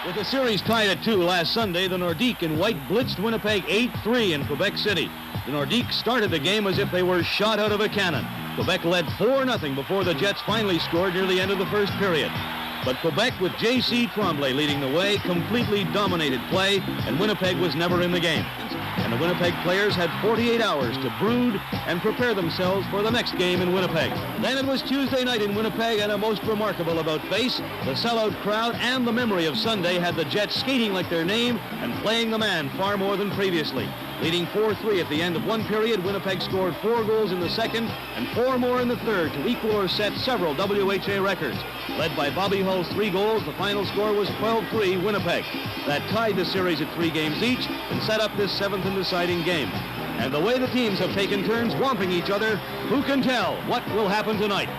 With the series tied at 2 last Sunday, the Nordiques in white blitzed Winnipeg 8-3 in Quebec City. The Nordiques started the game as if they were shot out of a cannon. Quebec led 4-0 before the Jets finally scored near the end of the first period. But Quebec, with J.C. Tremblay leading the way, completely dominated play, and Winnipeg was never in the game. And the Winnipeg players had 48 hours to brood and prepare themselves for the next game in Winnipeg. Then it was Tuesday night in Winnipeg, and a most remarkable about-face. The sellout crowd and the memory of Sunday had the Jets skating like their name and playing the man far more than previously. Leading 4-3 at the end of one period, Winnipeg scored 4 goals in the second and 4 more in the third to equal or set several WHA records. Led by Bobby Hull's 3 goals, the final score was 12-3 Winnipeg. That tied the series at 3 games each and set up this 7th and deciding game. And the way the teams have taken turns whomping each other, who can tell what will happen tonight?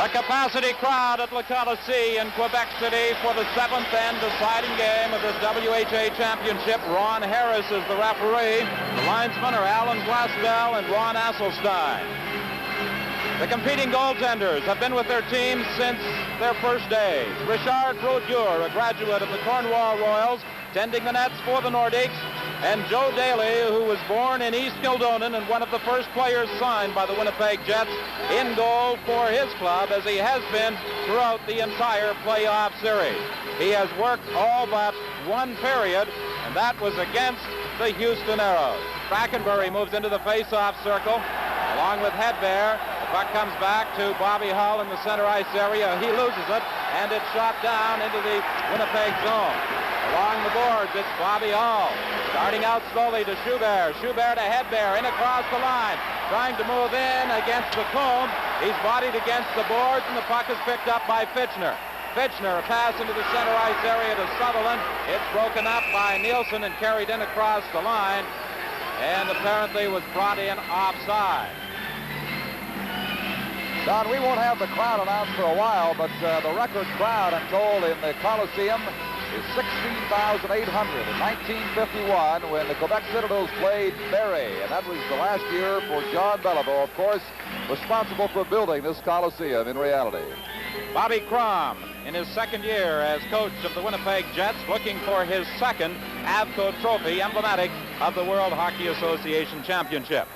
A capacity crowd at Le Coliseum in Quebec City for the 7th and deciding game of this WHA championship. Ron Harris is the referee. The linesmen are Alan Glasdell and Ron Asselstein. The competing goaltenders have been with their teams since their first days. Richard Brodeur, a graduate of the Cornwall Royals, tending the nets for the Nordiques, and Joe Daly, who was born in East Kildonan and one of the first players signed by the Winnipeg Jets, in goal for his club, as he has been throughout the entire playoff series. He has worked all but one period, and that was against the Houston Aeros. Brackenbury moves into the face-off circle, along with Hedberg. The puck comes back to Bobby Hull in the center ice area. He loses it, and it's shot down into the Winnipeg zone. Along the boards, it's Bobby Hull. Starting out slowly to Schubert. Schubert to Hedberg, in across the line. Trying to move in against the comb. He's bodied against the boards, and the puck is picked up by Fitchner. Fitchner, a pass into the center ice area to Sutherland. It's broken up by Nielsen and carried in across the line, and apparently was brought in offside. Don, we won't have the crowd announced for a while, but the record crowd, I'm told, in the Coliseum is 16,800 in 1951 when the Quebec Citadels played Barrie, and that was the last year for John Beliveau, of course, responsible for building this Coliseum in reality. Bobby Crom, in his second year as coach of the Winnipeg Jets, looking for his second Avco trophy, emblematic of the World Hockey Association Championship.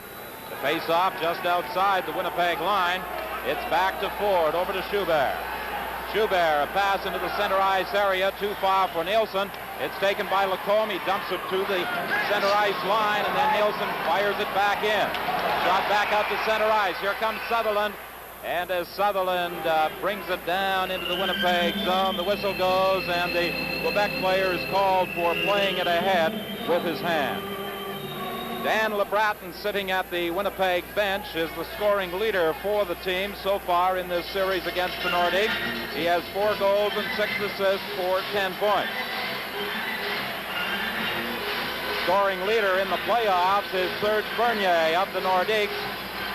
The face-off just outside the Winnipeg line. It's back to Ford, over to Schubert. Schubert, a pass into the center ice area, too far for Nielsen. It's taken by Lacombe. He dumps it to the center ice line, and then Nielsen fires it back in. Shot back out to center ice. Here comes Sutherland. And as Sutherland brings it down into the Winnipeg zone, the whistle goes, and the Quebec player is called for playing it ahead with his hand. Dan LeBratton, sitting at the Winnipeg bench, is the scoring leader for the team so far in this series against the Nordiques. He has 4 goals and 6 assists for 10 points. The scoring leader in the playoffs is Serge Bernier of the Nordiques.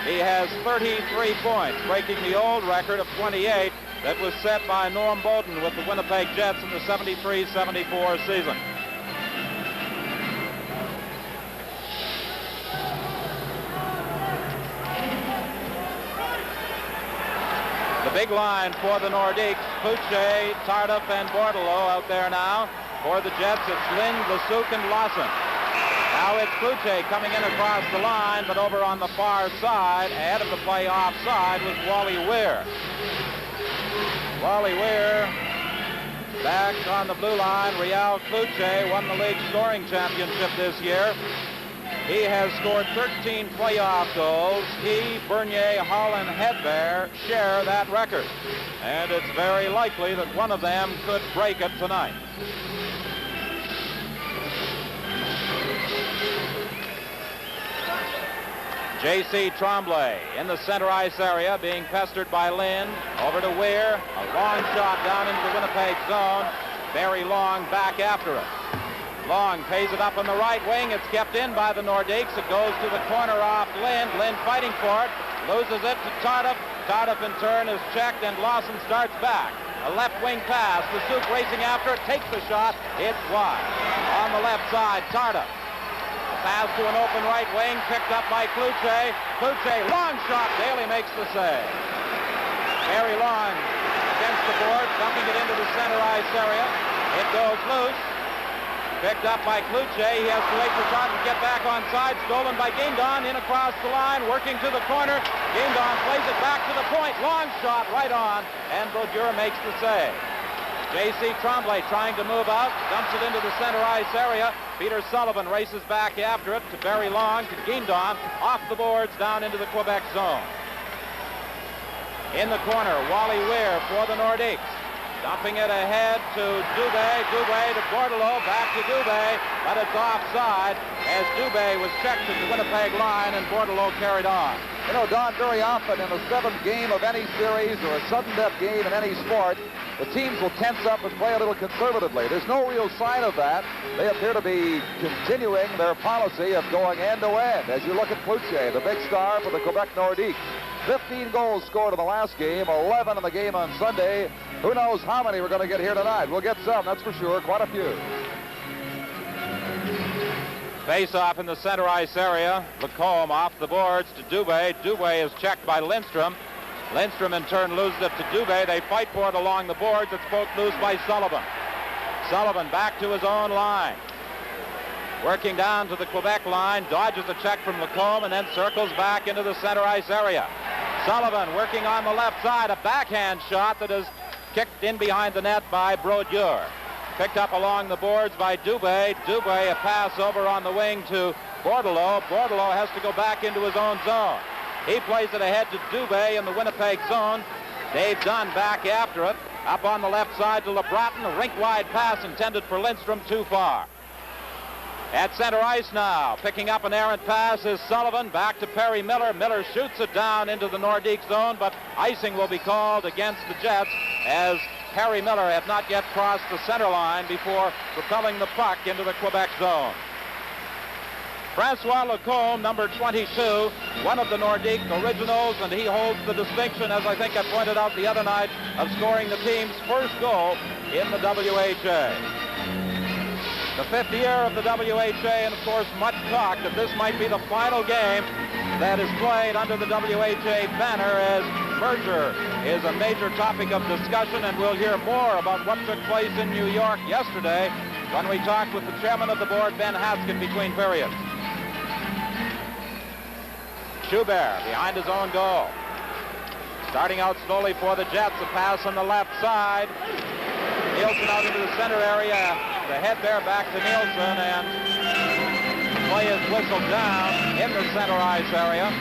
He has 33 points, breaking the old record of 28 that was set by Norm Bowden with the Winnipeg Jets in the 73-74 season. The big line for the Nordiques, Cloutier, Tardif, and Bordelot out there now. For the Jets, it's Lind, Lesuc, and Lawson. Now it's Cloutier coming in across the line, but over on the far side, ahead of the play offside, was Wally Weir. Wally Weir back on the blue line. Réal Cloutier won the league scoring championship this year. He has scored 13 playoff goals. He, Bernier, Hull, and Hedberg share that record. And it's very likely that one of them could break it tonight. J.C. Tremblay in the center ice area, being pestered by Lind. Over to Weir. A long shot down into the Winnipeg zone. Barry Long back after it. Long pays it up on the right wing. It's kept in by the Nordiques. It goes to the corner off Lind. Lind fighting for it. Loses it to Tardif. Tardif in turn is checked, and Lawson starts back. A left wing pass. The Lesuc racing after it. Takes the shot. It's wide. On the left side, Tardif. Pass to an open right wing. Picked up by Cloutier. Cloutier, long shot. Daly makes the save. Barry Long against the board, dumping it into the center ice area. It goes loose. Picked up by Cloutier. He has to wait for Todd to get back on side. Stolen by Guindon. In across the line. Working to the corner. Guindon plays it back to the point. Long shot right on. And Brodeur makes the save. J.C. Tremblay trying to move out. Dumps it into the center ice area. Peter Sullivan races back after it to Barry Long, to Guindon. Off the boards down into the Quebec zone. In the corner, Wally Weir for the Nordiques. Dumping it ahead to Dubé. Dubé to Bordelot. Back to Dubé. But it's offside as Dubé was checked at the Winnipeg line and Bordelot carried on. You know, Don, very often in the seventh game of any series or a sudden death game in any sport, the teams will tense up and play a little conservatively. There's no real sign of that. They appear to be continuing their policy of going end to end. As you look at Cloutier, the big star for the Quebec Nordiques. 15 goals scored in the last game, 11 in the game on Sunday. Who knows how many we're going to get here tonight? We'll get some, that's for sure, quite a few. Face-off in the center ice area. Lacombe off the boards to Dubé. Dubé is checked by Lindstrom. Lindstrom in turn loses it to Dubé. They fight for it along the boards. It's poked loose by Sullivan. Sullivan back to his own line. Working down to the Quebec line, dodges a check from Lacombe and then circles back into the center ice area. Sullivan working on the left side, a backhand shot that is kicked in behind the net by Brodeur. Picked up along the boards by Dubé. Dubé a pass over on the wing to Bordelot. Bordelot has to go back into his own zone. He plays it ahead to Dubé in the Winnipeg zone. Dave Dunn back after it. Up on the left side to LeBreton. A rink-wide pass intended for Lindstrom, too far. At center ice now, picking up an errant pass is Sullivan. Back to Perry Miller. Miller shoots it down into the Nordique zone, but icing will be called against the Jets as Perry Miller had not yet crossed the center line before propelling the puck into the Quebec zone. Francois Lacombe, number 22, one of the Nordique originals, and he holds the distinction, as I think I pointed out the other night, of scoring the team's first goal in the WHA. The 5th year of the WHA, and of course much talk that this might be the final game that is played under the WHA banner, as merger is a major topic of discussion, and we'll hear more about what took place in New York yesterday when we talked with the chairman of the board, Ben Haskin, between periods. Schubert behind his own goal. Starting out slowly for the Jets, a pass on the left side. Nielsen out into the center area. The head there back to Nielsen, and play is whistled down in the center ice area.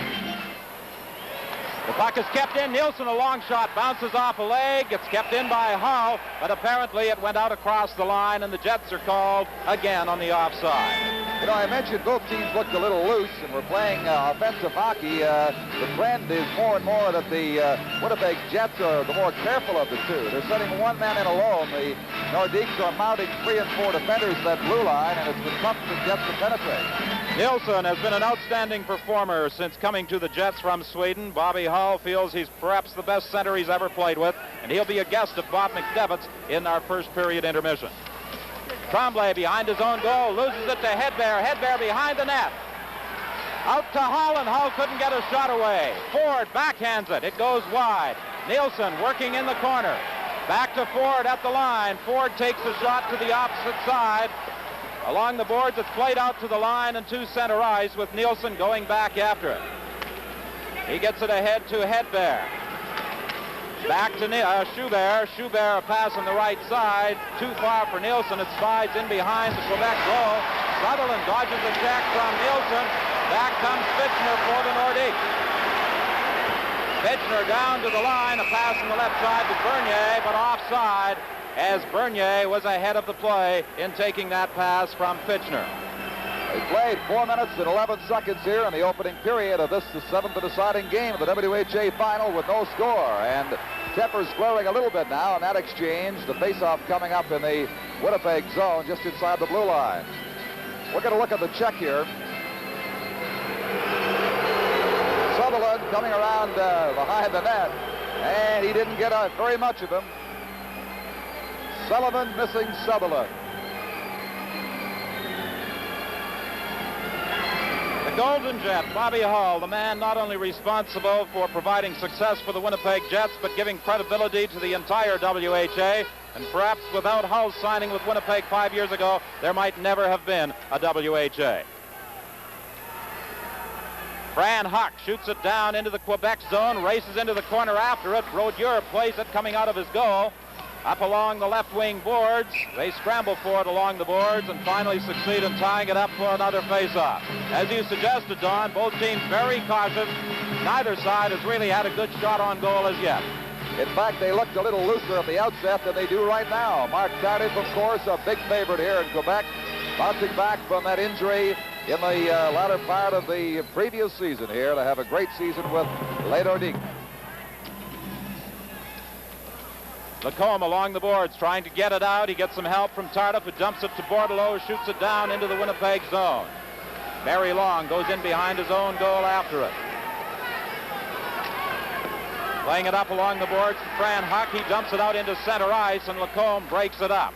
The puck is kept in. Nielsen, a long shot, bounces off a leg. It's kept in by Hull, but apparently it went out across the line, and the Jets are called again on the offside. You know, I mentioned both teams looked a little loose and were playing offensive hockey. The trend is more and more that the Winnipeg Jets are the more careful of the two. They're setting one man in alone. The Nordiques are mounting 3 and 4 defenders to that blue line, and it's been tough for the Jets to penetrate. Nielsen has been an outstanding performer since coming to the Jets from Sweden. Bobby Hull feels he's perhaps the best center he's ever played with, and he'll be a guest of Bob McDevitt's in our first period intermission. Tremblay behind his own goal, loses it to Hedberg. Hedberg behind the net. Out to Hull, and Hull couldn't get a shot away. Ford backhands it. It goes wide. Nielsen working in the corner. Back to Ford at the line. Ford takes a shot to the opposite side. Along the boards, it's played out to the line and to center ice with Nielsen going back after it. He gets it ahead to Hedberg. Back to Schubert. Schubert, a pass on the right side. Too far for Nielsen. It slides in behind the Quebec goal. Sutherland dodges a check from Nielsen. Back comes Fitchner for the Nordiques. Fitchner down to the line. A pass on the left side to Bernier, but offside, as Bernier was ahead of the play in taking that pass from Fitchner. They played 4 minutes and 11 seconds here in the opening period of this, the 7th deciding game of the WHA final with no score. And Tepper's glaring a little bit now in that exchange. The faceoff coming up in the Winnipeg zone just inside the blue line. We're going to look at the check here. Sutherland coming around behind the net, and he didn't get very much of him. Sullivan missing Sutherland. The Golden Jet, Bobby Hull, the man not only responsible for providing success for the Winnipeg Jets, but giving credibility to the entire WHA. And perhaps without Hull signing with Winnipeg 5 years ago, there might never have been a WHA. Fran Huck shoots it down into the Quebec zone, races into the corner after it. Brodeur plays it coming out of his goal. Up along the left wing boards. They scramble for it along the boards and finally succeed in tying it up for another face-off. As you suggested, Don, both teams very cautious. Neither side has really had a good shot on goal as yet. In fact, they looked a little looser at the outset than they do right now. Mark Tardif, of course, a big favorite here in Quebec, bouncing back from that injury in the latter part of the previous season here to have a great season with Les Nordiques. Lacombe along the boards trying to get it out. He gets some help from Tardif, who dumps it to Bordelot, shoots it down into the Winnipeg zone. Barry Long goes in behind his own goal after it. Playing it up along the boards to Fran Huck. He dumps it out into center ice, and Lacombe breaks it up.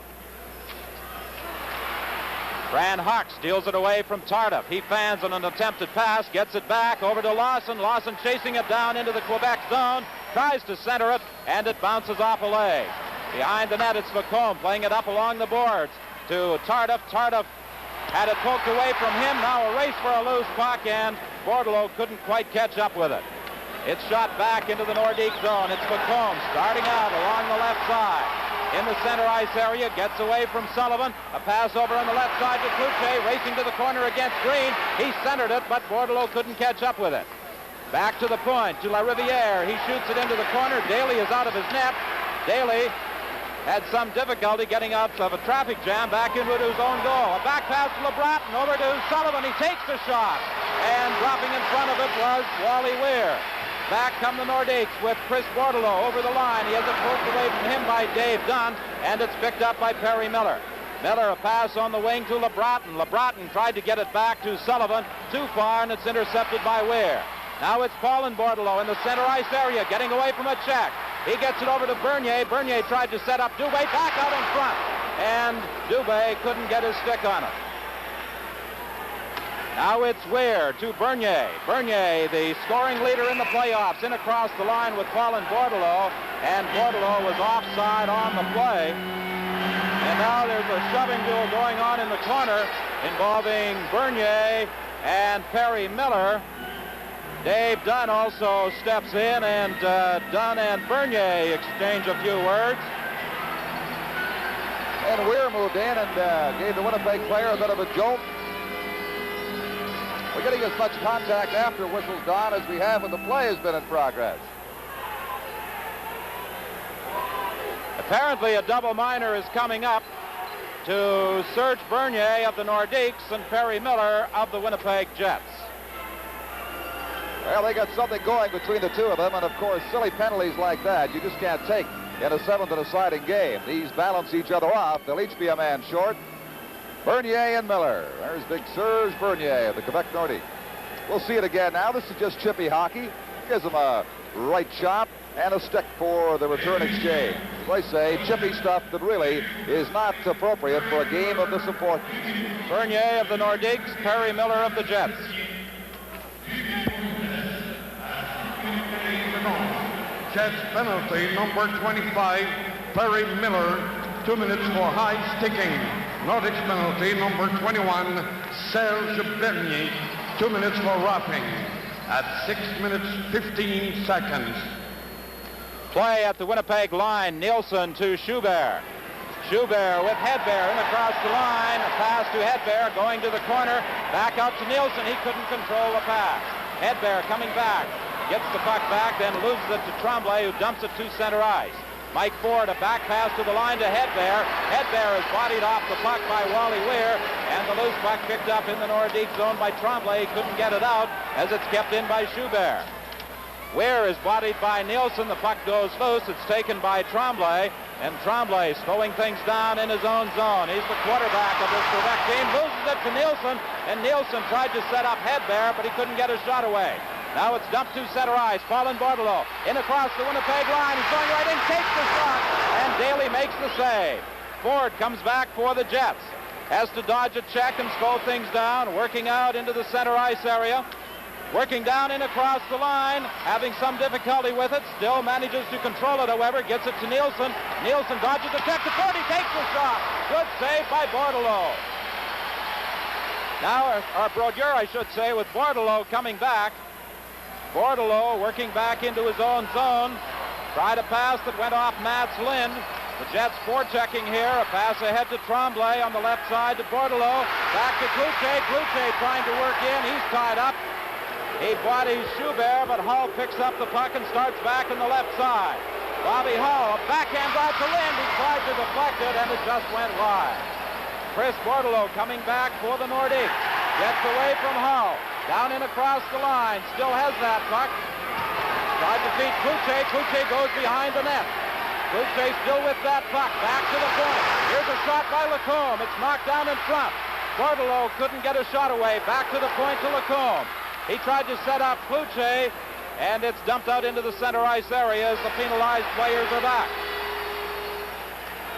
Fran Huck steals it away from Tardif. He fans on an attempted pass, gets it back over to Lawson. Lawson chasing it down into the Quebec zone, tries to center it, and it bounces off a leg. Behind the net, it's Lacombe playing it up along the boards to Tardif. Tardif had it poked away from him. Now a race for a loose puck, and Bordelot couldn't quite catch up with it. It's shot back into the Nordique zone. It's Lacombe starting out along the left side. In the center ice area, gets away from Sullivan. A pass over on the left side to Cloutier, racing to the corner against Green. He centered it, but Bordelot couldn't catch up with it. Back to the point, to LaRiviere. He shoots it into the corner. Daly is out of his net. Daly had some difficulty getting out of a traffic jam back into his own goal. A back pass to LeBratton over to Sullivan. He takes the shot, and dropping in front of it was Wally Weir. Back come the Nordiques with Chris Bordelot over the line. He has it poked away from him by Dave Dunn, and it's picked up by Perry Miller. Miller, a pass on the wing to LeBratton. LeBratton tried to get it back to Sullivan. Too far, and it's intercepted by Weir. Now it's Paul and Bordelot in the center ice area, getting away from a check. He gets it over to Bernier. Bernier tried to set up Dubé back out in front, and Dubé couldn't get his stick on it. Now it's Weir to Bernier. Bernier, the scoring leader in the playoffs, in across the line with Paul and Bordelot, and Bordelot was offside on the play. And now there's a shoving duel going on in the corner involving Bernier and Perry Miller. Dave Dunn also steps in, and Dunn and Bernier exchange a few words. And Weir moved in and gave the Winnipeg player a bit of a jolt. We're getting as much contact after whistles, Don, as we have when the play has been in progress. Apparently a double minor is coming up to Serge Bernier of the Nordiques and Perry Miller of the Winnipeg Jets. Well, they got something going between the two of them, and of course, silly penalties like that you just can't take in a seventh and deciding game. These balance each other off. They'll each be a man short. Bernier and Miller. There's big Serge Bernier of the Quebec Nordiques. We'll see it again now. This is just chippy hockey. Gives them a right chop and a stick for the return exchange. As I say, chippy stuff that really is not appropriate for a game of this importance. Bernier of the Nordiques, Perry Miller of the Jets. Jets penalty, number 25, Perry Miller, 2 minutes for high sticking. Nordiques penalty, number 21, Serge Bernier, 2 minutes for roughing at 6 minutes 15 seconds. Play at the Winnipeg line. Nielsen to Schubert. Schubert with Hedberg in across the line. A pass to Hedberg going to the corner. Back out to Nielsen. He couldn't control the pass. Hedberg coming back. Gets the puck back, then loses it to Tremblay, who dumps it to center ice. Mike Ford, a back pass to the line to Hedberg. Hedberg is bodied off the puck by Wally Weir, and the loose puck picked up in the Nordique zone by Tremblay. He couldn't get it out as it's kept in by Schubert. Weir is bodied by Nielsen. The puck goes loose. It's taken by Tremblay, and Tremblay slowing things down in his own zone. He's the quarterback of this Quebec team. Loses it to Nielsen, and Nielsen tried to set up Hedberg, but he couldn't get his shot away. Now it's dumped to center ice. Paul and Bordelot in across the Winnipeg line. He's going right in, takes the shot, and Daly makes the save. Ford comes back for the Jets. has to dodge a check and slow things down, working out into the center ice area. Working down in across the line, having some difficulty with it, still manages to control it, however, gets it to Nielsen. Nielsen dodges the check to 40, takes the shot. Good save by Bordelot. Now, or Brodeur, I should say, with Bordelot coming back. Bordelot working back into his own zone. Tried a pass that went off Mats Lind. The Jets forechecking here. A pass ahead to Tremblay on the left side to Bordelot. Back to Cloutier. Cloutier trying to work in. He's tied up. He bodies Schubert, but Hull picks up the puck and starts back on the left side. Bobby Hull, a backhand drive to Lind. He tried to deflect it, and it just went wide. Chris Bordelot coming back for the Nordiques. Gets away from Hull. Down in across the line. Still has that puck. Tried to beat Cloutier. Cloutier goes behind the net. Cloutier still with that puck. Back to the point. Here's a shot by Lacombe. It's knocked down in front. Bordelot couldn't get a shot away. Back to the point to Lacombe. He tried to set up Cloutier, and it's dumped out into the center ice area as the penalized players are back.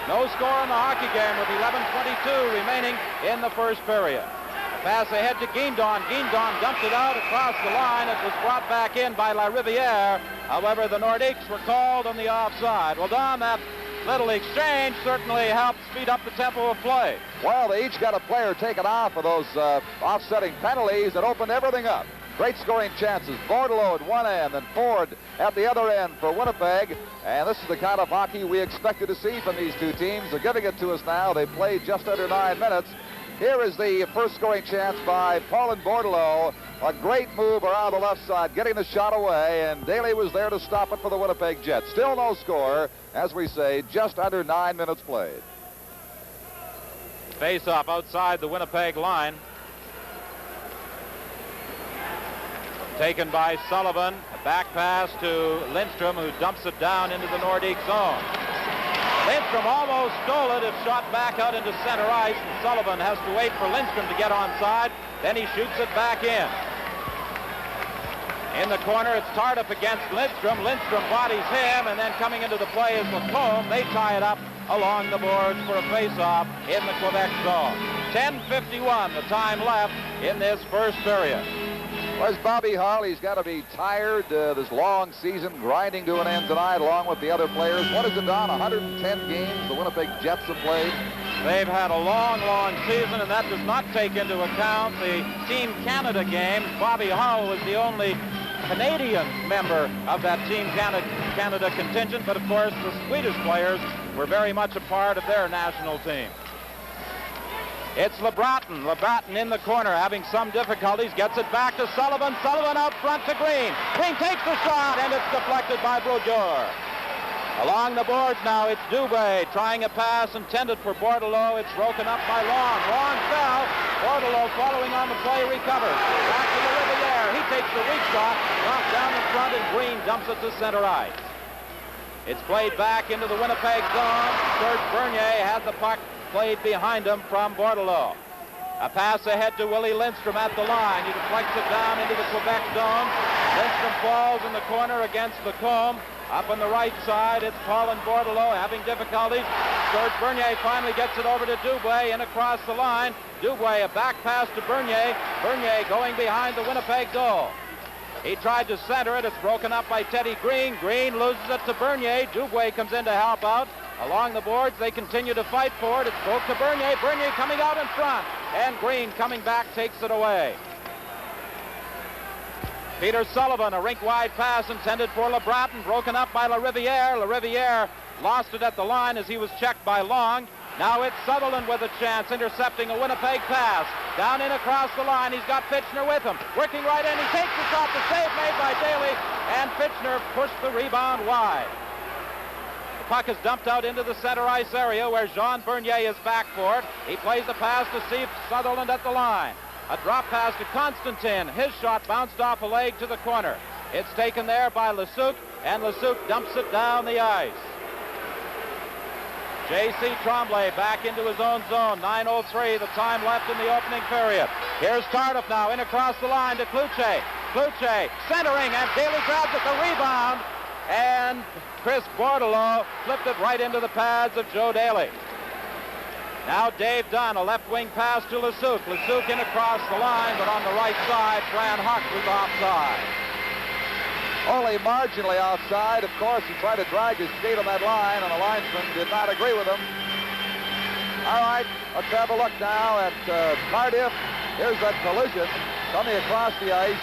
No score in the hockey game with 11:22 remaining in the first period. A pass ahead to Guindon. Guindon dumped it out across the line. It was brought back in by La Riviere. However, the Nordiques were called on the offside. Well, Don, that little exchange certainly helped speed up the tempo of play. Well, they each got a player taken off of those offsetting penalties that opened everything up. Great scoring chances. Bordelot at one end and Ford at the other end for Winnipeg. And this is the kind of hockey we expected to see from these two teams. They're giving it to us now. They played just under 9 minutes. Here is the first scoring chance by Paulin Bordelot. A great move around the left side, getting the shot away, and Daly was there to stop it for the Winnipeg Jets. Still no score, as we say, just under 9 minutes played. Face-off outside the Winnipeg line. Taken by Sullivan. A back pass to Lindstrom, who dumps it down into the Nordique zone. Lindstrom almost stole it. It's shot back out into center ice, and Sullivan has to wait for Lindstrom to get onside. Then he shoots it back in. In the corner, it's Tardif against Lindstrom. Lindstrom bodies him, and then coming into the play is Lacombe. They tie it up along the boards for a face-off in the Quebec zone. 10:51, the time left in this first period. Where's Bobby Hull? He's got to be tired this long season, grinding to an end tonight along with the other players. What is it, Don? 110 games the Winnipeg Jets have played? They've had a long, long season, and that does not take into account the Team Canada games. Bobby Hull was the only Canadian member of that Team Canada contingent, but of course the Swedish players were very much a part of their national team. It's LeBratton. LeBratton in the corner, having some difficulties, gets it back to Sullivan. Sullivan out front to Green. Green takes the shot, and it's deflected by Brodeur. Along the boards now, it's Dubé trying a pass intended for Bordelot. It's broken up by Long. Long fell. Bordelot following on the play, recovers. Back to the Riviere. He takes the weak shot, knocked down in front, and Green dumps it to center ice. It's played back into the Winnipeg zone. Serge Bernier had the puck played behind him from Bordelot. A pass ahead to Willie Lindstrom at the line. He deflects it down into the Quebec zone. Lindstrom falls in the corner against Lacombe. Up on the right side, it's Paulin Bordelot having difficulties. Serge Bernier finally gets it over to Dubé and across the line. Dubé, a back pass to Bernier. Bernier going behind the Winnipeg goal. He tried to center it. It's broken up by Teddy Green. Green loses it to Bernier. Dubé comes in to help out. Along the boards, they continue to fight for it. It's broke to Bernier. Bernier coming out in front. And Green coming back takes it away. Peter Sullivan, a rink-wide pass intended for LeBratton, broken up by La Riviere. La Riviere lost it at the line as he was checked by Long. Now it's Sutherland with a chance, intercepting a Winnipeg pass. Down in across the line, he's got Fitchner with him. Working right in, he takes the shot, the save made by Daly, and Fitchner pushed the rebound wide. The puck is dumped out into the center ice area where Jean Bernier is back for it. He plays the pass to Steve Sutherland at the line. A drop pass to Constantin. His shot bounced off a leg to the corner. It's taken there by Lesuc, and Lesuc dumps it down the ice. J.C. Tremblay back into his own zone. 9:03, the time left in the opening period. Here's Tardif now in across the line to Cloutier. Cloutier centering, and Daly grabs it, the rebound, and Chris Bordelot flipped it right into the pads of Joe Daly. Now Dave Dunn, a left wing pass to Lesuc. Lesuc in across the line, but on the right side, Fran Huck was offside. Only marginally outside. Of course, he tried to drag his skate on that line, and the linesman did not agree with him. All right, let's have a look now at Cardiff. Here's that collision coming across the ice.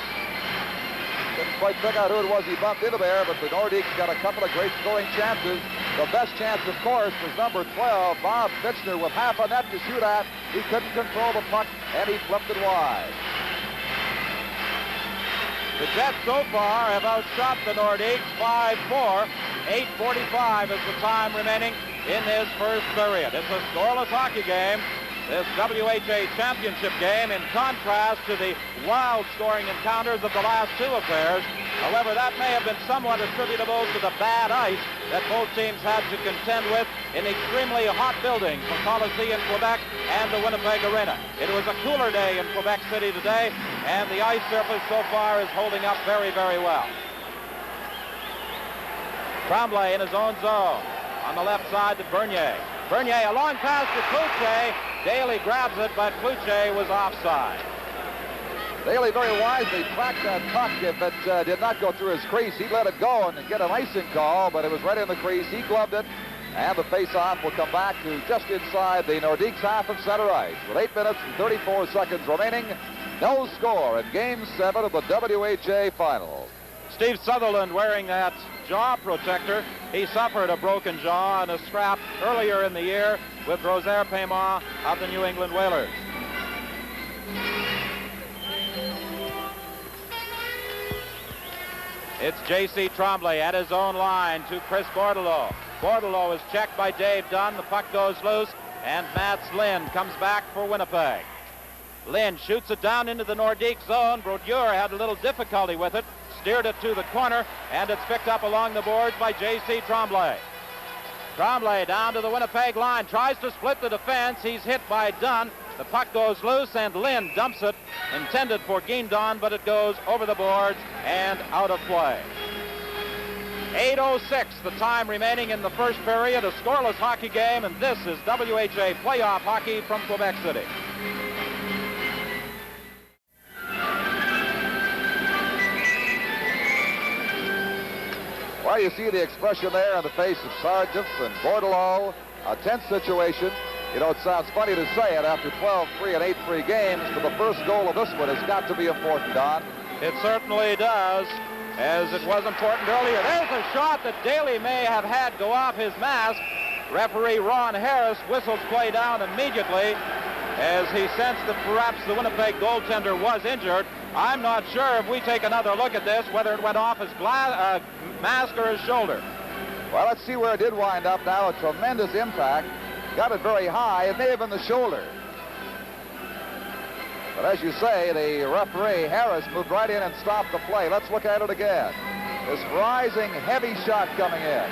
Couldn't quite figure out who it was he bumped into there, but the Nordiques got a couple of great scoring chances. The best chance, of course, was number 12, Bob Fitchner, with half a net to shoot at. He couldn't control the puck, and he flipped it wide. The Jets so far have outshot the Nordiques 5-4. 8:45 is the time remaining in this first period. It's a scoreless hockey game, this WHA championship game, in contrast to the wild scoring encounters of the last two affairs. However, that may have been somewhat attributable to the bad ice that both teams had to contend with in extremely hot buildings, the Coliseum in Quebec and the Winnipeg Arena. It was a cooler day in Quebec City today, and the ice surface so far is holding up very, very well. Tremblay in his own zone. On the left side to Bernier. Bernier, a long pass to Cloutier. Daly grabs it, but Cloutier was offside. Daly very wisely tracked that puck. If it did not go through his crease, he'd let it go and get an icing call, but it was right in the crease. He gloved it, and the face-off will come back to just inside the Nordiques half of center ice. With 8 minutes and 34 seconds remaining, no score in Game 7 of the WHA Final. Steve Sutherland wearing that jaw protector. He suffered a broken jaw in a scrap earlier in the year with Rosaire Paiement of the New England Whalers. It's J.C. Tremblay at his own line to Chris Bordelot. Bordelot is checked by Dave Dunn. The puck goes loose, and Mats Lind comes back for Winnipeg. Lind shoots it down into the Nordique zone. Brodeur had a little difficulty with it, steered it to the corner, and it's picked up along the boards by J.C. Tremblay. Tremblay down to the Winnipeg line, tries to split the defense. He's hit by Dunn. The puck goes loose, and Lind dumps it, intended for Guindon, but it goes over the boards and out of play. 8:06, the time remaining in the first period, a scoreless hockey game, and this is WHA playoff hockey from Quebec City. Well, you see the expression there on the face of Sargent and Bordelot. A tense situation. You know, it sounds funny to say it after 12-3 and 8-3 games, but the first goal of this one has got to be important, Don. It certainly does, as it was important earlier. There's a shot that Daly may have had go off his mask. Referee Ron Harris whistles play down immediately as he sensed that perhaps the Winnipeg goaltender was injured. I'm not sure, if we take another look at this, whether it went off his mask or his shoulder. Well, let's see where it did wind up now. A tremendous impact. Got it very high. It may have been the shoulder. But as you say, the referee, Harris, moved right in and stopped the play. Let's look at it again. This rising, heavy shot coming in.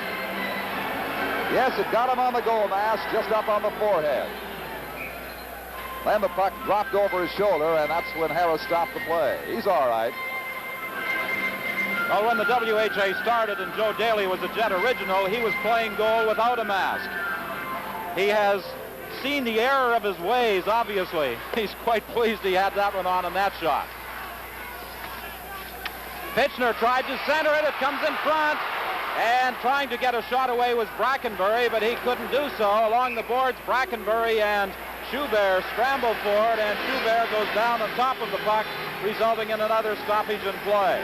Yes, it got him on the goal mask, just up on the forehead. Then the puck dropped over his shoulder, and that's when Harris stopped the play. He's all right. Well, when the WHA started and Joe Daly was a Jet original, he was playing goal without a mask. He has seen the error of his ways, obviously. He's quite pleased he had that one on in that shot. Fitchner tried to center it. It comes in front. And trying to get a shot away was Brackenbury, but he couldn't do so. Along the boards, Brackenbury and Schubert scrambled for it, and Schubert goes down on top of the puck, resulting in another stoppage in play.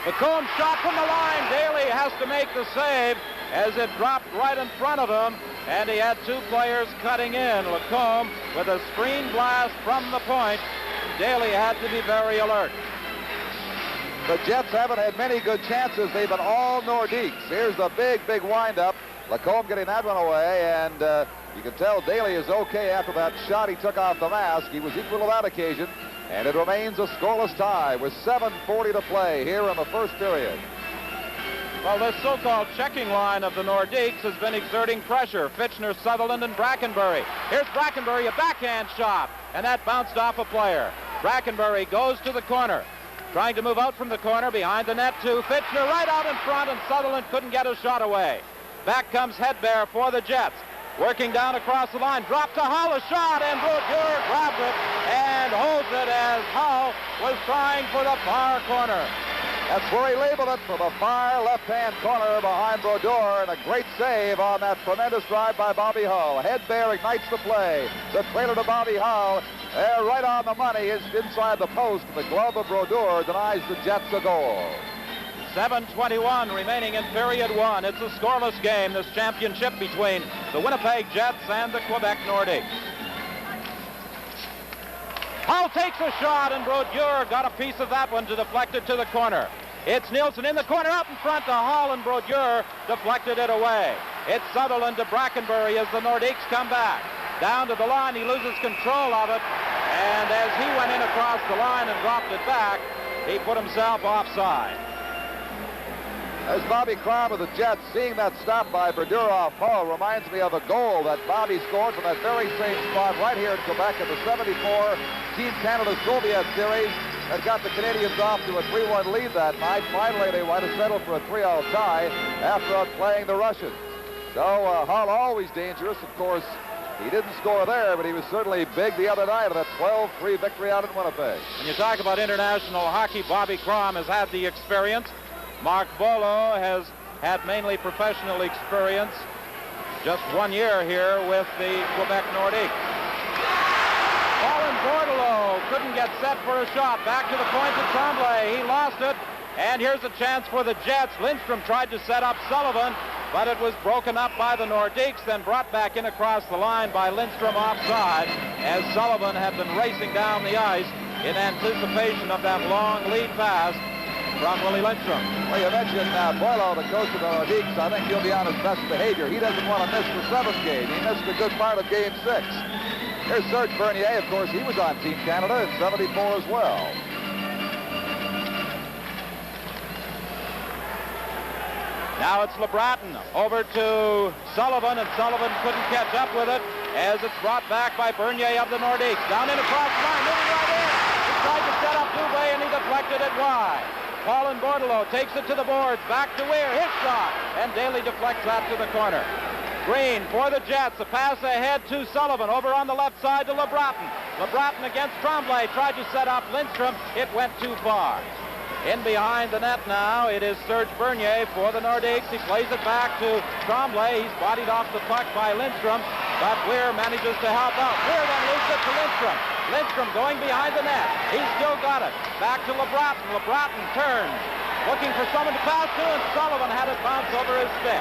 McComb shot from the line. Daly has to make the save as it dropped right in front of him, and he had two players cutting in. Lacombe with a screen blast from the point. Daly had to be very alert. The Jets haven't had many good chances. They've been all Nordiques. Here's the big windup. Lacombe getting that one away, and you can tell Daly is okay after that shot he took off the mask. He was equal to that occasion, and it remains a scoreless tie with 7:40 to play here in the first period. Well, this so-called checking line of the Nordiques has been exerting pressure. Fitchner, Sutherland, and Brackenbury. Here's Brackenbury, a backhand shot, and that bounced off a player. Brackenbury goes to the corner, trying to move out from the corner behind the net to Fitchner, right out in front, and Sutherland couldn't get a shot away. Back comes Hedberg for the Jets. Working down across the line, drop to Hull, a shot, and Brodeur grabs it and holds it as Hull was trying for the far corner. That's where he labeled it, for the far left-hand corner behind Brodeur, and a great save on that tremendous drive by Bobby Hull. Hedberg ignites the play. The trailer to Bobby Hull. They're right on the money. It's inside the post. The glove of Brodeur denies the Jets a goal. 7:21 remaining in period one. It's a scoreless game, this championship between the Winnipeg Jets and the Quebec Nordiques. Hull takes a shot, and Brodeur got a piece of that one to deflect it to the corner. It's Nielsen in the corner, up in front to Hull, and Brodeur deflected it away. It's Sutherland to Brackenbury as the Nordiques come back. Down to the line, he loses control of it, and as he went in across the line and dropped it back, he put himself offside. As Bobby Crumb of the Jets, seeing that stop by Brodeur off Hull reminds me of a goal that Bobby scored from that very same spot right here in Quebec in the 74 Team Canada Soviet Series that got the Canadians off to a 3-1 lead that night. Finally, they might have settled for a 3-all tie after outplaying the Russians. So Hull always dangerous. Of course, he didn't score there, but he was certainly big the other night in that 12-3 victory out in Winnipeg. When you talk about international hockey, Bobby Crumb has had the experience. Mark Bolo has had mainly professional experience. Just 1 year here with the Quebec Nordiques. Colin Bordelot couldn't get set for a shot. Back to the point to Tremblay. He lost it. And here's a chance for the Jets. Lindstrom tried to set up Sullivan, but it was broken up by the Nordiques, then brought back in across the line by Lindstrom offside, as Sullivan had been racing down the ice in anticipation of that long lead pass from Willie Lindstrom. Well, you mentioned Boileau, the coach of the Nordiques. I think he'll be on his best behavior. He doesn't want to miss the 7th game. He missed a good part of Game 6. Here's Serge Bernier. Of course, he was on Team Canada in 74 as well. Now it's LeBratton over to Sullivan, and Sullivan couldn't catch up with it as it's brought back by Bernier of the Nordiques. Down in across the line, moving right in. He tried to set up Dubé, and he deflected it wide. Colin Bordelot takes it to the boards, back to Weir, his shot, and Daly deflects that to the corner. Green for the Jets, a pass ahead to Sullivan, over on the left side to LeBratton. LeBratton against Tremblay, tried to set up Lindstrom, it went too far. In behind the net now, it is Serge Bernier for the Nordiques. He plays it back to Tremblay. He's bodied off the puck by Lindstrom, but Weir manages to help out. Weir then leaves it to Lindstrom. Lindstrom going behind the net. He's still got it. Back to LeBratton. LeBratton turns, looking for someone to pass to, and Sullivan had it bounce over his stick.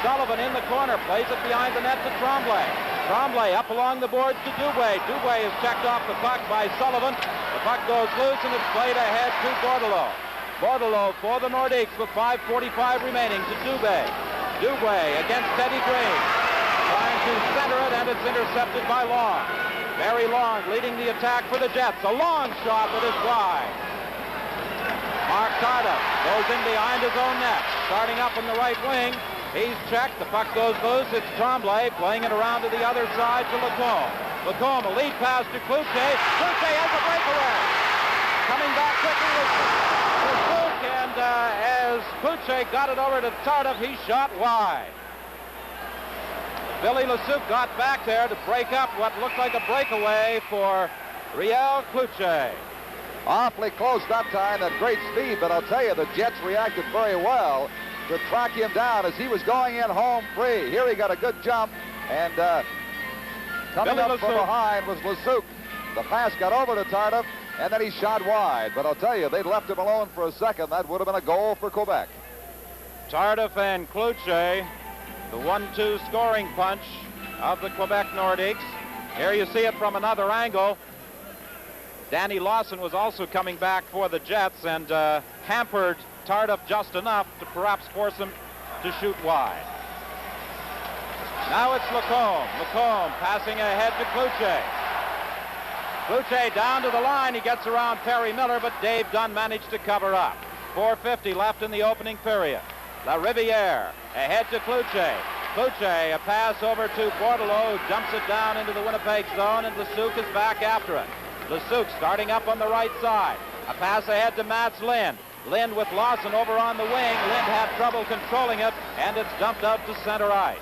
Sullivan in the corner, plays it behind the net to Tremblay. Tremblay up along the boards to Dubé. Dubé is checked off the puck by Sullivan. The puck goes loose, and it's played ahead to Bordelot. Bordelot for the Nordiques with 5:45 remaining to Dubé. Dubé against Teddy Green. Trying to center it, and it's intercepted by Long. Barry Long leading the attack for the Jets. A long shot that is wide. Mark Tardif goes in behind his own net. Starting up in the right wing. He's checked. The puck goes loose. It's Tremblay playing it around to the other side to Lacombe. Lacombe, a lead pass to Cloutier. Cloutier has a breakaway. Coming back quickly was Cloutier, and as Cloutier got it over to Tardif, he shot wide. Billy Lesuc got back there to break up what looked like a breakaway for Riel Cloutier. Awfully close that time, that great speed, but I'll tell you, the Jets reacted very well to track him down as he was going in home free. Here he got a good jump, and coming Billy up from behind was Lesuc. The pass got over to Tardif, and then he shot wide. But I'll tell you, they'd left him alone for a second. That would have been a goal for Quebec. Tardif and Cloutier, the 1-2 scoring punch of the Quebec Nordiques. Here you see it from another angle. Danny Lawson was also coming back for the Jets and hampered Tardif just enough to perhaps force him to shoot wide. Now it's Lacombe. Lacombe passing ahead to Cloutier. Cloutier down to the line. He gets around Perry Miller, but Dave Dunn managed to cover up. 4:50 left in the opening period. La Riviere ahead to Cloutier. Cloutier, a pass over to Bordelot, who dumps it down into the Winnipeg zone, and Lesuc is back after it. Lesuc starting up on the right side. A pass ahead to Mats Lind. Lind with Lawson over on the wing. Lind had trouble controlling it, and it's dumped out to center ice.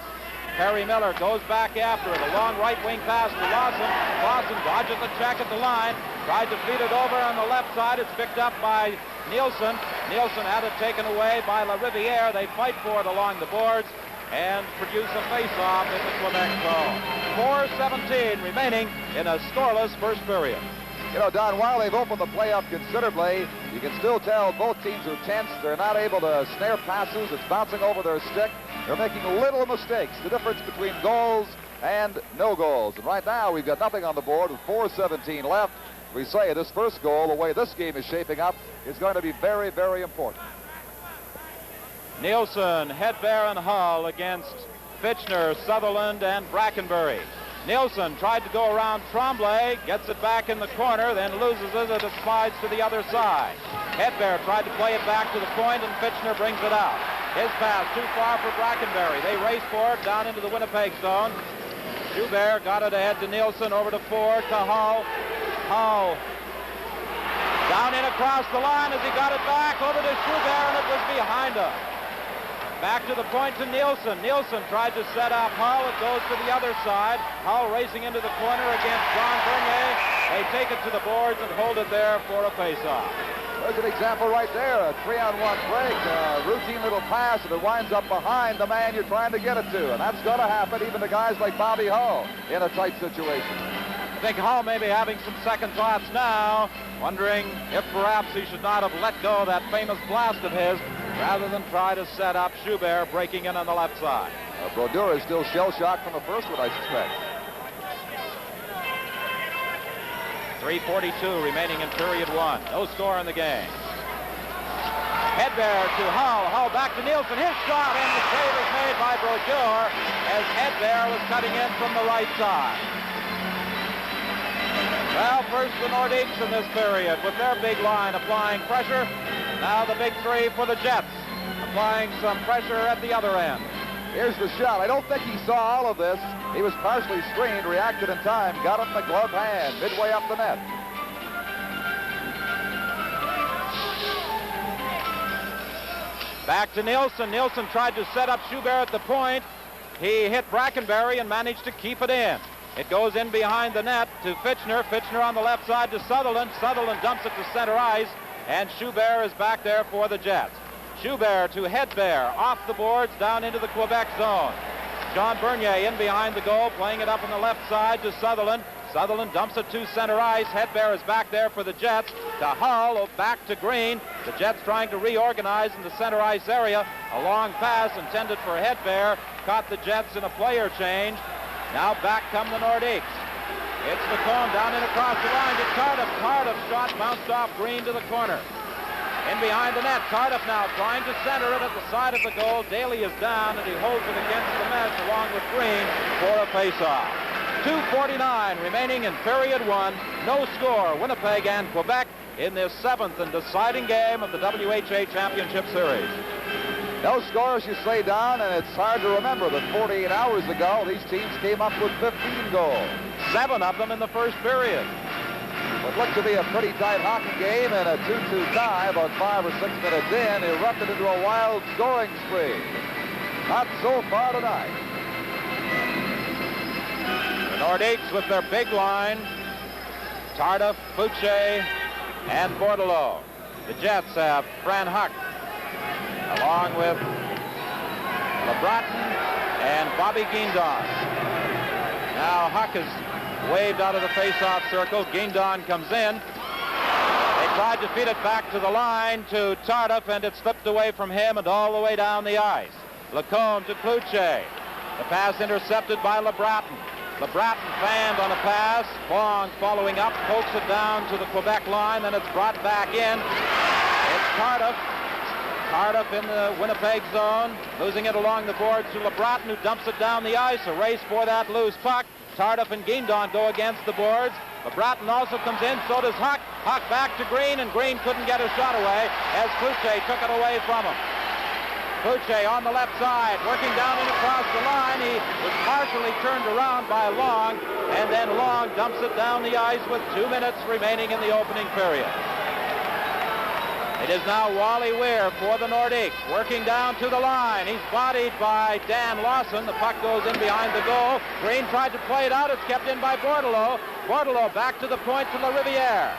Perry Miller goes back after it. A long right wing pass to Lawson. Lawson dodges the check at the line. Tried to feed it over on the left side. It's picked up by Nielsen. Nielsen had it taken away by LaRiviere. They fight for it along the boards and produce a face-off in the Quebec zone. 4:17 remaining in a scoreless first period. You know, Don, while they've opened the play up considerably, you can still tell both teams are tense. They're not able to snare passes. It's bouncing over their stick. They're making little mistakes. The difference between goals and no goals. And right now, we've got nothing on the board with 4:17 left. We say this first goal, the way this game is shaping up, is going to be very, very important. Nielsen, Hedberg, and Hull against Fitchner, Sutherland, and Brackenbury. Nielsen tried to go around Tremblay, gets it back in the corner, then loses it as it slides to the other side. Hedberg tried to play it back to the point, and Fitchner brings it out. His pass too far for Brackenbury. They race for it down into the Winnipeg zone. Schubert got it ahead to Nielsen, over to Ford, to Hull. Hull down in across the line as he got it back over to Schubert, and it was behind him. Back to the point to Nielsen. Nielsen tried to set up Hull. It goes to the other side. Hull racing into the corner against John Bernier. They take it to the boards and hold it there for a face-off. There's an example right there, a 3-on-1 break, a routine little pass, and it winds up behind the man you're trying to get it to. And that's going to happen even to guys like Bobby Hull in a tight situation. I think Hull may be having some second thoughts now, wondering if perhaps he should not have let go of that famous blast of his rather than try to set up Schubert breaking in on the left side. Brodeur is still shell-shocked from the first one, I suspect. 3:42 remaining in period one. No score in the game. Hedberg to Hull. Hull back to Nielsen. His shot, and the save is made by Brodeur as Hedberg was cutting in from the right side. Well, first the Nordiques in this period with their big line applying pressure. Now the big three for the Jets, applying some pressure at the other end. Here's the shot. I don't think he saw all of this. He was partially screened, reacted in time, got it in the glove hand, midway up the net. Back to Nielsen. Nielsen tried to set up Schubert at the point. He hit Brackenbury and managed to keep it in. It goes in behind the net to Fitchner. Fitchner on the left side to Sutherland. Sutherland dumps it to center ice, and Schubert is back there for the Jets. Schubert to Hedberg, off the boards, down into the Quebec zone. John Bernier in behind the goal, playing it up on the left side to Sutherland. Sutherland dumps it to center ice. Hedberg is back there for the Jets. To Hull, back to Green. The Jets trying to reorganize in the center ice area. A long pass intended for Hedberg. Caught the Jets in a player change. Now back come the Nordiques. It's McComb down and across the line to Tardif. Tardif's shot bounced off Green to the corner. In behind the net, Tardif now trying to center it at the side of the goal. Daly is down, and he holds it against the mesh along with Green for a face-off. 2:49 remaining in period one. No score, Winnipeg and Quebec in this seventh and deciding game of the WHA Championship Series. No score, as you say, Don, and it's hard to remember that 48 hours ago, these teams came up with 15 goals. 7 of them in the first period. What looked to be a pretty tight hockey game, and a 2-2 tie about 5 or 6 minutes in erupted into a wild scoring spree. Not so far tonight. The Nordiques with their big line, Tardif, Fouché, and Bordelot. The Jets have Fran Huck, along with LeBreton and Bobby Guindon. Now Huck is waved out of the face-off circle. Guindon comes in. They tried to feed it back to the line to Tardif, and it slipped away from him and all the way down the ice. Lacombe to Cloutier. The pass intercepted by LeBreton. LeBreton fanned on a pass. Long following up, pokes it down to the Quebec line, then it's brought back in. It's Tardif. Tardif in the Winnipeg zone, losing it along the boards to LeBreton, who dumps it down the ice. A race for that loose puck. Tardif and Guindon go against the boards. LeBreton also comes in, so does Huck. Huck back to Green, and Green couldn't get a shot away as Cloutier took it away from him. Cloutier on the left side, working down and across the line. He was partially turned around by Long, and then Long dumps it down the ice with 2 minutes remaining in the opening period. It is now Wally Weir for the Nordiques, working down to the line. He's bodied by Dan Lawson. The puck goes in behind the goal. Green tried to play it out. It's kept in by Bordelot. Bordelot back to the point to LaRiviere.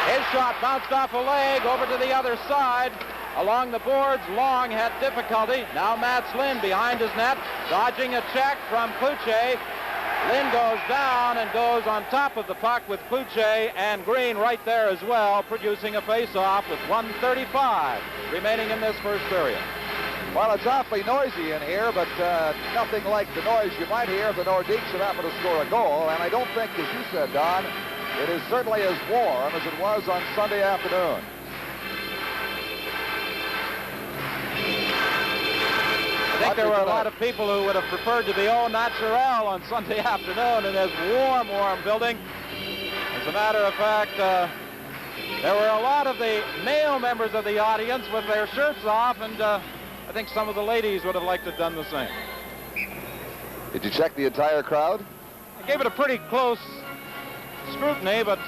His shot bounced off a leg over to the other side. Along the boards, Long had difficulty. Now Mats Lynn behind his net, dodging a check from Kluche. Lynn goes down and goes on top of the puck with Kluche and Green right there as well, producing a face-off with 1:35 remaining in this first period. Well, it's awfully noisy in here, but nothing like the noise you might hear if the Nordiques should happen to score a goal. And I don't think, as you said, Don, it is certainly as warm as it was on Sunday afternoon. I think there were a lot of people who would have preferred to be au naturel on Sunday afternoon in this warm, warm building. As a matter of fact, there were a lot of the male members of the audience with their shirts off, and I think some of the ladies would have liked to have done the same. Did you check the entire crowd? I gave it a pretty close scrutiny, but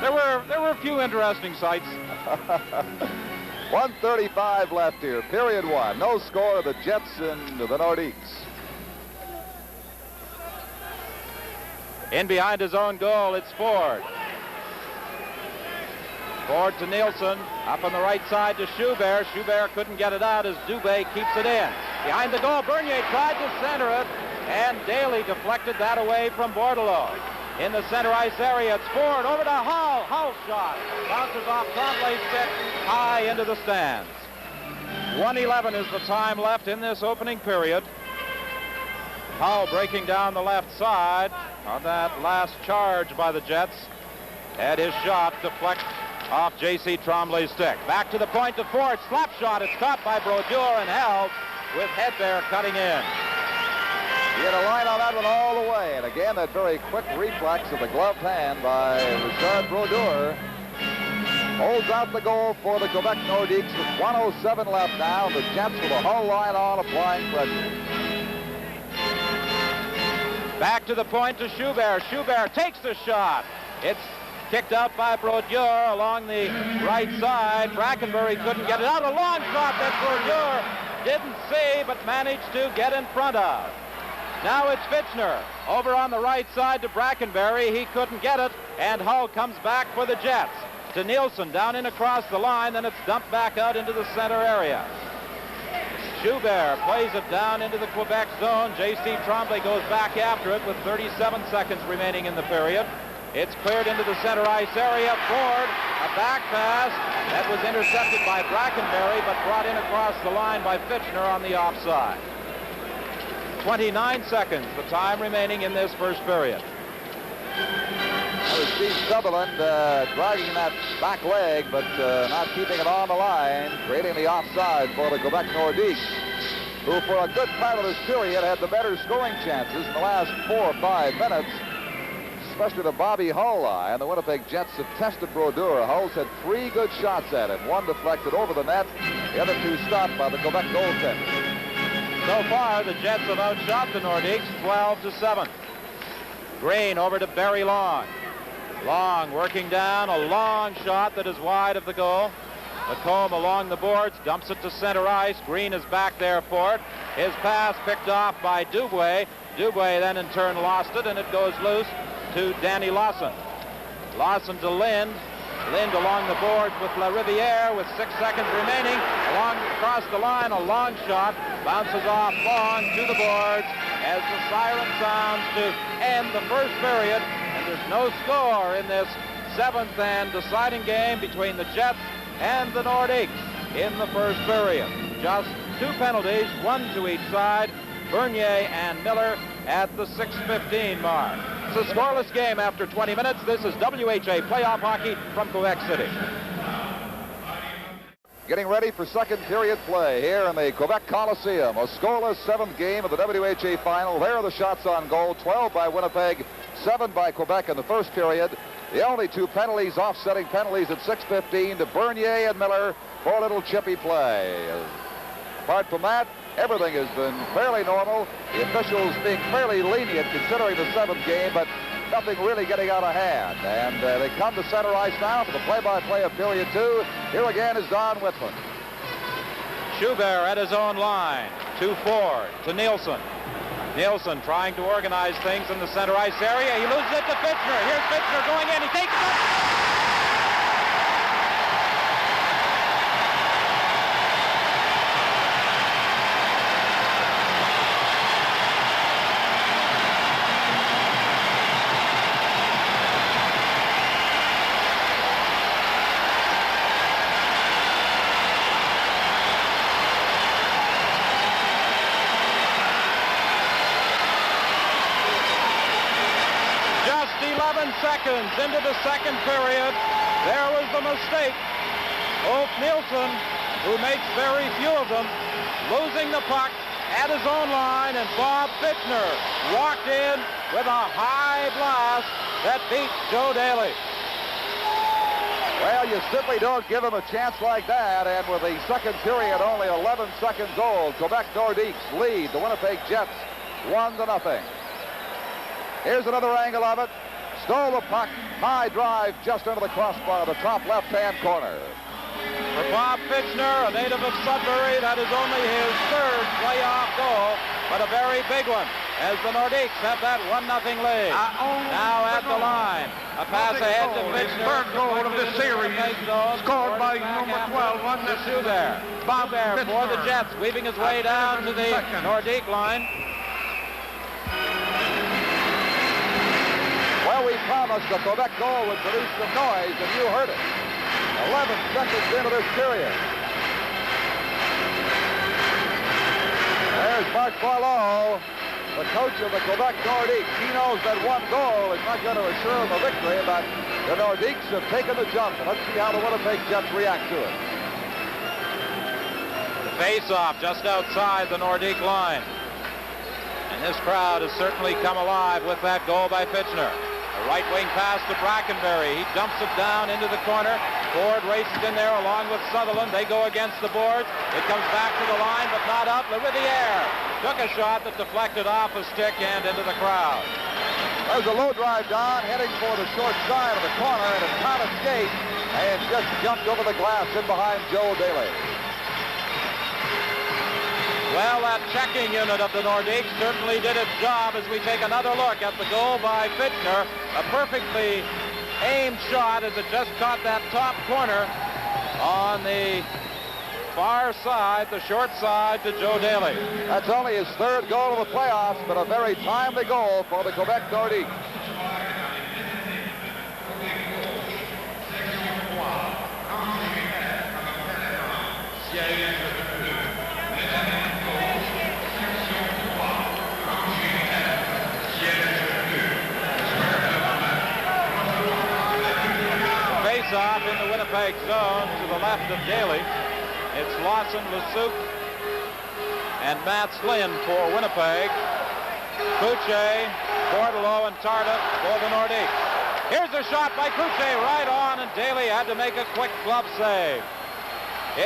there were a few interesting sights. 1:35 left here, period one. No score, the Jets and the Nordiques. In behind his own goal, it's Ford. Ford to Nielsen, up on the right side to Schubert. Schubert couldn't get it out as Dubé keeps it in. Behind the goal, Bernier tried to center it, and Daly deflected that away from Bordelot. In the center ice area, it's Ford over to Hull. Hull shot. Bounces off Tremblay's stick high into the stands. 1:11 is the time left in this opening period. Hull breaking down the left side on that last charge by the Jets. Had his shot deflect off J.C. Tremblay's stick. Back to the point to Ford. Slap shot. It's caught by Brodeur and held with Hedberg cutting in. He had a line on that one all the way. And again, that very quick reflex of the gloved hand by Richard Brodeur holds out the goal for the Quebec Nordiques with 1:07 left now. The Jets with a Hull line on, applying pressure. Back to the point to Schubert. Schubert takes the shot. It's kicked out by Brodeur along the right side. Brackenbury couldn't get it out. A long shot that Brodeur didn't see but managed to get in front of. Now it's Fitchner over on the right side to Brackenbury. He couldn't get it, and Hull comes back for the Jets. To Nielsen, down in across the line, then it's dumped back out into the center area. Schubert plays it down into the Quebec zone. J.C. Tremblay goes back after it with 37 seconds remaining in the period. It's cleared into the center ice area. Ford, a back pass that was intercepted by Brackenbury, but brought in across the line by Fitchner on the offside. 29 seconds, the time remaining in this first period. That was Steve Sutherland dragging that back leg, but not keeping it on the line, creating the offside for the Quebec Nordiques, who for a good part of this period had the better scoring chances in the last 4 or 5 minutes, especially the Bobby Hull line. The Winnipeg Jets have tested Brodeur. Hull's had 3 good shots at him, 1 deflected over the net, the other 2 stopped by the Quebec goaltender. So far, the Jets have outshot the Nordiques 12-7. Green over to Barry Long. Long working down, a long shot that is wide of the goal. McComb along the boards, dumps it to center ice. Green is back there for it. His pass picked off by Dubois. Dubois then in turn lost it, and it goes loose to Danny Lawson. Lawson to Lind. Lind along the boards with LaRiviere with 6 seconds remaining. Across the line, a long shot. Bounces off Long to the boards as the siren sounds to end the first period. And there's no score in this 7th and deciding game between the Jets and the Nordiques in the first period. Just 2 penalties, 1 to each side. Bernier and Miller at the 6:15 mark. It's a scoreless game after 20 minutes. This is WHA playoff hockey from Quebec City. Getting ready for second period play here in the Quebec Coliseum. A scoreless 7th game of the WHA final. There are the shots on goal. 12 by Winnipeg, 7 by Quebec in the first period. The only 2 penalties, offsetting penalties at 6:15 to Bernier and Miller for a little chippy play. Apart from that, everything has been fairly normal. The officials being fairly lenient considering the 7th game, but nothing really getting out of hand. And they come to center ice now for the play-by-play of period 2. Here again is Don Whitman. Schubert at his own line. 2-4 to Nielsen. Nielsen trying to organize things in the center ice area. He loses it to Fitchner. Here's Fitchner going in. He takes it. Seconds into the second period, there was the mistake. Ulf Nielsen, who makes very few of them, losing the puck at his own line, and Bob Fitchner walked in with a high blast that beat Joe Daly. Well, you simply don't give him a chance like that, and with the second period only 11 seconds old, Quebec Nordiques lead the Winnipeg Jets 1-0. Here's another angle of it. Stole the puck, high drive just under the crossbar of the top left-hand corner. For Bob Fitchner, a native of Sudbury, that is only his third playoff goal, but a very big one, as the Nordiques have that 1-0 lead. Now at the line, a pass ahead to Fitchner. Third goal of the series, scored by number 12 on the Schubert. Bob Schubert for the Jets, weaving his way down to the Nordique line. Well, we promised the Quebec goal would produce some noise, and you heard it. 11 seconds into this period. There's Mark Boileau, the coach of the Quebec Nordiques. He knows that one goal is not going to assure him a victory, but the Nordiques have taken the jump. Let's see how the Winnipeg Jets react to it. The face-off just outside the Nordique line. And this crowd has certainly come alive with that goal by Fitchner. A right wing pass to Brackenberry. He dumps it down into the corner. Ford races in there along with Sutherland. They go against the boards. It comes back to the line, but not up. Riviere took a shot that deflected off a stick and into the crowd. There's a low drive down, heading for the short side of the corner, and it can't escape, and just jumped over the glass in behind Joe Daly. Well, that checking unit of the Nordiques certainly did its job as we take another look at the goal by Fitchner. A perfectly aimed shot as it just caught that top corner on the far side, the short side to Joe Daly. That's only his third goal of the playoffs, but a very timely goal for the Quebec Nordiques. Off in the Winnipeg zone to the left of Daly. It's Lawson, Lesuc, and Matt Slynn for Winnipeg. Couche, Bordelot, and Tardif for the Nordiques. Here's a shot by Couche right on, and Daly had to make a quick glove save.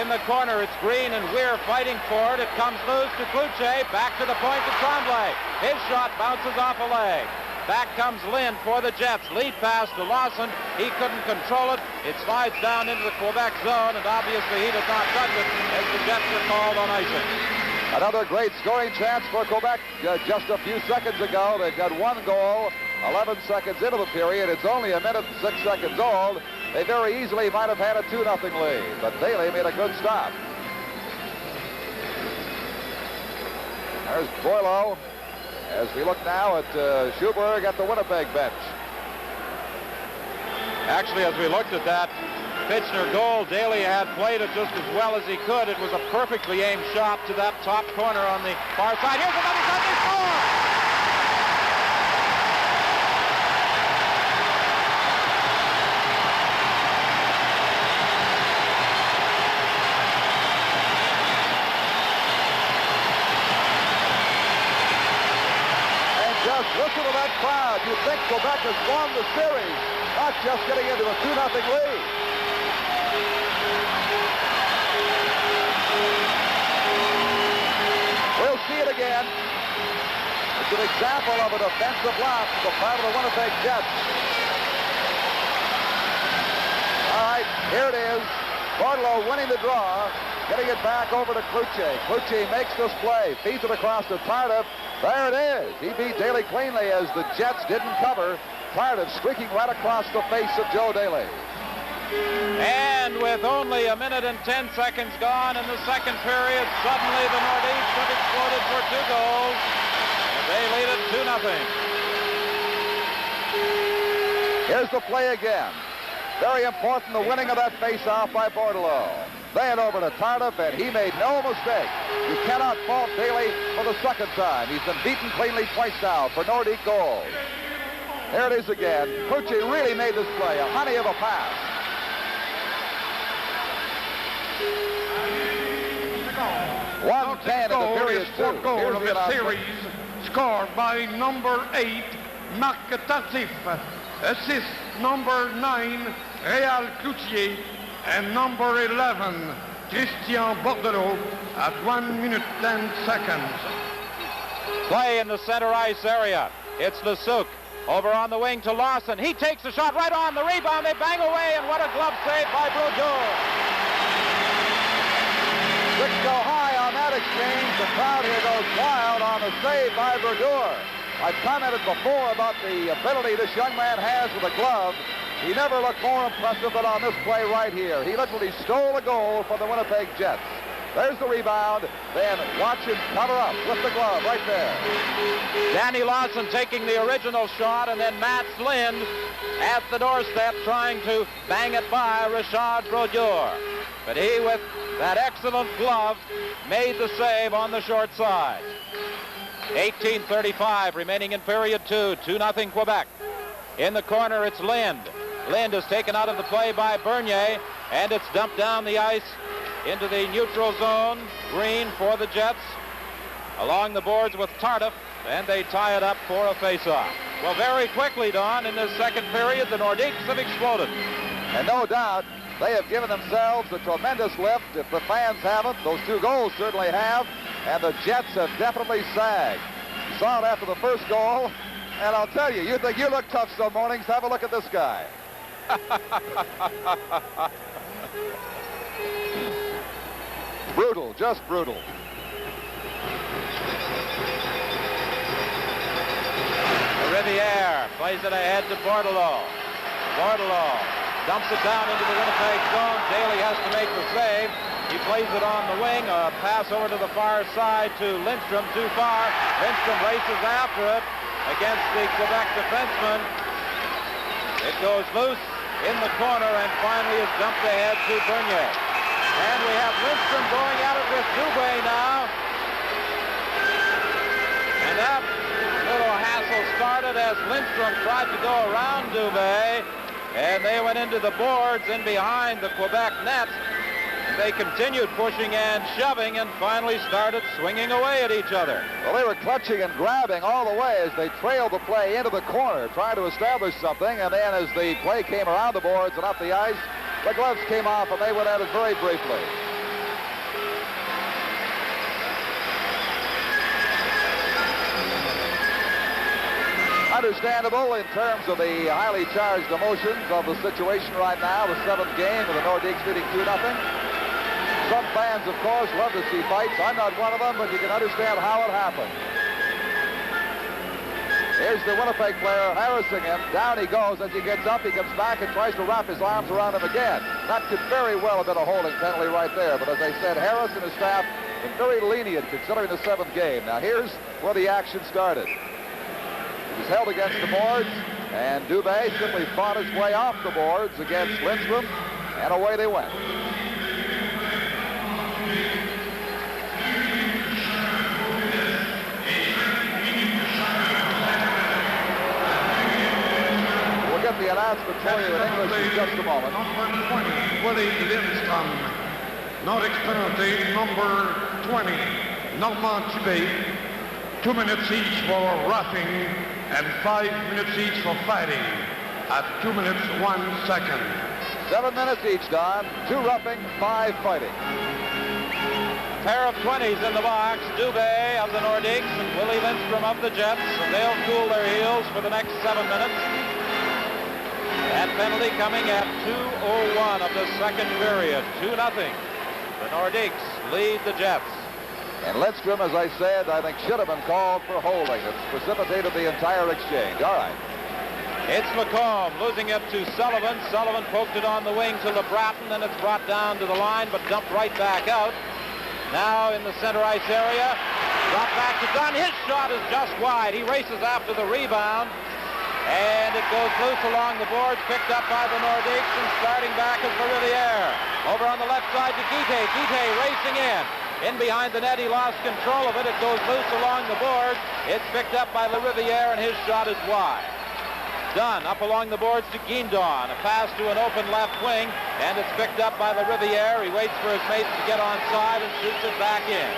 In the corner, it's Green and Weir fighting for it. It comes loose to Couche, back to the point to Tremblay. His shot bounces off a leg. Back comes Lynn for the Jets. Lead pass to Lawson. He couldn't control it. It slides down into the Quebec zone, and obviously he did not touch it as the Jets are called on icing. Another great scoring chance for Quebec just a few seconds ago. They've got one goal, 11 seconds into the period. It's only a minute and 6 seconds old. They very easily might have had a 2-0 lead, but Daly made a good stop. There's Boileau. As we look now at Schuberg at the Winnipeg bench. Actually, as we looked at that Fitchner goal, Daly had played it just as well as he could. It was a perfectly aimed shot to that top corner on the far side. Here's another shot. They score! Listen to that crowd. You think Quebec has won the series, not just getting into a 2-0 lead. We'll see it again. The It's an example of a defensive lapse on the part of the Winnipeg Jets. All right, here it is. Bordelot winning the draw, getting it back over to Cloutier. Cloutier makes this play, feeds it across to Tardif. There it is. He beat Daly cleanly as the Jets didn't cover. Tardif streaking right across the face of Joe Daly. And with only a minute and 10 seconds gone in the second period, suddenly the Nordiques have exploded for 2 goals. They lead it 2-0. Here's the play again. Very important, the winning of that face-off by Bordelot. Then over to Tardif, and he made no mistake. You cannot fault Daly for the second time. He's been beaten cleanly twice now for Nordique goals. Here it is again. Cloutier really made this play, a honey of a pass. One can in the period two. Fourth goal of the series, scored by number 8, Marc Tardif. Assist number 9, Réal Cloutier, and number 11, Christian Bordelot, at 1 minute 10 seconds. Play in the center ice area. It's Lesuc over on the wing to Lawson. He takes the shot right on the rebound. They bang away, and what a glove save by Brodeur. Six go high on that exchange. The crowd here goes wild on the save by Brodeur. I've commented before about the ability this young man has with a glove. He never looked more impressive than on this play right here. He literally stole a goal from the Winnipeg Jets. There's the rebound. Then watch him cover up with the glove right there. Danny Lawson taking the original shot, and then Mats Lind at the doorstep trying to bang it by Richard Brodeur. But he, with that excellent glove, made the save on the short side. 18:35 remaining in period 2. 2-0 Quebec. In the corner, it's Lind. Lind is taken out of the play by Bernier, and it's dumped down the ice into the neutral zone. Green for the Jets. Along the boards with Tardif, and they tie it up for a face-off. Well, very quickly, Don, in this second period, the Nordiques have exploded. And no doubt, they have given themselves a tremendous lift. If the fans haven't, those 2 goals certainly have. And the Jets have definitely sagged. You saw it after the first goal. And I'll tell you, you think you look tough some mornings, have a look at this guy. Brutal, just brutal. Riviere plays it ahead to Bordelot. Bordelot dumps it down into the Winnipeg zone. Daly has to make the save. He plays it on the wing. A pass over to the far side to Lindstrom, too far. Lindstrom races after it against the Quebec defenseman. It goes loose in the corner and finally is dumped ahead to Bernier. And we have Lindstrom going at it with Dubé now. And that little hassle started as Lindstrom tried to go around Dubé, and they went into the boards in behind the Quebec net. They continued pushing and shoving and finally started swinging away at each other. Well, they were clutching and grabbing all the way as they trailed the play into the corner, trying to establish something. And then as the play came around the boards and up the ice, the gloves came off and they went at it very briefly. Understandable in terms of the highly charged emotions of the situation right now, the 7th game of the Nordiques leading 2-0. Some fans, of course, love to see fights. I'm not one of them, but you can understand how it happened. Here's the Winnipeg player harassing him. Down he goes. As he gets up, he comes back and tries to wrap his arms around him again. That could very well have been a holding penalty right there. But as I said, Harris and his staff have been very lenient considering the 7th game. Now here's where the action started. He was held against the boards, and Dubé simply fought his way off the boards against Lindstrom, and away they went. We'll get the announcement for you in English in just a moment. Number 20, Willie Lindstrom. Nordiques penalty, number 20, Normand Dubé. 2 minutes each for roughing and 5 minutes each for fighting at 2 minutes 1 second. 7 minutes each, Don. 2 roughing, 5 fighting. Pair of 20s in the box, Dubé of the Nordiques and Willie Lindstrom of the Jets, and they'll cool their heels for the next 7 minutes. That penalty coming at 2:01 of the second period. 2-0. The Nordiques lead the Jets. And Lindstrom, as I said, I think should have been called for holding. It's precipitated the entire exchange. All right. It's Lacombe losing it to Sullivan. Sullivan poked it on the wing to LeBratton, and it's brought down to the line, but dumped right back out. Now in the center ice area. Drop back to Dunn. His shot is just wide. He races after the rebound. And it goes loose along the boards, picked up by the Nordiques, and starting back is the Riviere. Over on the left side to Guite. Guite racing in. In behind the net, he lost control of it. It goes loose along the boards. It's picked up by the Riviere, and his shot is wide. Dunn up along the boards to Guindon. A pass to an open left wing, and it's picked up by the Riviere. He waits for his mates to get onside and shoots it back in.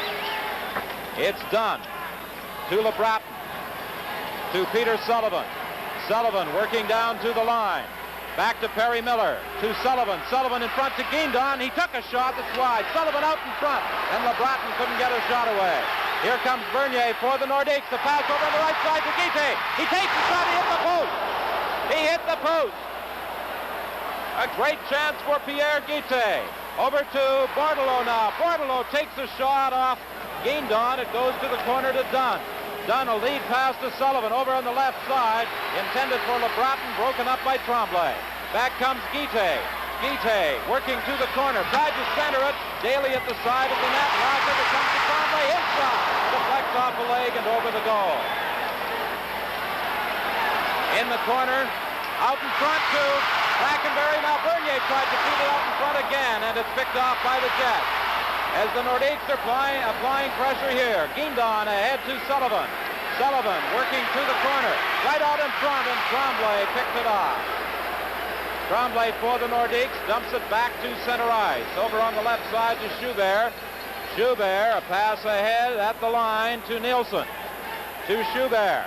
It's Dunn to LeBratton, to Peter Sullivan. Sullivan working down to the line. Back to Perry Miller, to Sullivan. Sullivan in front to Guindon. He took a shot that's wide. Sullivan out in front, and LeBratton couldn't get a shot away. Here comes Bernier for the Nordiques. The pass over on the right side to Guite. He takes the shot. He hit the post. He hit the post. A great chance for Pierre Guite. Over to Bordelot now. Bordelot takes a shot off Guindon. It goes to the corner to Dunn. Dunn a lead pass to Sullivan over on the left side. Intended for LeBratton, broken up by Tremblay. Back comes Guite. Guite working to the corner. Tried to center it. Daly at the side of the net. Roger, it comes to Tremblay. His shot deflects off the leg and over the goal. In the corner, out in front to Brackenberry. Now Bernier tried to feed it out in front again, and it's picked off by the Jets. As the Nordiques are applying pressure here. Guindon ahead to Sullivan. Sullivan working to the corner. Right out in front, and Tremblay picked it off. Tremblay for the Nordiques dumps it back to center ice. Over on the left side to Schubert. Schubert, a pass ahead at the line to Nielsen. To Schubert.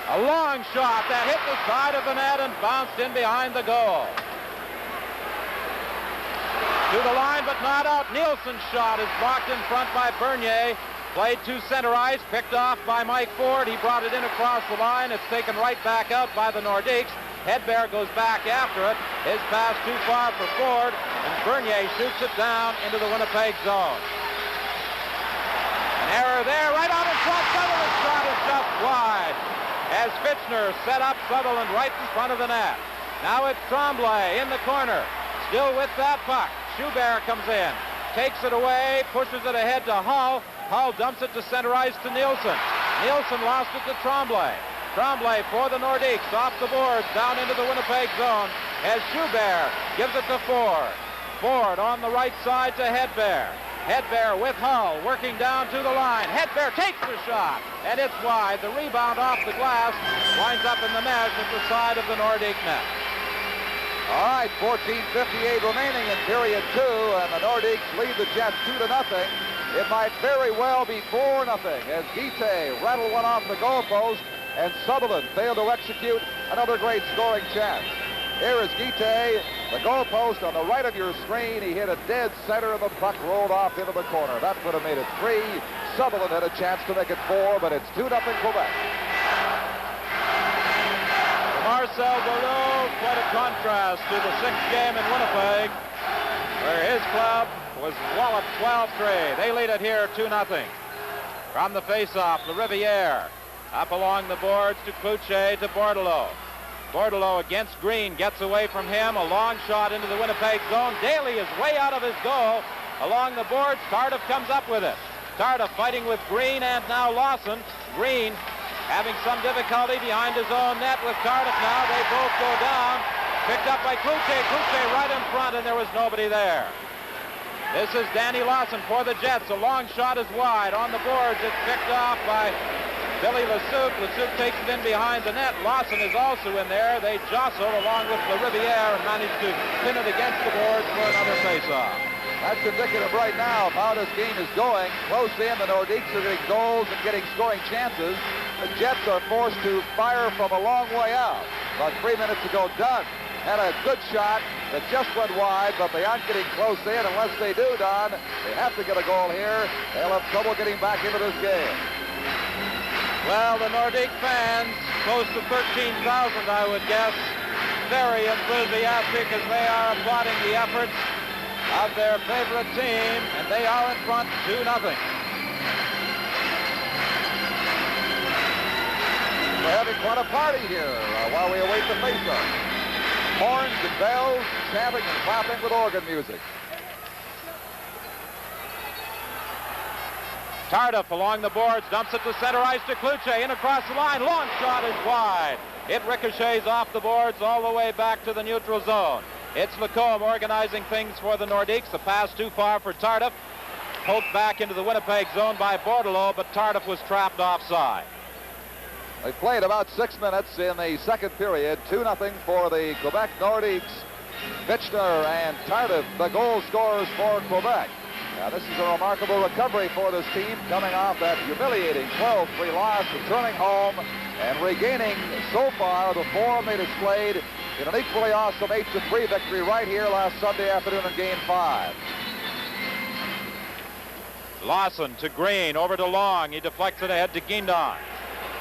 A long shot that hit the side of the net and bounced in behind the goal. To the line, but not out. Nielsen's shot is blocked in front by Bernier. Played to center ice, picked off by Mike Ford. He brought it in across the line. It's taken right back out by the Nordiques. Hedberg goes back after it. His pass too far for Ford, and Bernier shoots it down into the Winnipeg zone. An error there, right out in front. Sutherland's shot is just wide, as Fitchner set up Sutherland right in front of the net. Now it's Tremblay in the corner, still with that puck. Schubert comes in, takes it away, pushes it ahead to Hull. Hull dumps it to center ice to Nielsen. Nielsen lost it to Tremblay. Tremblay for the Nordiques, off the boards, down into the Winnipeg zone, as Schubert gives it to Ford. Ford on the right side to Hedberg. Hedberg with Hull, working down to the line. Hedberg takes the shot, and it's wide. The rebound off the glass winds up in the mesh at the side of the Nordique net. All right, 14:58 remaining in period 2, and the Nordiques lead the Jets 2-0. It might very well be 4-0 as Guite rattled one off the goalpost, and Sutherland failed to execute another great scoring chance. Here is Guite, the goalpost on the right of your screen. He hit a dead center, and the puck rolled off into the corner. That would have made it 3. Sutherland had a chance to make it 4, but it's 2-0 Quebec. Marcel Boudreau, quite a contrast to the 6th game in Winnipeg, where his club was walloped 12-3. They lead it here 2-0. From the face-off, the Riviere up along the boards to Cloutier to Bordelot. Bordelot against Green, gets away from him. A long shot into the Winnipeg zone. Daly is way out of his goal. Along the boards, Tardif comes up with it. Tardif fighting with Green and now Lawson. Green having some difficulty behind his own net with Tardif now. They both go down. Picked up by Cloutier. Cloutier right in front, and there was nobody there. This is Danny Lawson for the Jets. A long shot is wide. On the boards, it's picked off by Billy Lasuk. Lasuk takes it in behind the net. Lawson is also in there. They jostle along with the Riviere and manage to pin it against the boards for another face-off. That's indicative right now of how this game is going. Close in, the Nordiques are getting goals and getting scoring chances. The Jets are forced to fire from a long way out. About 3 minutes ago, Dunn had a good shot, that just went wide, but they aren't getting close in. Unless they do, Don, they have to get a goal here. They'll have trouble getting back into this game. Well, the Nordique fans, close to 13,000, I would guess, very enthusiastic as they are applauding the efforts of their favorite team, and they are in front 2-0. We're having quite a party here while we await the face-off. Horns and bells, chanting and clapping with organ music. Tardif along the boards, dumps it to center ice to Cloutier, in across the line, long shot is wide. It ricochets off the boards all the way back to the neutral zone. It's Lacombe organizing things for the Nordiques. The pass too far for Tardif. Poked back into the Winnipeg zone by Bordelot, but Tardif was trapped offside. They played about 6 minutes in the second period. 2-0 for the Quebec Nordiques. Fitchner and Tardif, the goal scorers for Quebec. Now, this is a remarkable recovery for this team, coming off that humiliating 12-3 loss, returning home and regaining so far the form they displayed in an equally awesome 8-3 victory right here last Sunday afternoon in Game 5. Lawson to Green, over to Long. He deflects it ahead to Guindon.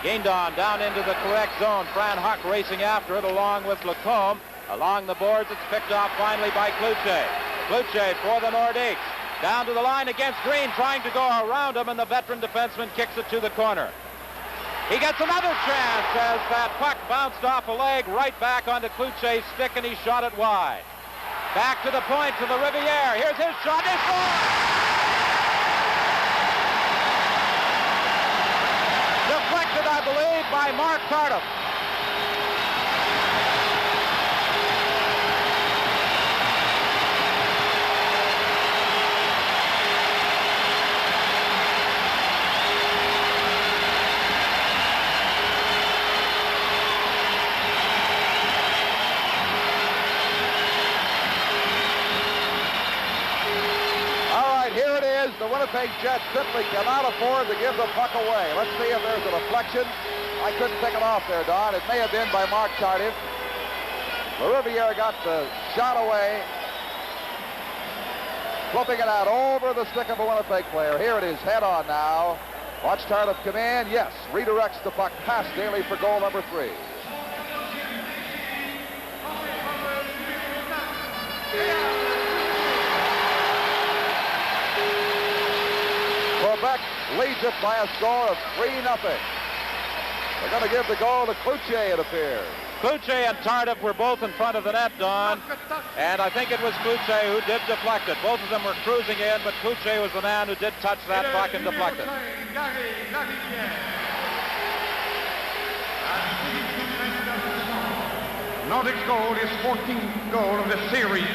Guindon down into the correct zone. Fran Huck racing after it along with Lacombe. Along the boards, it's picked off finally by Cloutier. Cloutier for the Nordiques. Down to the line against Green, trying to go around him, and the veteran defenseman kicks it to the corner. He gets another chance as that puck bounced off a leg right back onto Cloutier's stick, and he shot it wide. Back to the point to the Riviere. Here's his shot. It's gone! Deflected, I believe, by Mark Tardif. The Winnipeg Jets simply cannot afford to give the puck away. Let's see if there's a deflection. I couldn't pick it off there, Don. It may have been by Mark Tardif. Riviere got the shot away, flipping it out over the stick of a Winnipeg player. Here it is, head on now. Watch Tardif come in. Yes, redirects the puck past Daly for goal number 3. Quebec leads it by a score of 3-0. They're going to give the goal to Cloutier, it appears. Cloutier and Tardif were both in front of the net, Don, and I think it was Cloutier who did deflect it. Both of them were cruising in, but Cloutier was the man who did touch that puck and deflect it. Nordique's goal is 14th goal of the series,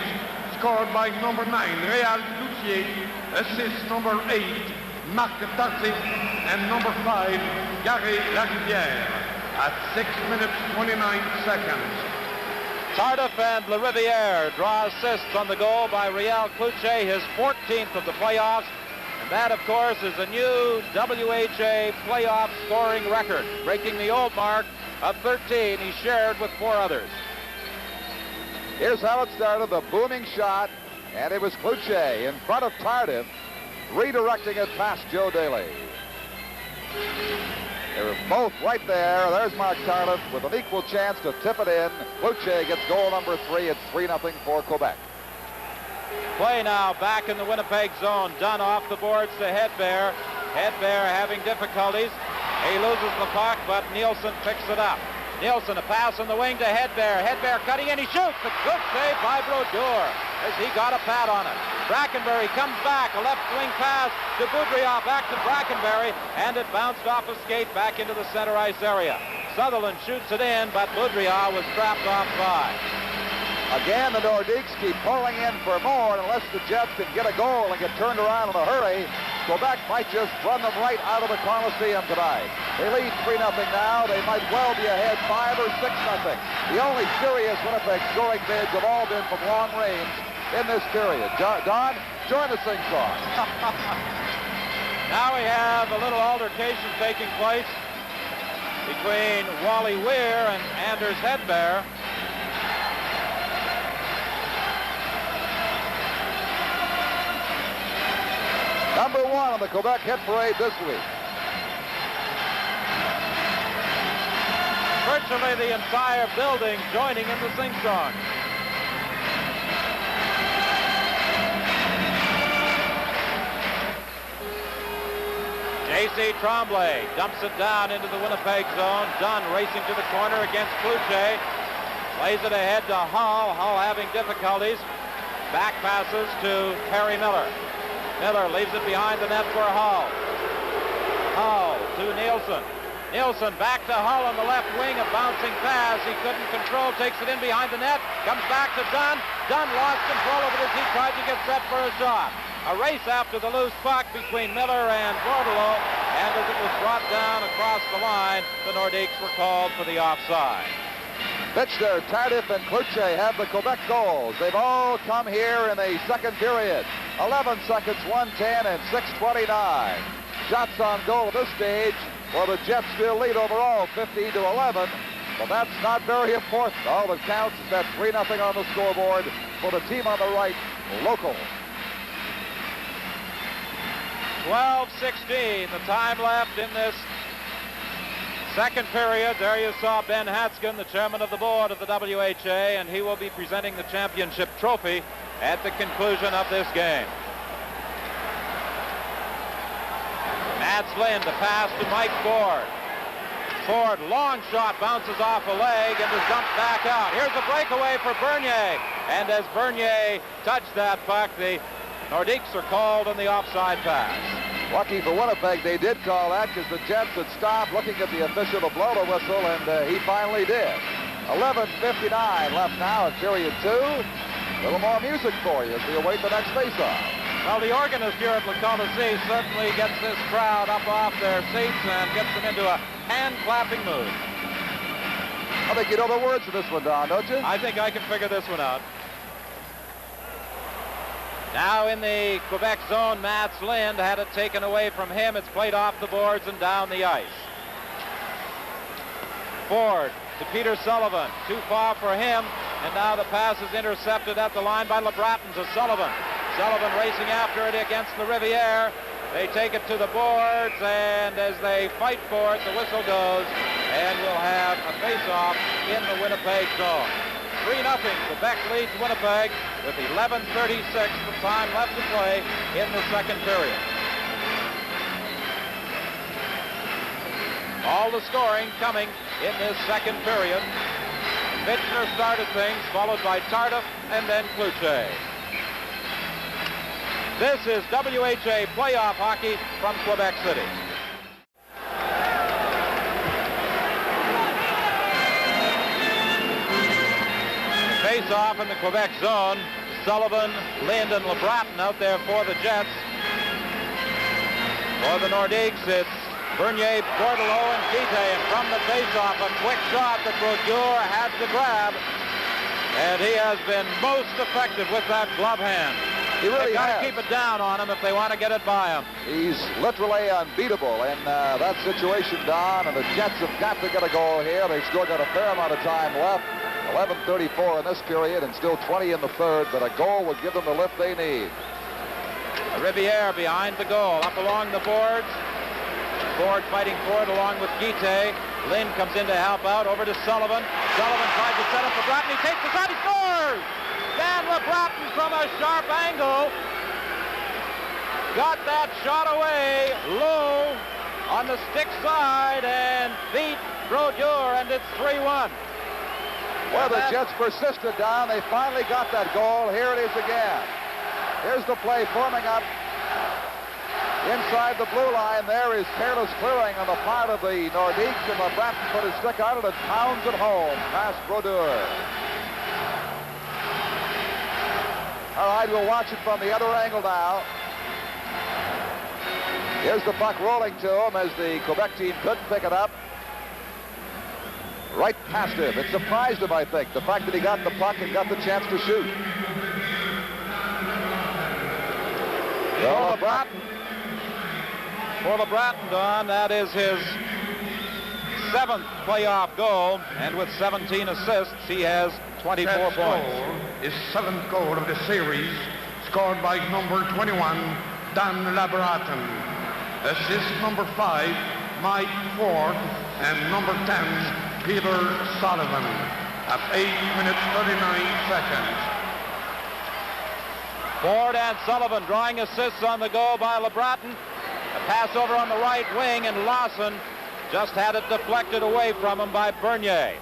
scored by number 9, Réal Cloutier, assist number 8, Marc Tardif, and number 5, Gary Larivière, at 6 minutes 29 seconds. Tardif and Larivière draw assists on the goal by Réal Cloutier, his 14th of the playoffs, and that, of course, is a new WHA playoff scoring record, breaking the old mark of 13 he shared with 4 others. Here's how it started, the booming shot, and it was Cloutier in front of Tardif, redirecting it past Joe Daly. They were both right there. There's Mark Tardif with an equal chance to tip it in. Cloutier gets goal number 3. It's 3-0 for Quebec. Play now back in the Winnipeg zone. Dunn off the boards to Hedberg. Hedberg having difficulties. He loses the puck, but Nielsen picks it up. Nielsen, a pass on the wing to Hedberg. Hedberg cutting in, he shoots. A good save by Brodeur as he got a pad on it. Brackenbury comes back, a left wing pass to Boudria, back to Brackenbury, and it bounced off a skate back into the center ice area. Sutherland shoots it in, but Boudria was trapped offside. Again, the Nordiques keep pulling in for more, and unless the Jets can get a goal and get turned around in a hurry, Quebec might just run them right out of the Coliseum tonight. They lead 3-0 now. They might well be ahead 5 or 6-0. The only serious Winnipeg scoring bids have all been from long range in this period. Don, join the sing-song. Now we have a little altercation taking place between Wally Weir and Anders Hedberg. on the Quebec hit parade this week. Virtually the entire building joining in the sing-song. J.C. Tremblay dumps it down into the Winnipeg zone. Dunn racing to the corner against Cloutier. Plays it ahead to Hull. Hull having difficulties. Back passes to Perry Miller. Miller leaves it behind the net for Hull. Hull to Nielsen. Nielsen back to Hull on the left wing. A bouncing pass. He couldn't control. Takes it in behind the net. Comes back to Dunn. Dunn lost control of it as he tried to get set for a shot. A race after the loose puck between Miller and Bordelot, and as it was brought down across the line, the Nordiques were called for the offside. Pitcher, Tardif, and Cloutier have the Quebec goals. They've all come here in the second period. 11 seconds, 1:10, and 6:29. Shots on goal at this stage. Well, the Jets still lead overall, 15-11, but that's not very important. All that counts is that 3-0 on the scoreboard for the team on the right, local. 12:16, the time left in this second period. There you saw Ben Hatskin, the chairman of the board of the WHA, and he will be presenting the championship trophy at the conclusion of this game. Mats Lind, the pass to Mike Ford. Ford, long shot, bounces off a leg and is dumped back out. Here's a breakaway for Bernier, and as Bernier touched that puck, the Nordiques are called on the offside pass. Lucky for Winnipeg, they did call that because the Jets had stopped looking at the official to blow the whistle, and he finally did. 11:59 left now at period 2. A little more music for you as we await the next face-off. Well, the organist here at Le Coliseum certainly gets this crowd up off their seats and gets them into a hand-clapping mood. I think you know the words of this one, Don, don't you? I think I can figure this one out. Now in the Quebec zone, Mats Lind had it taken away from him. It's played off the boards and down the ice. Ford to Peter Sullivan. Too far for him, and now the pass is intercepted at the line by LeBratton to Sullivan. Sullivan racing after it against the Riviere. They take it to the boards, and as they fight for it, the whistle goes, and we'll have a face-off in the Winnipeg zone. 3-0, Quebec leads Winnipeg with 11:36 the time left to play in the second period. All the scoring coming in this second period. Fitchner started things, followed by Tardif and then Cloutier. This is WHA playoff hockey from Quebec City. Face-off in the Quebec zone. Sullivan, Lind, and LeBratton out there for the Jets. For the Nordiques, it's Bernier, Bordelot, and Guite. And from the face-off, a quick shot that Brodeur had to grab. And he has been most effective with that glove hand. He really They've got has. to keep it down on him if they want to get it by him. He's literally unbeatable in that situation, Don, and the Jets have got to get a goal here. They've still got a fair amount of time left. 11:34 in this period and still 20 in the third, but a goal would give them the lift they need. Riviere behind the goal, up along the boards. Ford fighting for it along with Guite. Lind comes in to help out, over to Sullivan. Sullivan tries to set up LeBratton. He takes the shot, he scores! Dan LeBratton from a sharp angle got that shot away low on the stick side and beat Brodeur, and it's 3-1. Well, the Jets persisted, Don. They finally got that goal. Here it is again. Here's the play forming up inside the blue line. There is careless clearing on the part of the Nordiques, and LeBratton put his stick on it and pounds it home past Brodeur. All right, we'll watch it from the other angle now. Here's the puck rolling to him as the Quebec team couldn't pick it up. Right past him. It surprised him, I think, the fact that he got the puck and got the chance to shoot. For LeBratton, Don, that is his 7th playoff goal, and with 17 assists, he has 24 Jets' points. goal is 7th goal of the series, scored by number 21, Dan Laberaton. Assist number 5, Mike Ford, and number 10, Peter Sullivan, at 8 minutes 39 seconds. Ford and Sullivan drawing assists on the go by LeBratton. A pass over on the right wing, and Lawson just had it deflected away from him by Bernier.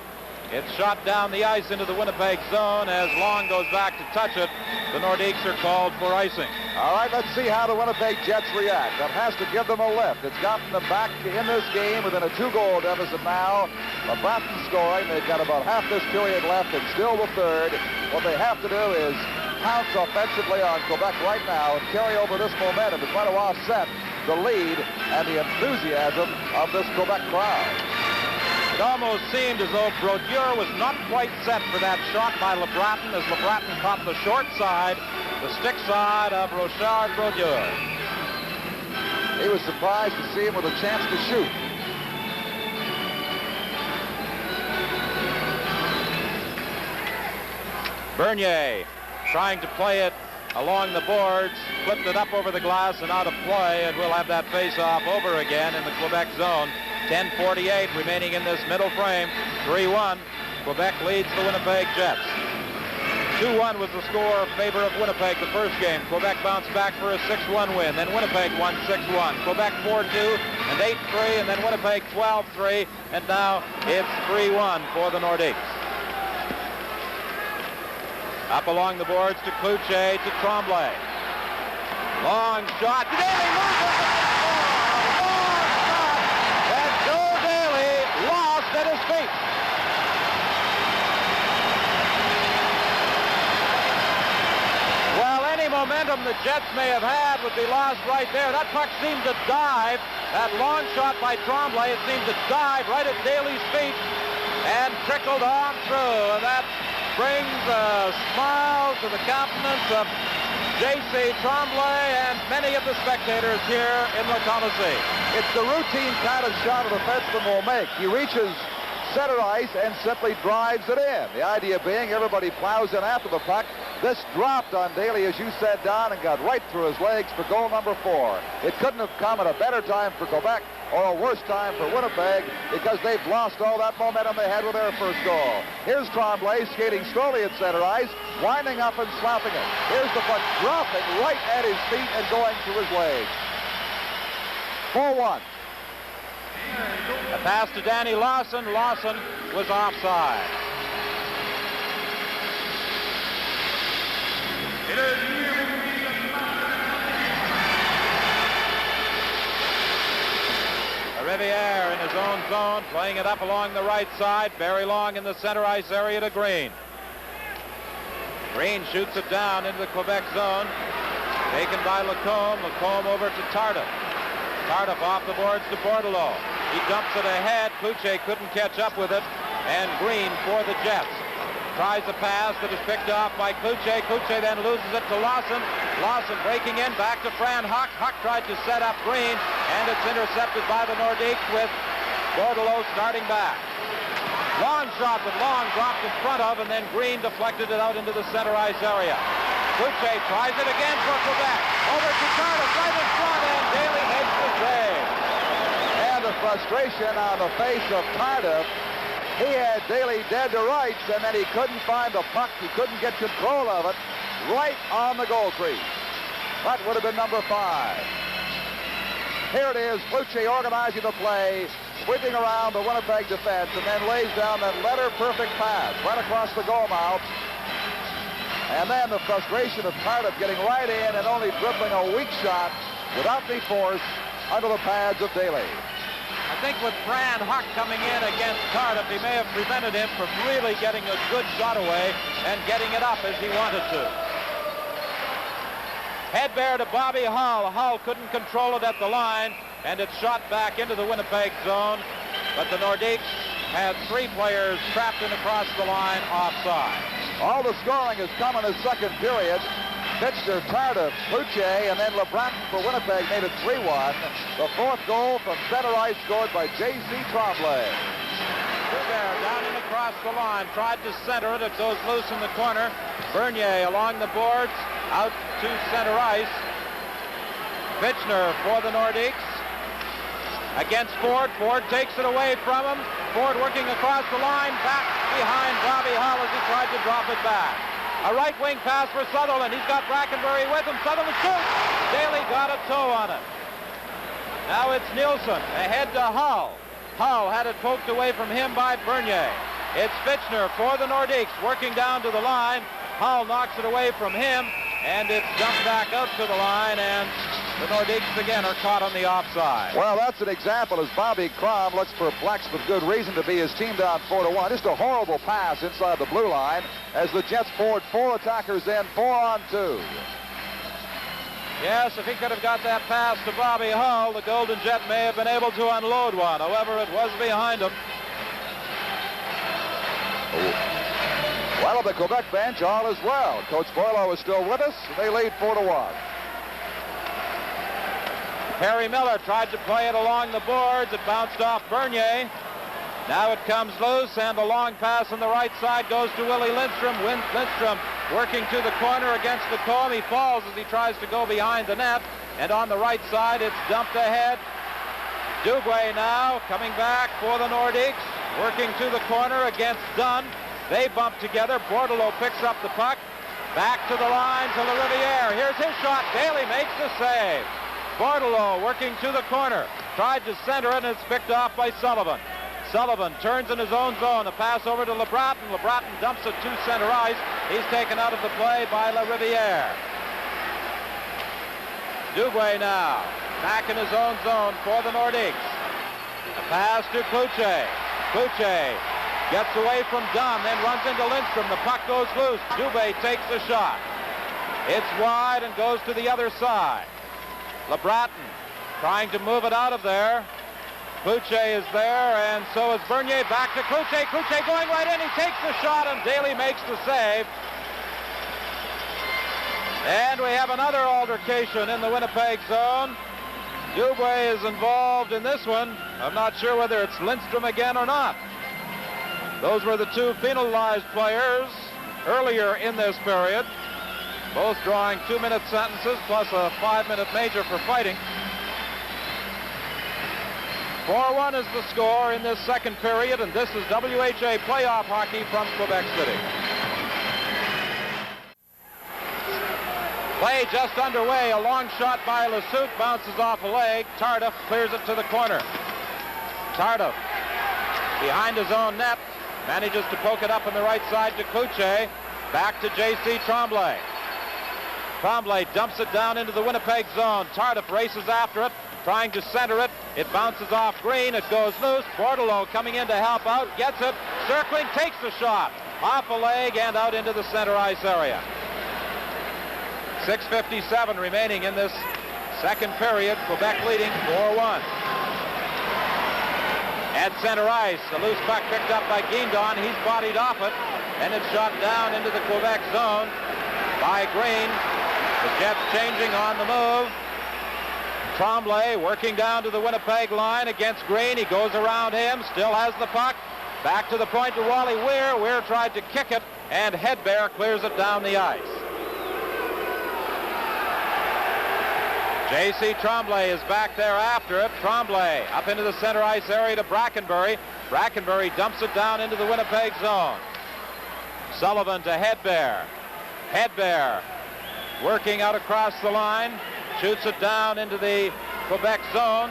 It's shot down the ice into the Winnipeg zone. As Long goes back to touch it, the Nordiques are called for icing. All right, let's see how the Winnipeg Jets react. That has to give them a lift. It's gotten them back in this game within a 2-goal deficit now. LeBratton scoring. They've got about half this period left and still the third. What they have to do is pounce offensively on Quebec right now and carry over this momentum to try to offset the lead and the enthusiasm of this Quebec crowd. It almost seemed as though Brodeur was not quite set for that shot by LeBratton, as LeBratton caught the short side, the stick side of Rochard Brodeur. He was surprised to see him with a chance to shoot. Bernier trying to play it along the boards, flipped it up over the glass and out of play, and we'll have that face-off over again in the Quebec zone. 10:48 remaining in this middle frame. 3-1. Quebec leads the Winnipeg Jets. 2-1 was the score in favor of Winnipeg the first game. Quebec bounced back for a 6-1 win. Then Winnipeg won 6-1. Quebec 4-2 and 8-3, and then Winnipeg 12-3, and now it's 3-1 for the Nordiques. Up along the boards to Cloutier, to Tremblay. Long shot. Daly loses it. Long shot that Joe Daly lost at his feet. Well, any momentum the Jets may have had would be lost right there. That puck seemed to dive. That long shot by Tremblay, it seemed to dive right at Daly's feet and trickled on through. And that brings a smile to the countenance of J.C. Tremblay and many of the spectators here in Le Coliseum. It's the routine kind of shot a defenseman will make. He reaches center ice and simply drives it in. The idea being everybody plows in after the puck. This dropped on Daly, as you said, Don, and got right through his legs for goal number 4. It couldn't have come at a better time for Quebec or a worse time for Winnipeg, because they've lost all that momentum they had with their first goal. Here's Tremblay skating slowly at center ice, winding up and slapping it. Here's the puck dropping right at his feet and going through his legs. 4-1. A pass to Danny Lawson. Lawson was offside. Riviere in his own zone, playing it up along the right side. Very Long in the center ice area to Green. Green shoots it down into the Quebec zone. Taken by Lacombe. Lacombe over to Tardif. Tardif off the boards to Bordelot. He dumps it ahead. Cloutier couldn't catch up with it. And Green for the Jets. Tries a pass that is picked off by Cloutier. Cloutier then loses it to Lawson. Lawson breaking in, back to Fran Huck. Huck tried to set up Green, and it's intercepted by the Nordiques with Bordelot starting back. Long shot, but Long dropped in front of, and then Green deflected it out into the center ice area. Cloutier tries it again for Quebec. Over to Tardif, right in front, and Daly makes the save. And the frustration on the face of Tardif. He had Daly dead to rights, and then he couldn't find the puck. He couldn't get control of it right on the goal crease. That would have been number 5. Here it is, Cloutier organizing the play, sweeping around the Winnipeg defense, and then lays down that letter-perfect pass right across the goal mouth. And then the frustration of Tardif getting right in and only dribbling a weak shot without any force under the pads of Daly. I think with Fran Huck coming in against Tardif, he may have prevented him from really getting a good shot away and getting it up as he wanted to. Head bear to Bobby Hull. Hull couldn't control it at the line, and it's shot back into the Winnipeg zone. But the Nordiques had 3 players trapped in across the line offside. All the scoring has come in the second period. Pitcher, Tardif, Cloutier, and then LeBratton for Winnipeg made it 3-1. The 4th goal from center ice scored by J.C. Tremblay. Riviere down and across the line, tried to center it. It goes loose in the corner. Bernier along the boards, out to center ice. Fitchner for the Nordiques. Against Ford. Ford takes it away from him. Ford working across the line, back behind Bobby Hull as he tried to drop it back. A right wing pass for Sutherland. He's got Brackenbury with him. Sutherland shoots. Daly got a toe on it. Now it's Nielsen ahead to Hull. Hull had it poked away from him by Bernier. It's Fitchner for the Nordiques working down to the line. Hull knocks it away from him, and it's dumped back out to the line, and the Nordiques again are caught on the offside. Well, that's an example as Bobby Crom looks perplexed with good reason to be his team down 4-1. Just a horrible pass inside the blue line as the Jets forward 4 attackers in, 4-on-2. Yes, if he could have got that pass to Bobby Hull, the Golden Jet may have been able to unload one. However, it was behind him. Well, the Quebec bench all as well. Coach Boileau is still with us. They lead 4-1. Perry Miller tried to play it along the boards. It bounced off Bernier. Now it comes loose, and a long pass on the right side goes to Willie Lindstrom. Lindstrom working to the corner against the comb. He falls as he tries to go behind the net. And on the right side, it's dumped ahead. Duguay now coming back for the Nordiques, working to the corner against Dunn. They bump together. Bordelot picks up the puck. Back to the line to LaRiviere. Here's his shot. Daly makes the save. Bordelot working to the corner. Tried to center it, and it's picked off by Sullivan. Sullivan turns in his own zone. A pass over to LeBratton. LeBratton dumps it to center ice. He's taken out of the play by LaRiviere. Duguay now back in his own zone for the Nordiques. A pass to Cloutier. Cloutier gets away from Dunn, then runs into Lindstrom. The puck goes loose. Dubé takes the shot. It's wide and goes to the other side. LeBratton trying to move it out of there. Cloutier is there, and so is Bernier. Back to Cloutier. Cloutier going right in. He takes the shot, and Daly makes the save. And we have another altercation in the Winnipeg zone. Dubé is involved in this one. I'm not sure whether it's Lindstrom again or not. Those were the 2 penalized players earlier in this period, both drawing 2-minute sentences plus a 5-minute major for fighting. 4-1 is the score in this second period, and this is WHA playoff hockey from Quebec City. Play just underway. A long shot by Lassoute bounces off a leg. Tardif clears it to the corner. Tardif behind his own net manages to poke it up on the right side to Cloutier. Back to J.C. Tremblay. Tremblay dumps it down into the Winnipeg zone. Tardif races after it, trying to center it. It bounces off Green. It goes loose. Bordelot coming in to help out. Gets it. Circling. Takes the shot. Off a leg and out into the center ice area. 6:57 remaining in this second period. Quebec leading 4-1. At center ice, the loose puck picked up by Guindon. He's bodied off it, and it's shot down into the Quebec zone by Green. The Jets changing on the move. Tremblay working down to the Winnipeg line against Green. He goes around him, still has the puck. Back to the point to Wally Weir. Weir tried to kick it, and Hedberg clears it down the ice. J.C. Tremblay is back there after it. Tremblay up into the center ice area to Brackenbury. Brackenbury dumps it down into the Winnipeg zone. Sullivan to Hedberg. Hedberg working out across the line. Shoots it down into the Quebec zone.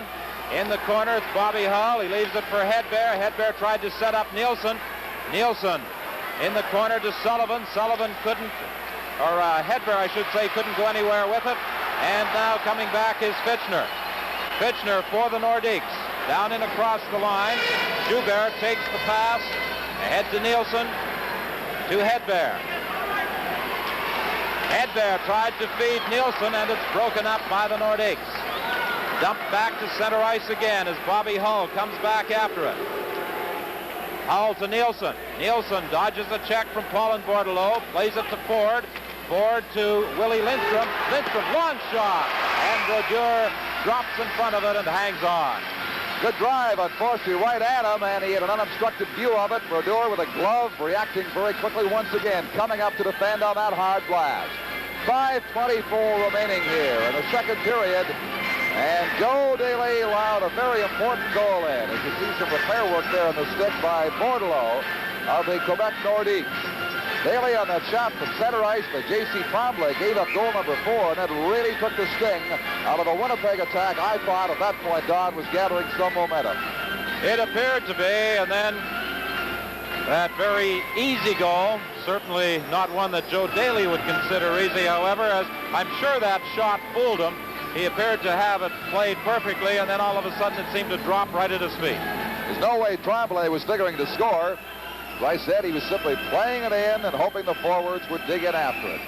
In the corner, it's Bobby Hull. He leaves it for Hedberg. Hedberg tried to set up Nielsen. Nielsen in the corner to Sullivan. Sullivan couldn't, or Hedberg, I should say, couldn't go anywhere with it. And now coming back is Fitchner. Fitchner for the Nordiques. Down and across the line. Joubert takes the pass. Ahead to Nielsen. To Hedberg. Hedberg tried to feed Nielsen, and it's broken up by the Nordiques. Dumped back to center ice again as Bobby Hull comes back after it. Hull to Nielsen. Nielsen dodges a check from Paulin Bordelot. Plays it to Ford. Ford to Willie Lindstrom. Lindstrom, long shot. And Brodeur drops in front of it and hangs on. Good drive, unfortunately, right at him, and he had an unobstructed view of it. Brodeur with a glove, reacting very quickly once again, coming up to defend on that hard blast. 5:24 remaining here in the second period. And Joe Daly allowed a very important goal in. As you see some repair work there on the stick by Bordelot of the Quebec Nordiques. Daly on that shot from center ice, but J.C. Tremblay gave up goal number 4, and that really took the sting out of the Winnipeg attack. I thought at that point Don was gathering some momentum. It appeared to be, and then that very easy goal, certainly not one that Joe Daly would consider easy, however, as I'm sure that shot fooled him. He appeared to have it played perfectly, and then all of a sudden it seemed to drop right at his feet. There's no way Tremblay was figuring to score. As I said, he was simply playing it in and hoping the forwards would dig in after it.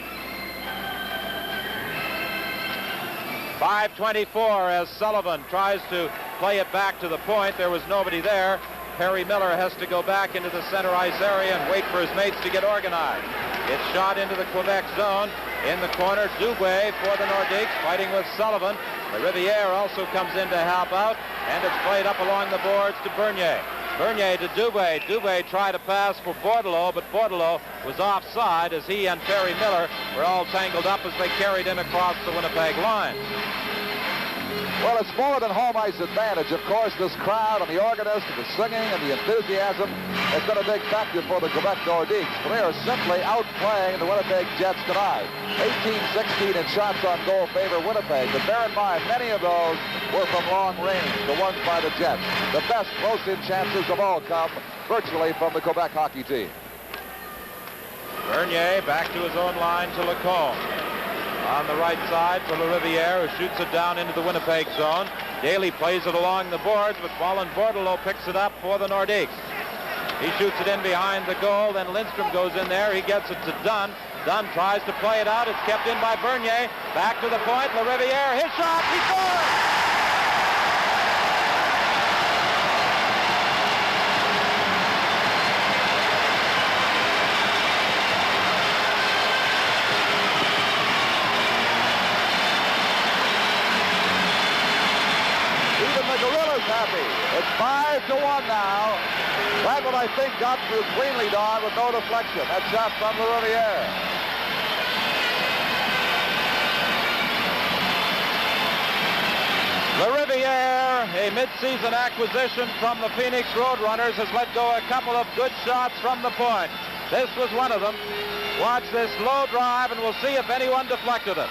5:24 as Sullivan tries to play it back to the point. There was nobody there. Perry Miller has to go back into the center ice area and wait for his mates to get organized. It's shot into the Quebec zone. In the corner, Dubé for the Nordiques, fighting with Sullivan. The Riviere also comes in to help out, and it's played up along the boards to Bernier. Bernier to Dubé. Dubé tried to pass for Bordelot, but Bordelot was offside as he and Perry Miller were all tangled up as they carried in across the Winnipeg line. Well, it's more than home ice advantage. Of course, this crowd and the organist and the singing and the enthusiasm has been a big factor for the Quebec Nordiques. But they are simply outplaying the Winnipeg Jets tonight. 18-16 in shots on goal favor Winnipeg. But bear in mind, many of those were from long range, the ones by the Jets. The best close-in chances of all come virtually from the Quebec hockey team. Bernier back to his own line to Lacombe. On the right side for Riviere, who shoots it down into the Winnipeg zone. Daly plays it along the boards, but Colin Bordelot picks it up for the Nordiques. He shoots it in behind the goal, then Lindstrom goes in there. He gets it to Dunn. Dunn tries to play it out. It's kept in by Bernier. Back to the point. Riviere, his shot, he scores! Happy. It's 5-1 now. That one, I think, got through cleanly, Don, with no deflection. That shot from Riviere. Riviere, a mid-season acquisition from the Phoenix Roadrunners, has let go a couple of good shots from the point. This was one of them. Watch this low drive, and we'll see if anyone deflected it.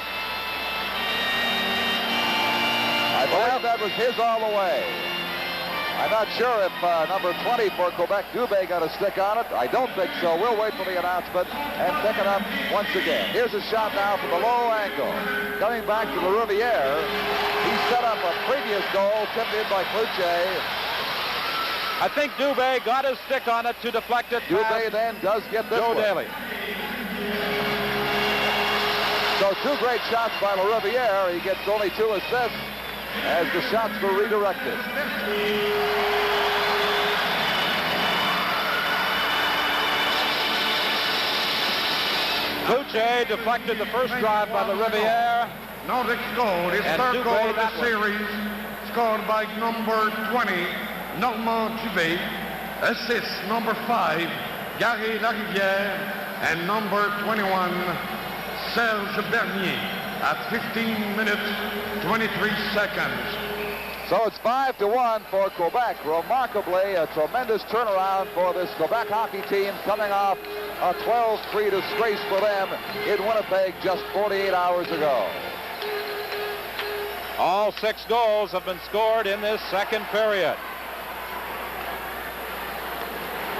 I believe that was his all the way. I'm not sure if number 20 for Quebec, Dubé, got a stick on it. I don't think so. We'll wait for the announcement and pick it up once again. Here's a shot now from the low angle. Coming back to the Riviere. He set up a previous goal, tipped in by Cloutier. I think Dubé got his stick on it to deflect it. Dubé then does get this Joe one. Daly. So 2 great shots by Riviere. He gets only 2 assists as the shots were redirected. Cloutier deflected the first drive by the Riviere. Nordiques scored his third goal of the series, scored by number 20, Normand Dubé. Assist number 5, Gary Larivière, and number 21, Serge Bernier, at 15 minutes, 23 seconds. So it's 5-1 for Quebec. Remarkably, a tremendous turnaround for this Quebec hockey team, coming off a 12-3 disgrace for them in Winnipeg just 48 hours ago. All 6 goals have been scored in this second period.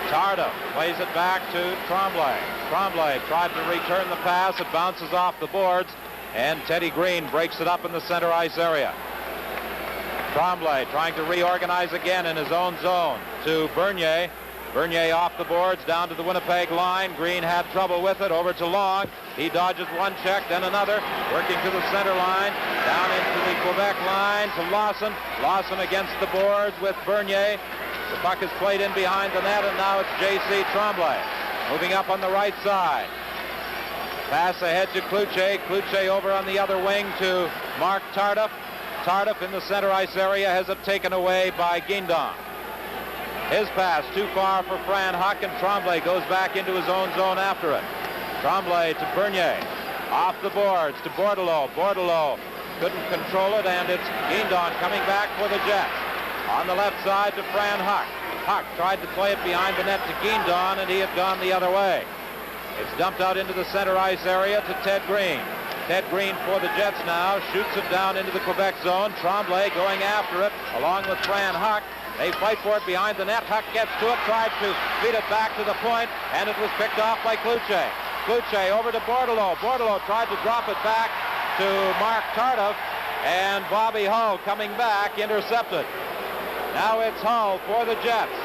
Tardif plays it back to Tremblay. Tremblay tried to return the pass. It bounces off the boards, and Teddy Green breaks it up in the center ice area. Tremblay trying to reorganize again in his own zone to Bernier. Bernier off the boards, down to the Winnipeg line. Green had trouble with it, over to Long. He dodges one check, then another, working to the center line, down into the Quebec line to Lawson. Lawson against the boards with Bernier. The puck is played in behind the net, and now it's J.C. Tremblay moving up on the right side. Pass ahead to Cloutier. Cloutier over on the other wing to Mark Tardif. Tardif in the center ice area has it taken away by Guindon. His pass too far for Fran Huck, and Tremblay goes back into his own zone after it. Tremblay to Bernier. Off the boards to Bordelot. Bordelot couldn't control it, and it's Guindon coming back for the Jets. On the left side to Fran Huck. Huck tried to play it behind the net to Guindon, and he had gone the other way. It's dumped out into the center ice area to Ted Green. Ted Green for the Jets now, shoots it down into the Quebec zone. Tremblay going after it along with Fran Huck. They fight for it behind the net. Huck gets to it, tried to feed it back to the point, and it was picked off by Cloutier. Cloutier over to Bordelot. Bordelot tried to drop it back to Mark Tardif, and Bobby Hull coming back, intercepted. Now it's Hull for the Jets.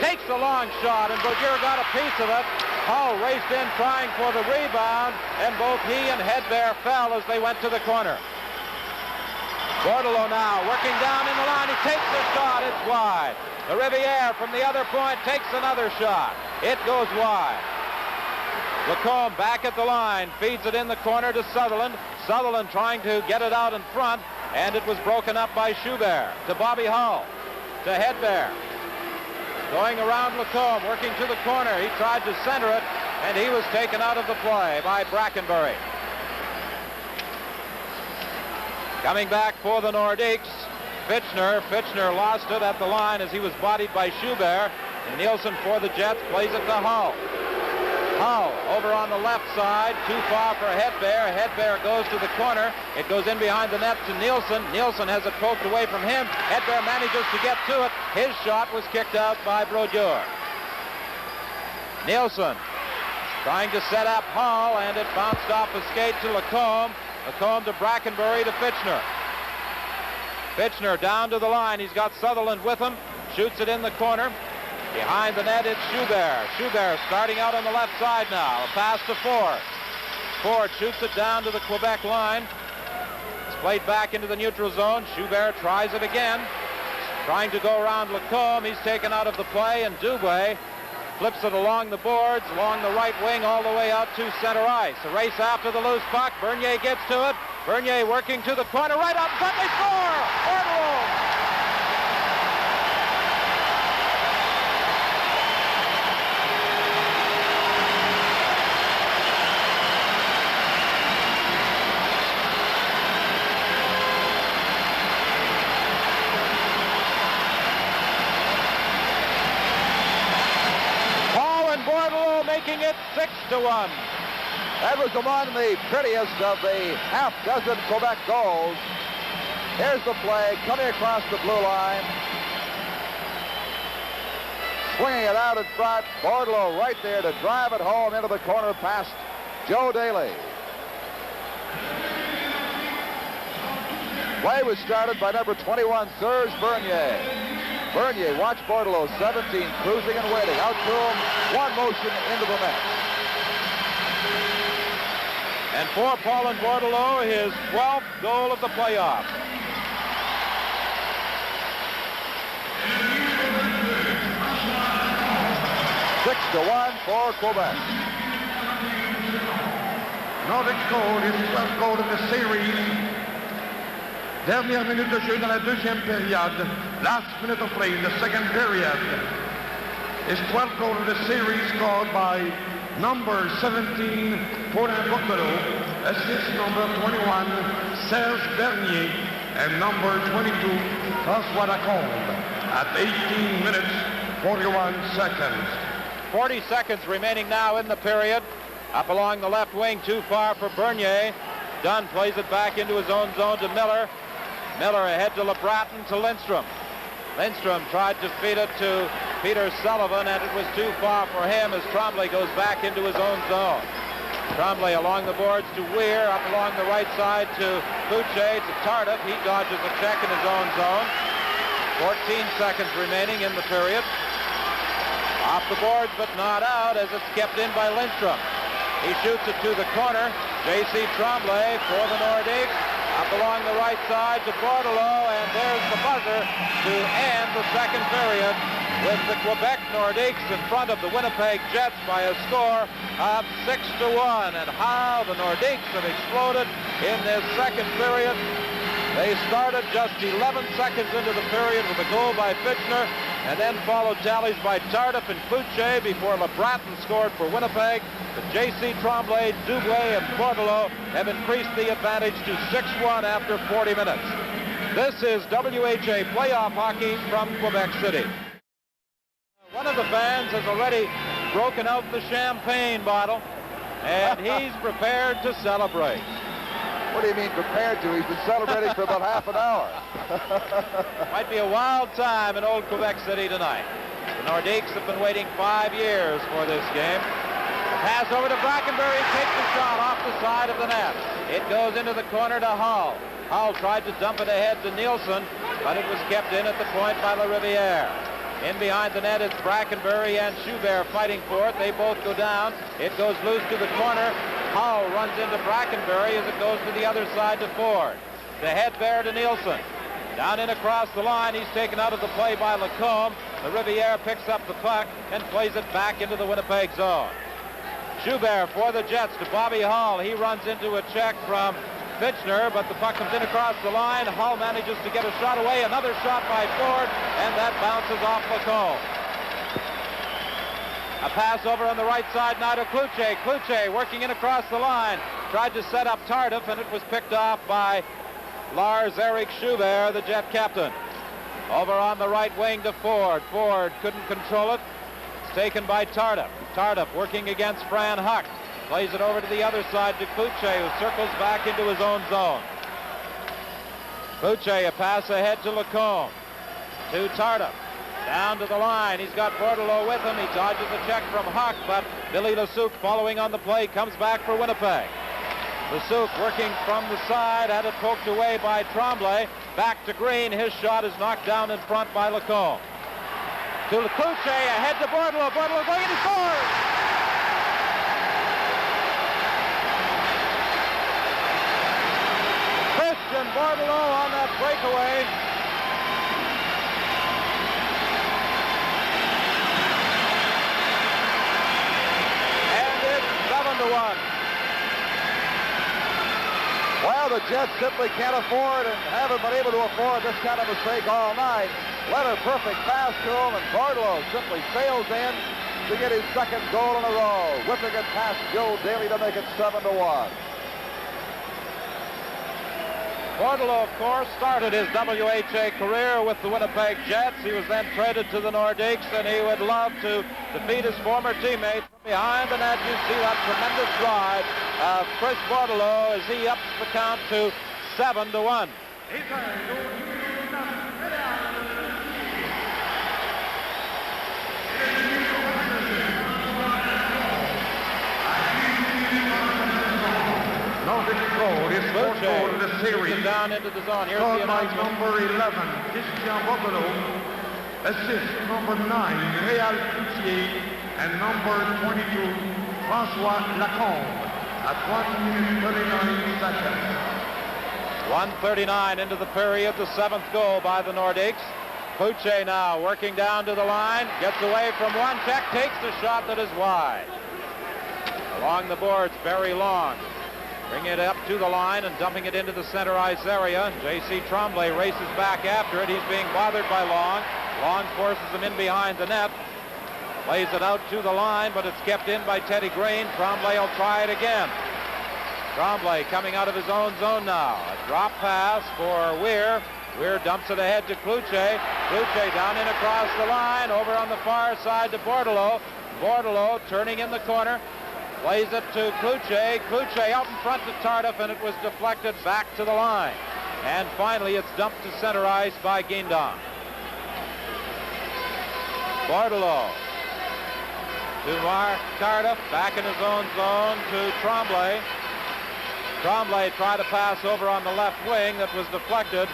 Takes a long shot, and Bouguer got a piece of it. Hull raced in trying for the rebound, and both he and Hedberg fell as they went to the corner. Bordelot now working down in the line. He takes the shot. It's wide. The Riviere from the other point takes another shot. It goes wide. Lacombe back at the line, feeds it in the corner to Sutherland. Sutherland trying to get it out in front, and it was broken up by Schubert. To Bobby Hull, to Hedberg. Going around Lacombe, working to the corner. He tried to center it, and he was taken out of the play by Brackenbury. Coming back for the Nordiques, Fitchner. Fitchner lost it at the line as he was bodied by Schubert. And Nielsen for the Jets plays it to Hull. Hull over on the left side, too far for Hedberg. Hedberg goes to the corner. It goes in behind the net to Nielsen. Nielsen has it poked away from him. Hedberg manages to get to it. His shot was kicked out by Brodeur. Nielsen trying to set up Hull, and it bounced off a skate to Lacombe. Lacombe to Brackenbury to Fitchner. Fitchner down to the line. He's got Sutherland with him. Shoots it in the corner. Behind the net, it's Schubert. Schubert starting out on the left side now. A pass to Ford. Ford shoots it down to the Quebec line. It's played back into the neutral zone. Schubert tries it again. Trying to go around Lacombe. He's taken out of the play, and Dubé flips it along the boards, along the right wing, all the way out to center ice. A race after the loose puck. Bernier gets to it. Bernier working to the corner, right up front. They score! Bordelot! Making it 6-1. That was among the prettiest of the half-dozen Quebec goals. Here's the play, coming across the blue line. Swinging it out in front. Bordelot right there to drive it home into the corner past Joe Daly. Play was started by number 21, Serge Bernier. Bernier, watch Bordelot, 17, cruising and waiting. Out to him, one motion into the net. And for Paulin Bordelot, his 12th goal of the playoff. Six to 1 for Quebec. Nordiques goal, his 12th goal of the series. Dernière minute de jeu dans la deuxième période. Last minute of play in the second period. His 12th goal of the series scored by number 17, Paulin Bordelot, assist number 21, Serge Bernier, and number 22, François Lacombe, at 18 minutes, 41 seconds. 40 seconds remaining now in the period. Up along the left wing, too far for Bernier. Dunn plays it back into his own zone to Miller. Miller ahead to LeBratton to Lindstrom. Lindstrom tried to feed it to Peter Sullivan, and it was too far for him as Tremblay goes back into his own zone. Tremblay along the boards to Weir, up along the right side to Boucher, to Tardif. He dodges a check in his own zone. 14 seconds remaining in the period. Off the boards, but not out as it's kept in by Lindstrom. He shoots it to the corner. J.C. Tremblay for the Nordiques. Up along the right side to Bordelot, and there's the buzzer to end the second period with the Quebec Nordiques in front of the Winnipeg Jets by a score of 6-1. And how the Nordiques have exploded in this second period. They started just 11 seconds into the period with a goal by Fitchner, and then followed tallies by Tardif and Cloutier before LeBratton scored for Winnipeg. But J.C. Tremblay, Dubois, and Bordelot have increased the advantage to 6-1 after 40 minutes. This is WHA playoff hockey from Quebec City. One of the fans has already broken out the champagne bottle, and he's prepared to celebrate. What do you mean prepared to? He's been celebrating for about half an hour. Might be a wild time in old Quebec City tonight. The Nordiques have been waiting 5 years for this game. The pass over to Brackenbury, takes the shot off the side of the net. It goes into the corner to Hull. Hull tried to dump it ahead to Nielsen, but it was kept in at the point by LaRiviere. In behind the net, it's Brackenbury and Schubert fighting for it. They both go down. It goes loose to the corner. Hull runs into Brackenbury as it goes to the other side to Ford. The head bear to Nielsen. Down in across the line, he's taken out of the play by Lacombe. LaRiviere picks up the puck and plays it back into the Winnipeg zone. Schubert for the Jets to Bobby Hull. He runs into a check from Fitchner, but the puck comes in across the line. Hull manages to get a shot away. Another shot by Ford, and that bounces off Lacombe. A pass over on the right side now to Cloutier. Cloutier working in across the line. Tried to set up Tardif, and it was picked off by Lars-Erik Schubert, the Jet captain. Over on the right wing to Ford. Ford couldn't control it. It's taken by Tardif. Tardif working against Fran Huck. Plays it over to the other side to Cloutier, who circles back into his own zone. Cloutier, a pass ahead to Lacombe. To Tardif. Down to the line. He's got Bordelot with him. He dodges a check from Huck, but Billy Lesuc following on the play comes back for Winnipeg. Lesuc working from the side, had it poked away by Tremblay. Back to Green. His shot is knocked down in front by Lacombe. To Cloutier, ahead to Bordelot. Bordelot going and he scores! Christian Bordelot on that breakaway. And it's 7-1. Well, the Jets simply can't afford and haven't been able to afford this kind of mistake all night. Leonard perfect pass to him, and Bordelot simply sails in to get his second goal in a row. Whipping it past Joe Daly to make it 7-1. Bordelot, of course, started his WHA career with the Winnipeg Jets. He was then traded to the Nordiques, and he would love to defeat his former teammate. Behind the net, you see that tremendous drive of Chris Bordelot as he ups the count to 7-1. Nordic goal, his fourth goal of the series. Down into the zone. Here's the announcement. Number 11, Christian Bordelot. Assist number 9, Réal Cloutier. And number 22, François Lacombe. At 1 minute 39 seconds. 1:39 into the period, the seventh goal by the Nordiques. Cloutier now working down to the line, gets away from one check, takes the shot that is wide. Along the boards, Barry Long. Bringing it up to the line and dumping it into the center ice area. J.C. Tremblay races back after it. He's being bothered by Long. Long forces him in behind the net. Plays it out to the line, but it's kept in by Teddy Green. Tremblay will try it again. Tremblay coming out of his own zone now. A drop pass for Weir. Weir dumps it ahead to Cloutier. Cloutier down in across the line. Over on the far side to Bordelot. Bordelot turning in the corner. Plays it to Cloutier. Cloutier out in front to Tardif, and it was deflected back to the line. And finally, it's dumped to center ice by Guindon. Bordelot to Mark Tardif, back in his own zone to Tremblay. Tremblay tried to pass over on the left wing that was deflected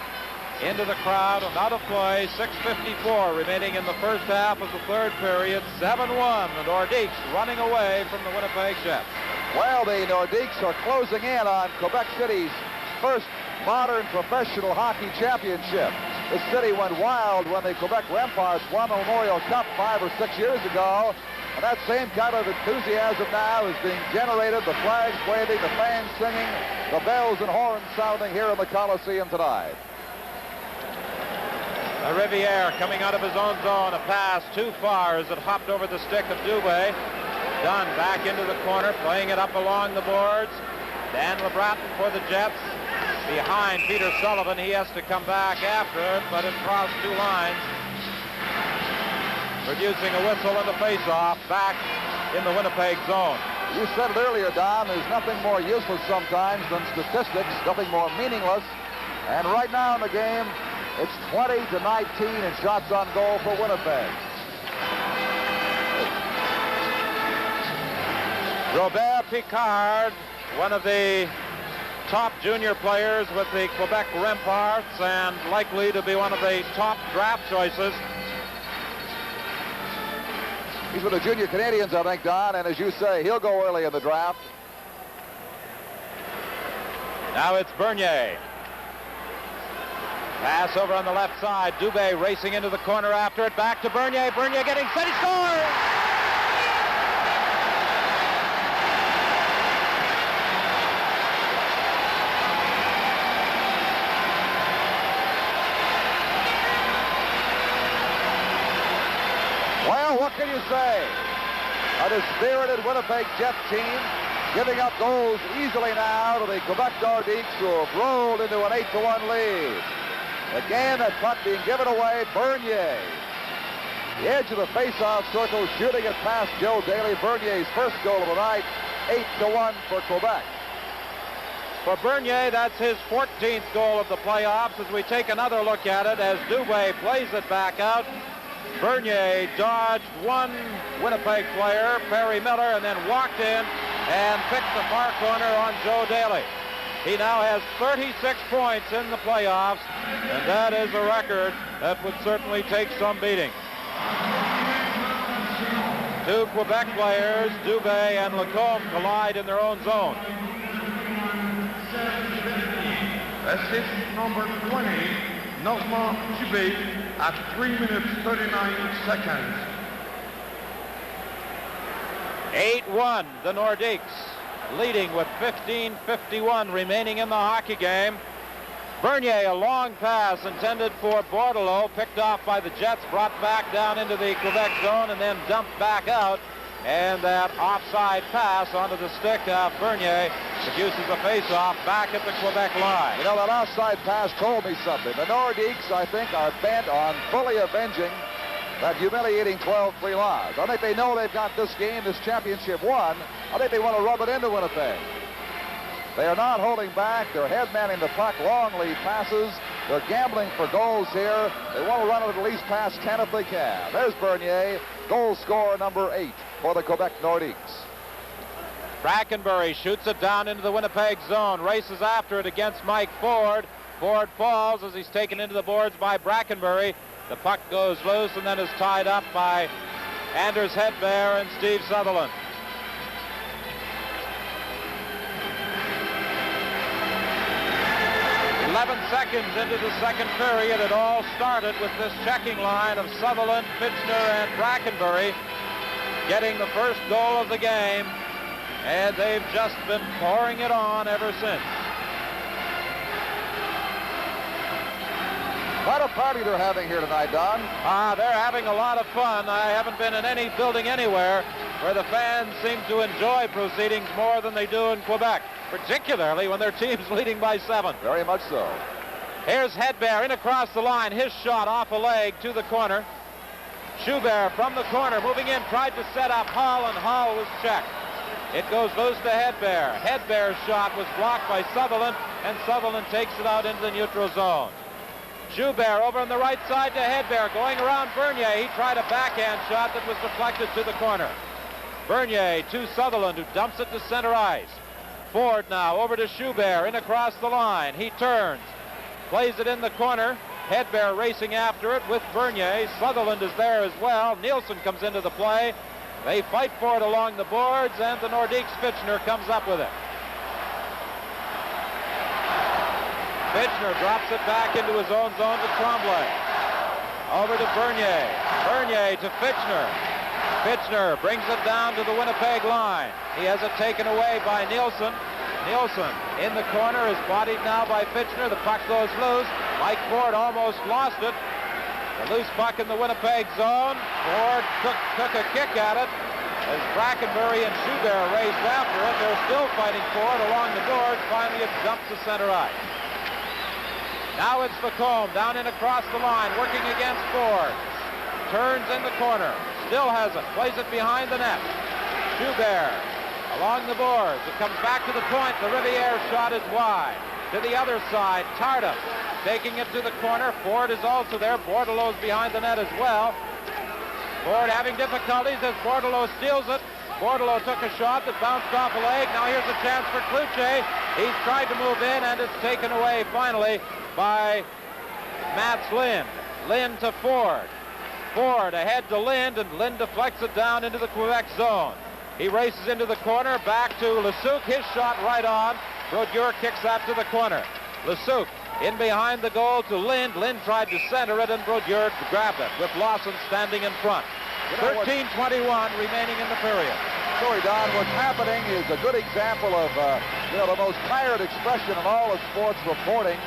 into the crowd and out of play. 6:54 remaining in the first half of the third period. 7-1. The Nordiques running away from the Winnipeg Jets. Well, the Nordiques are closing in on Quebec City's first modern professional hockey championship. The city went wild when the Quebec Remparts won the Memorial Cup 5 or 6 years ago. And that same kind of enthusiasm now is being generated, the flags waving, the fans singing, the bells and horns sounding here in the Coliseum tonight. Riviere coming out of his own zone. A pass too far as it hopped over the stick of Dubé. Dunn back into the corner, playing it up along the boards. Dan LeBratton for the Jets. Behind Peter Sullivan. He has to come back after it, but it crossed two lines. Producing a whistle and a face-off back in the Winnipeg zone. You said it earlier, Don, there's nothing more useless sometimes than statistics, nothing more meaningless. And right now in the game, it's 20-19 in shots on goal for Winnipeg. Robert Picard, one of the top junior players with the Quebec Remparts and likely to be one of the top draft choices. He's with the junior Canadians, I think, Don, and as you say, he'll go early in the draft. Now it's Bernier. Pass over on the left side. Dubé racing into the corner after it. Back to Bernier. Bernier getting set. He scores! Well, what can you say? A dispirited Winnipeg Jet team giving up goals easily now to the Quebec Nordiques, who have rolled into an 8-1 lead. Again, that puck being given away. Bernier, the edge of the face-off circle, shooting it past Joe Daly. Bernier's first goal of the night, 8-1 for Quebec. For Bernier, that's his 14th goal of the playoffs. As we take another look at it, as Dubé plays it back out, Bernier dodged one Winnipeg player, Perry Miller, and then walked in and picked the far corner on Joe Daly. He now has 36 points in the playoffs, and that is a record that would certainly take some beating. Two Quebec players, Dubé and Lacombe, collide in their own zone. Assist number 20, Normand Dubé, at 3 minutes 39 seconds. 8-1, the Nordiques, leading with 15:51 remaining in the hockey game. Bernier, a long pass intended for Bordelot, picked off by the Jets, brought back down into the Quebec zone, and then dumped back out. And that offside pass onto the stick of Bernier produces a face-off back at the Quebec line. You know, that offside pass told me something. The Nordiques, I think, are bent on fully avenging that humiliating 12-3 loss. I think they know they've got this game, this championship won. I think they want to rub it into Winnipeg. They are not holding back. They're head-manning the puck, long lead passes. They're gambling for goals here. They want to run it at least past 10 if they can. There's Bernier, goal scorer number 8 for the Quebec Nordiques. Brackenbury shoots it down into the Winnipeg zone, races after it against Mike Ford. Ford falls as he's taken into the boards by Brackenbury. The puck goes loose and then is tied up by Anders Hedberg and Steve Sutherland. Seconds into the second period, it all started with this checking line of Sutherland, Fitchner, and Brackenbury getting the first goal of the game, and they've just been pouring it on ever since. What a party they're having here tonight, Don. They're having a lot of fun. I haven't been in any building anywhere where the fans seem to enjoy proceedings more than they do in Quebec, particularly when their team's leading by 7. Very much so. Here's Hedberg in across the line. His shot off a leg to the corner. Schubert from the corner, moving in, tried to set up Hull, and Hull was checked. It goes loose to Hedberg. Hedberg's shot was blocked by Sutherland, and Sutherland takes it out into the neutral zone. Schubert over on the right side to Hedberg, going around Bernier. He tried a backhand shot that was deflected to the corner. Bernier to Sutherland, who dumps it to center ice. Ford now over to Schubert, in across the line. He turns, plays it in the corner. Hedberg racing after it with Bernier. Sutherland is there as well. Nielsen comes into the play. They fight for it along the boards, and the Nordiques Fitchner comes up with it. Fitchner drops it back into his own zone to Tremblay. Over to Bernier. Bernier to Fitchner. Fitchner brings it down to the Winnipeg line. He has it taken away by Nielsen. Nielsen in the corner is bodied now by Fitchner. The puck goes loose. Mike Ford almost lost it. A loose puck in the Winnipeg zone. Ford took a kick at it as Brackenbury and Schubert raced after it. They're still fighting for it along the boards. Finally, it jumps to center ice. Now it's Lacombe down and across the line, working against Ford. Turns in the corner. Still has it. Plays it behind the net. Schubert along the boards. It comes back to the point. The Riviere shot is wide. To the other side, Tardif taking it to the corner. Ford is also there. Bordelot's behind the net as well. Ford having difficulties as Bordelot steals it. Bordelot took a shot that bounced off a leg. Now here's a chance for Cloutier. He's tried to move in, and it's taken away finally by Mats Lind. Lind to Ford. Ford ahead to Lind, and Lind deflects it down into the Quebec zone. He races into the corner, back to Lesuc. His shot right on. Brodeur kicks that to the corner. Lesuc in behind the goal to Lind. Lind tried to center it, and Brodeur grabbed it with Lawson standing in front. 13:21 remaining in the period. Sorry, Don, what's happening is a good example of, the most tired expression in all of sports reporting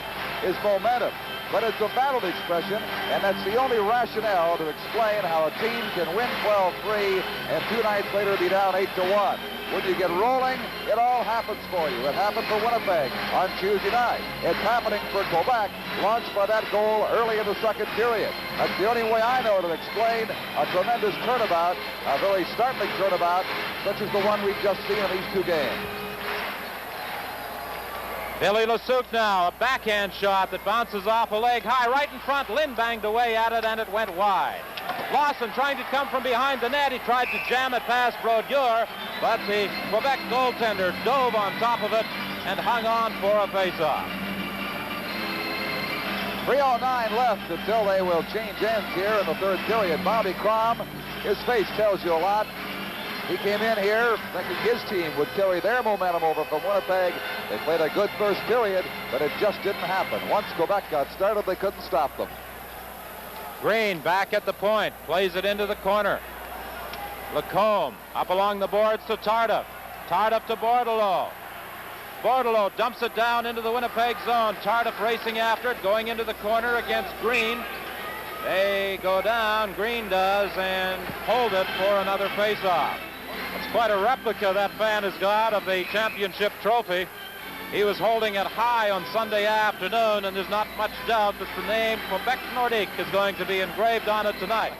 is momentum. But it's a valid expression, and that's the only rationale to explain how a team can win 12-3 and 2 nights later be down 8-1. When you get rolling, it all happens for you. It happened for Winnipeg on Tuesday night. It's happening for Quebec, launched by that goal early in the second period. That's the only way I know to explain a tremendous turnabout, a very startling turnabout, such as the one we've just seen in these 2 games. Billy Lesuc now, a backhand shot that bounces off a leg high right in front. Lind banged away at it, and it went wide. Lawson trying to come from behind the net. He tried to jam it past Brodeur, but the Quebec goaltender dove on top of it and hung on for a faceoff. 3:09 left until they will change ends here in the third period. Bobby Crom, his face tells you a lot. He came in here thinking his team would carry their momentum over from Winnipeg. They played a good first period, but it just didn't happen. Once Quebec got started, they couldn't stop them. Green back at the point, plays it into the corner. Lacombe up along the boards to Tardif. Tardif to Bordelot. Bordelot dumps it down into the Winnipeg zone. Tardif racing after it, going into the corner against Green. They go down, Green does, and hold it for another face-off. It's quite a replica that fan has got of the championship trophy. He was holding it high on Sunday afternoon, and there's not much doubt that the name Quebec Nordiques is going to be engraved on it tonight.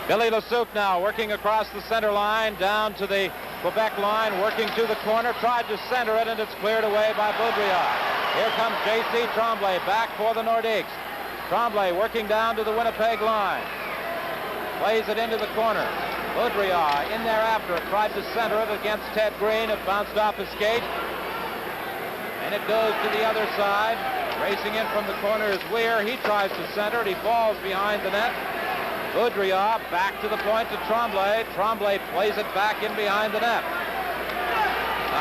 Billy Lesuc now working across the center line, down to the Quebec line, working to the corner, tried to center it, and it's cleared away by Boudriard. Here comes J.C. Tremblay back for the Nordiques. Tremblay working down to the Winnipeg line. Plays it into the corner. Boudriard in there after it, tried to center it against Ted Green. It bounced off his skate. And it goes to the other side. Racing in from the corner is Weir. He tries to center it. He falls behind the net. Boudriard back to the point to Tremblay. Tremblay plays it back in behind the net.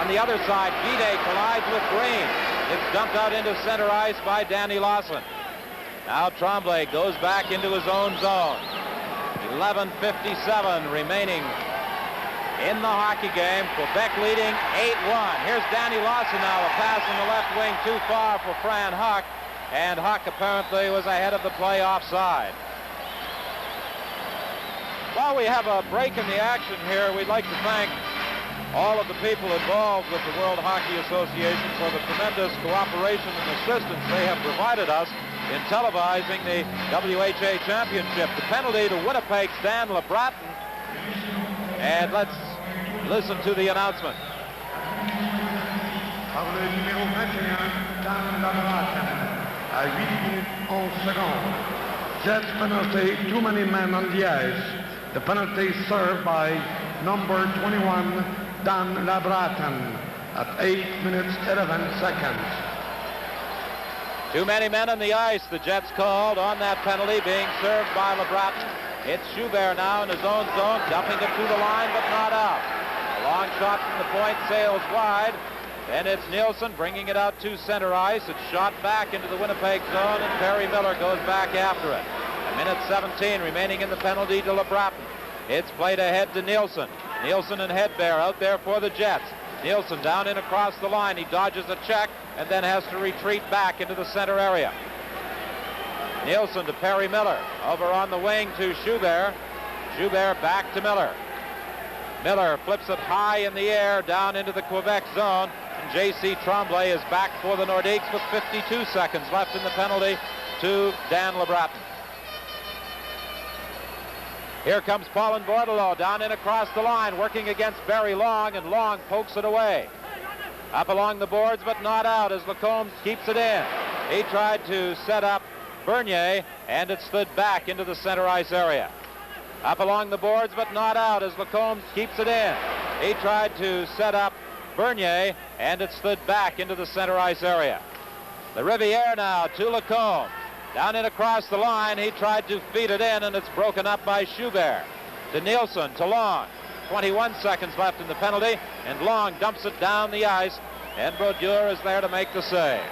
On the other side, Guide collides with Green. It's dumped out into center ice by Danny Lawson. Now Tremblay goes back into his own zone. 11:57 remaining in the hockey game. Quebec leading 8-1. Here's Danny Lawson now. A pass in the left wing too far for Fran Huck. And Huck apparently was ahead of the play offside. While we have a break in the action here, we'd like to thank all of the people involved with the World Hockey Association for the tremendous cooperation and assistance they have provided us in televising the WHA Championship. The penalty to Winnipeg's Dan LeBratton. And let's listen to the announcement. Par le numéro 21, Dan LeBratton, à 8 minutes 11 secondes. Jets penalty, too many men on the ice. The penalty served by number 21, Dan LeBratton, at 8 minutes 11 seconds. Too many men on the ice, the Jets called on that penalty being served by LeBratton. It's Schubert now in his own zone, dumping it to the line, but not out. A long shot from the point sails wide. Then it's Nielsen bringing it out to center ice. It's shot back into the Winnipeg zone, and Perry Miller goes back after it. A minute 17 remaining in the penalty to LeBratton. It's played ahead to Nielsen. Nielsen and Hedberg out there for the Jets. Nielsen down in across the line. He dodges a check and then has to retreat back into the center area. Nielsen to Perry Miller. Over on the wing to Schubert. Schubert back to Miller. Miller flips it high in the air down into the Quebec zone. And J.C. Tremblay is back for the Nordiques with 52 seconds left in the penalty to Dan LeBreton. Here comes Paulin Bordelot down in across the line, working against Barry Long, and Long pokes it away. Up along the boards, but not out as Lacombe keeps it in. He tried to set up Bernier, and it slid back into the center ice area. Up along the boards, but not out as Lacombe keeps it in. He tried to set up Bernier, and it slid back into the center ice area. The Riviere now to Lacombe. Down in across the line, he tried to feed it in, and it's broken up by Schubert. To Nielsen, to Long. 21 seconds left in the penalty, and Long dumps it down the ice, and Brodeur is there to make the save.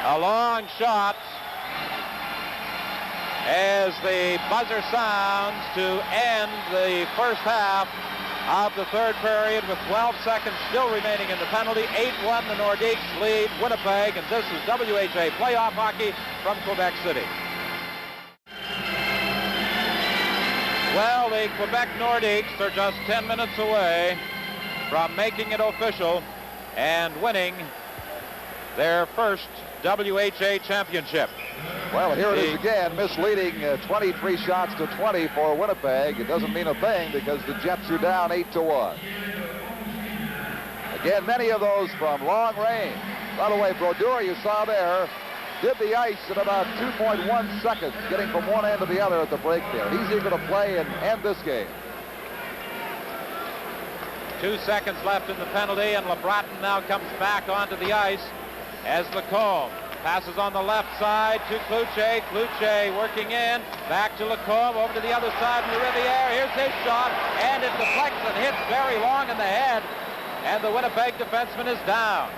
A long shot as the buzzer sounds to end the first half of the third period with 12 seconds still remaining in the penalty. 8-1, the Nordiques lead Winnipeg, and this is WHA playoff hockey from Quebec City. Well, the Quebec Nordiques are just 10 minutes away from making it official and winning their first WHA championship. Well, here it is again, misleading 23 shots to 20 for Winnipeg. It doesn't mean a thing because the Jets are down 8-1. Again, many of those from long range. By the way, Brodeur, you saw there, did the ice in about 2.1 seconds, getting from one end to the other at the break there. He's eager to play and end this game. 2 seconds left in the penalty, and LeBreton now comes back onto the ice as Lacombe passes on the left side to Cloutier. Cloutier working in, back to Lacombe, over to the other side in the Riviere. Here's his shot, and it deflects and hits very Long in the head, and the Winnipeg defenseman is down.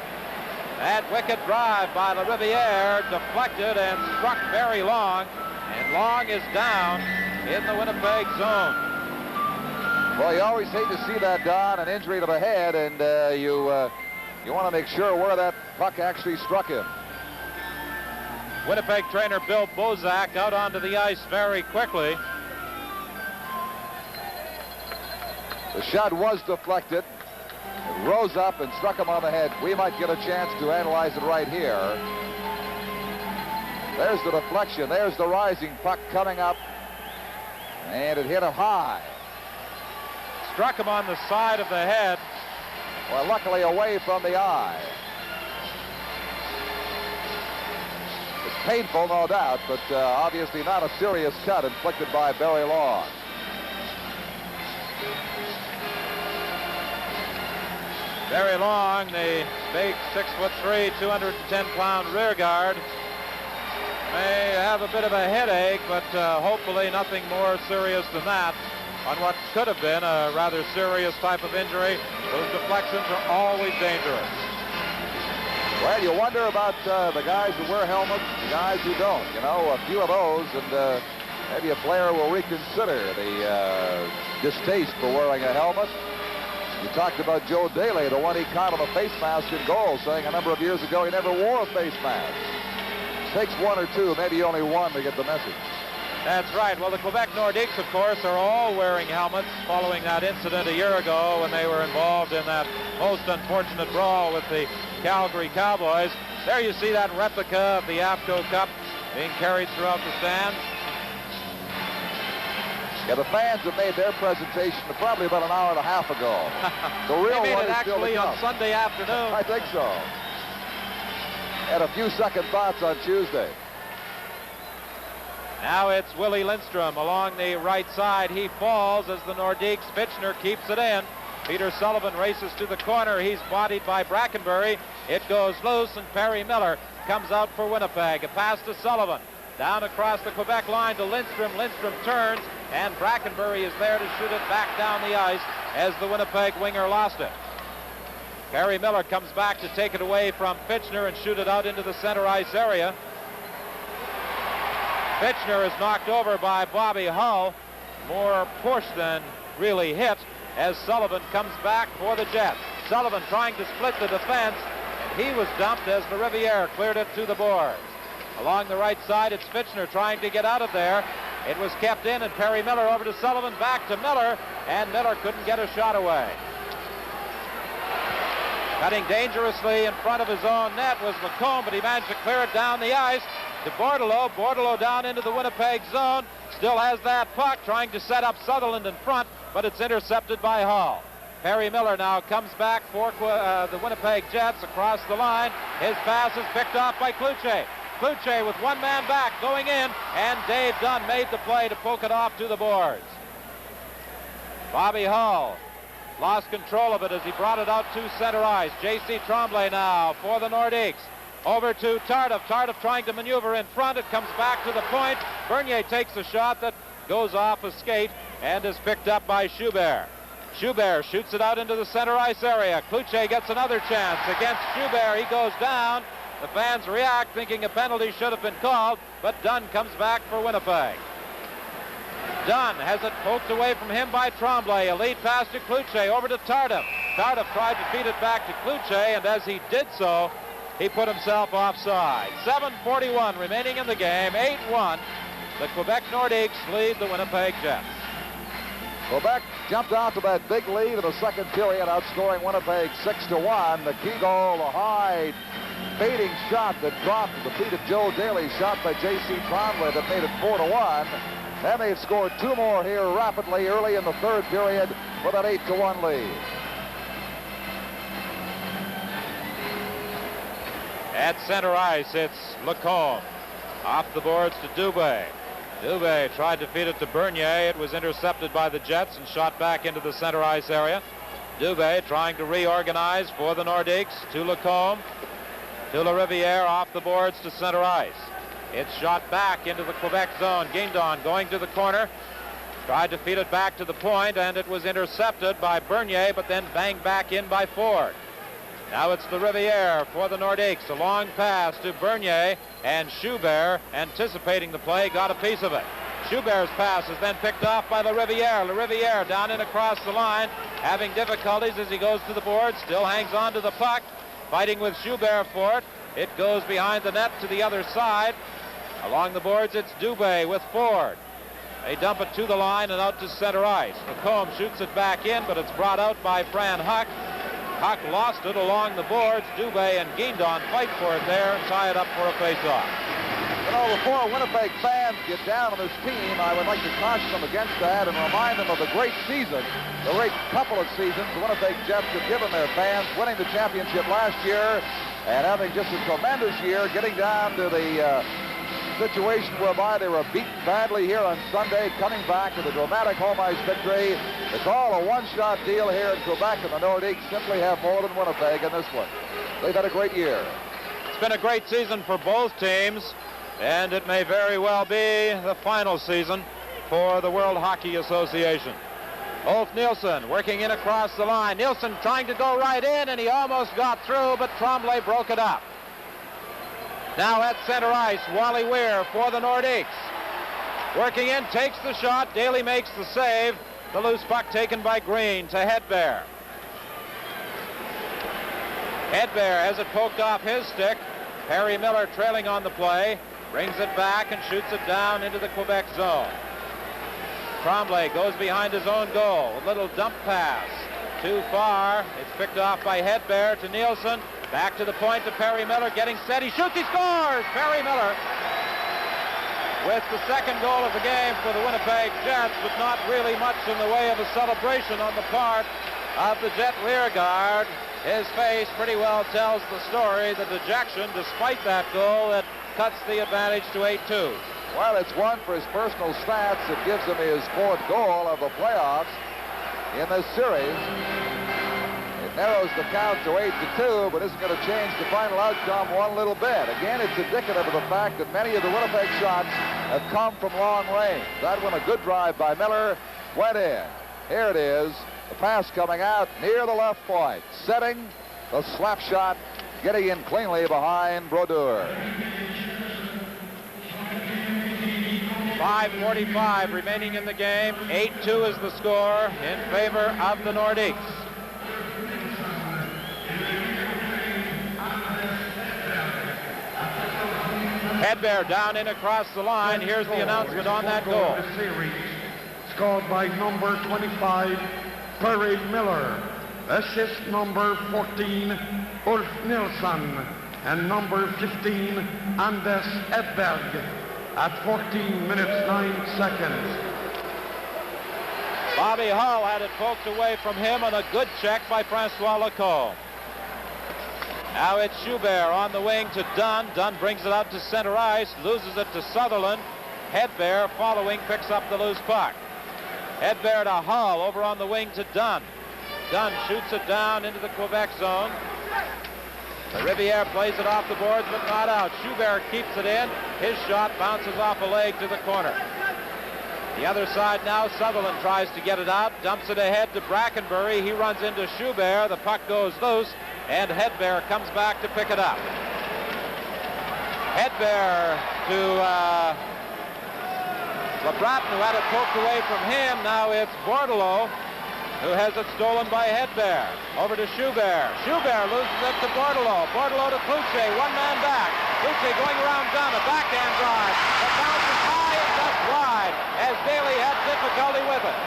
That wicked drive by the Riviere deflected and struck very Long, and Long is down in the Winnipeg zone. Well, you always hate to see that, Don, an injury to the head, and you want to make sure where that puck actually struck him. Winnipeg trainer Bill Bozak out onto the ice very quickly. The shot was deflected. It rose up and struck him on the head. We might get a chance to analyze it right here. There's the deflection. There's the rising puck coming up. And it hit him high. Struck him on the side of the head. Well, luckily away from the eye. It's painful, no doubt, but obviously not a serious cut inflicted by Barry Long. Barry Long, the big 6'3", 210-pound rear guard, may have a bit of a headache, but hopefully nothing more serious than that on what could have been a rather serious type of injury. Those deflections are always dangerous. Well, you wonder about the guys who wear helmets, the guys who don't. You know, a few of those, and maybe a player will reconsider the distaste for wearing a helmet. You talked about Joe Daley, the one he caught on a face mask in goal, saying a number of years ago he never wore a face mask. It takes one or two, maybe only one, to get the message. That's right. Well, the Quebec Nordiques, of course, are all wearing helmets following that incident a year ago when they were involved in that most unfortunate brawl with the Calgary Cowboys. There you see that replica of the AFCO Cup being carried throughout the stands. Yeah, the fans have made their presentation probably about an hour and a half ago. The real they made one it is still to actually on come. Sunday afternoon. I think so. Had a few second thoughts on Tuesday. Now it's Willie Lindstrom along the right side. He falls as the Nordiques. Fitchner keeps it in. Peter Sullivan races to the corner. He's bodied by Brackenbury. It goes loose, and Perry Miller comes out for Winnipeg. A pass to Sullivan. Down across the Quebec line to Lindstrom. Lindstrom turns, and Brackenbury is there to shoot it back down the ice as the Winnipeg winger lost it. Perry Miller comes back to take it away from Fitchner and shoot it out into the center ice area. Fitchner is knocked over by Bobby Hull. More push than really hit as Sullivan comes back for the Jets. Sullivan trying to split the defense, and he was dumped as the Riviere cleared it to the boards. Along the right side, it's Fitchner trying to get out of there. It was kept in, and Perry Miller over to Sullivan, back to Miller, and Miller couldn't get a shot away. Cutting dangerously in front of his own net was Lacombe, but he managed to clear it down the ice to Bordelot. Bordelot down into the Winnipeg zone. Still has that puck, trying to set up Sutherland in front, but it's intercepted by Hall. Perry Miller now comes back for the Winnipeg Jets across the line. His pass is picked off by Cloutier. Cloutier with one man back going in, and Dave Dunn made the play to poke it off to the boards. Bobby Hull lost control of it as he brought it out to center ice. J.C. Tremblay now for the Nordiques. Over to Tardif. Tardif trying to maneuver in front. It comes back to the point. Bernier takes a shot that goes off a skate and is picked up by Schubert. Schubert shoots it out into the center ice area. Cloutier gets another chance against Schubert. He goes down. The fans react, thinking a penalty should have been called, but Dunn comes back for Winnipeg. Dunn has it poked away from him by Tremblay. A lead pass to Cloutier over to Tardif. Tardif tried to feed it back to Cloutier, and as he did so, he put himself offside. 7:41 remaining in the game. 8-1. The Quebec Nordiques lead the Winnipeg Jets. Quebec jumped out to that big lead in the second period, outscoring Winnipeg 6-1. The key goal, the high fading shot that dropped the feet of Joe Daly, shot by J.C. Tremblay, that made it 4-1. And they've scored two more here rapidly early in the third period for that 8-1 lead. At center ice, it's Lacombe. Off the boards to Dubé. Dubé tried to feed it to Bernier. It was intercepted by the Jets and shot back into the center ice area. Dubé trying to reorganize for the Nordiques to Lacombe. To LaRiviere, off the boards to center ice. It's shot back into the Quebec zone. Guindon going to the corner. Tried to feed it back to the point, and it was intercepted by Bernier, but then banged back in by Ford. Now it's the Riviere for the Nordiques. A long pass to Bernier, and Schubert, anticipating the play, got a piece of it. Schubert's pass is then picked off by LaRiviere. LaRiviere down in across the line, having difficulties as he goes to the board. Still hangs on to the puck, fighting with Schubert for it. It goes behind the net to the other side. Along the boards, it's Dubé with Ford. They dump it to the line and out to center ice. Lacombe shoots it back in, but it's brought out by Fran Huck. Huck lost it along the boards. Dubé and Guindon fight for it there and tie it up for a face-off. You know, before Winnipeg fans get down on this team, I would like to caution them against that and remind them of the great season, the great couple of seasons the Winnipeg Jets have given their fans, winning the championship last year and having just a tremendous year, getting down to the situation whereby they were beaten badly here on Sunday, coming back with a dramatic home ice victory. It's all a one-shot deal here in Quebec, and the Nordiques simply have more than Winnipeg in this one. They've had a great year. It's been a great season for both teams, and it may very well be the final season for the World Hockey Association. Ulf Nielsen working in across the line. Nielsen trying to go right in, and he almost got through, but Tremblay broke it up. Now at center ice, Wally Weir for the Nordiques. Working in, takes the shot. Daly makes the save. The loose puck taken by Green to Hedberg. Hedberg has it poked off his stick. Perry Miller trailing on the play. Brings it back and shoots it down into the Quebec zone. Tremblay goes behind his own goal. A little dump pass. Too far. It's picked off by Hedberg to Nielsen. Back to the point to Perry Miller, getting set. He shoots, he scores! Perry Miller with the second goal of the game for the Winnipeg Jets, but not really much in the way of a celebration on the part of the Jet rearguard. His face pretty well tells the story, the dejection, despite that goal that cuts the advantage to 8-2. Well, it's one for his personal stats. It gives him his fourth goal of the playoffs in this series. It narrows the count to 8-2, but isn't going to change the final outcome one little bit. Again, it's indicative of the fact that many of the Winnipeg shots have come from long range. That one, a good drive by Miller, went in. Here it is, the pass coming out near the left point, setting the slap shot, getting in cleanly behind Brodeur. 5:45 remaining in the game. 8-2 is the score in favor of the Nordiques. Hedberg down in across the line. Here's the announcement on that goal. The series, scored by number 25, Perry Miller. Assist number 14, Ulf Nilsson. And number 15, Anders Hedberg. At 14 minutes, 9 seconds. Bobby Hull had it poked away from him, and a good check by Francois Lacombe. Now it's Schubert on the wing to Dunn. Dunn brings it out to center ice, loses it to Sutherland. Hedberg following, picks up the loose puck. Hedberg to Hull over on the wing to Dunn. Dunn shoots it down into the Quebec zone. The Riviere plays it off the boards, but not out. Schubert keeps it in. His shot bounces off a leg to the corner. The other side now, Sutherland tries to get it out, dumps it ahead to Brackenbury. He runs into Schubert. The puck goes loose, and Hedberg comes back to pick it up. Hedberg to LeBratton, who had it poked away from him. Now it's Bordelot, who has it stolen by Hedberg. Over to Schubert. Schubert loses it to Bordelot. Bordelot to Cloutier, one man back. Cloutier going around Dunn, a backhand drive. It bounces high and just wide as Daly had difficulty with it.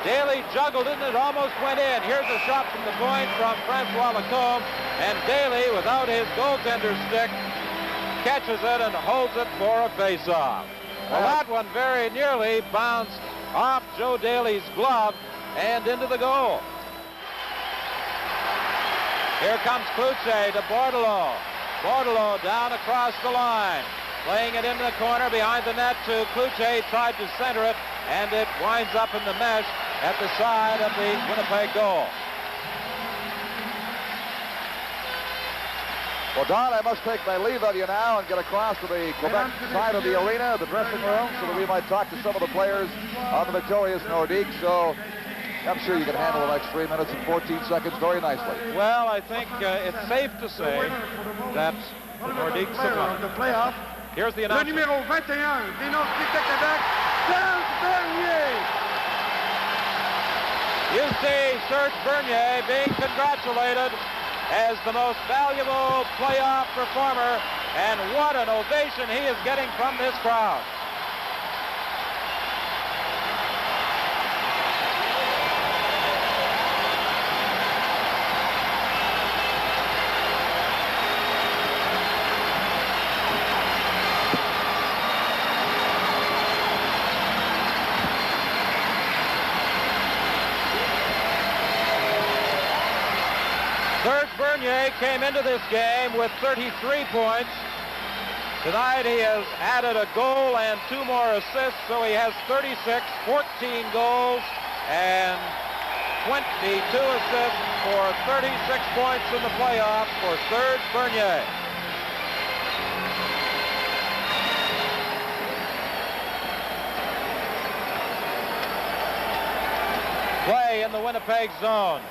Daly juggled it and it almost went in. Here's a shot from the point from Francois Lacombe, and Daly, without his goaltender stick, catches it and holds it for a face-off. Well, that one very nearly bounced off Joe Daly's glove and into the goal. Here comes Cloutier to Bordelot. Bordelot down across the line. Playing it into the corner behind the net to Cloutier. Tried to center it, and it winds up in the mesh at the side of the Winnipeg goal. Well, Don, I must take my leave of you now and get across to the Quebec side of the arena, the dressing room, so that we might talk to some of the players on the victorious Nordiques. So I'm sure you can handle the next 3 minutes and 14 seconds very nicely. Well, I think it's safe to say that the Nordiques have won. The playoff. Here's the Le announcement. numéro 21, des Nordiques de Québec, Serge Bernier. You see Serge Bernier being congratulated as the most valuable playoff performer, and what an ovation he is getting from this crowd. Serge Bernier came into this game with 33 points. Tonight he has added a goal and 2 more assists, so he has 36, 14 goals, and 22 assists for 36 points in the playoffs for Serge Bernier. Play in the Winnipeg zone.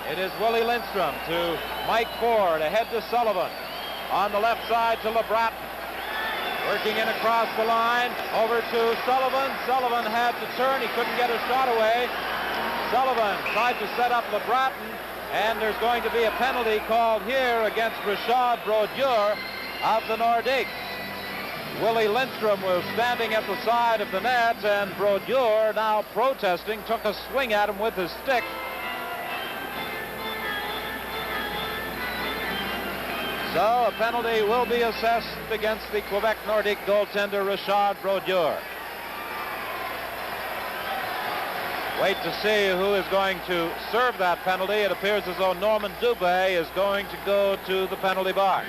It is Willie Lindstrom to Mike Ford, ahead to Sullivan. On the left side to LeBratton. Working in across the line, over to Sullivan. Sullivan had to turn, he couldn't get a shot away. Sullivan tried to set up LeBratton, and there's going to be a penalty called here against Richard Brodeur of the Nordiques. Willie Lindstrom was standing at the side of the net, and Brodeur, now protesting, took a swing at him with his stick. So a penalty will be assessed against the Quebec Nordique goaltender Richard Brodeur. Wait to see who is going to serve that penalty. It appears as though Norman Dubé is going to go to the penalty box.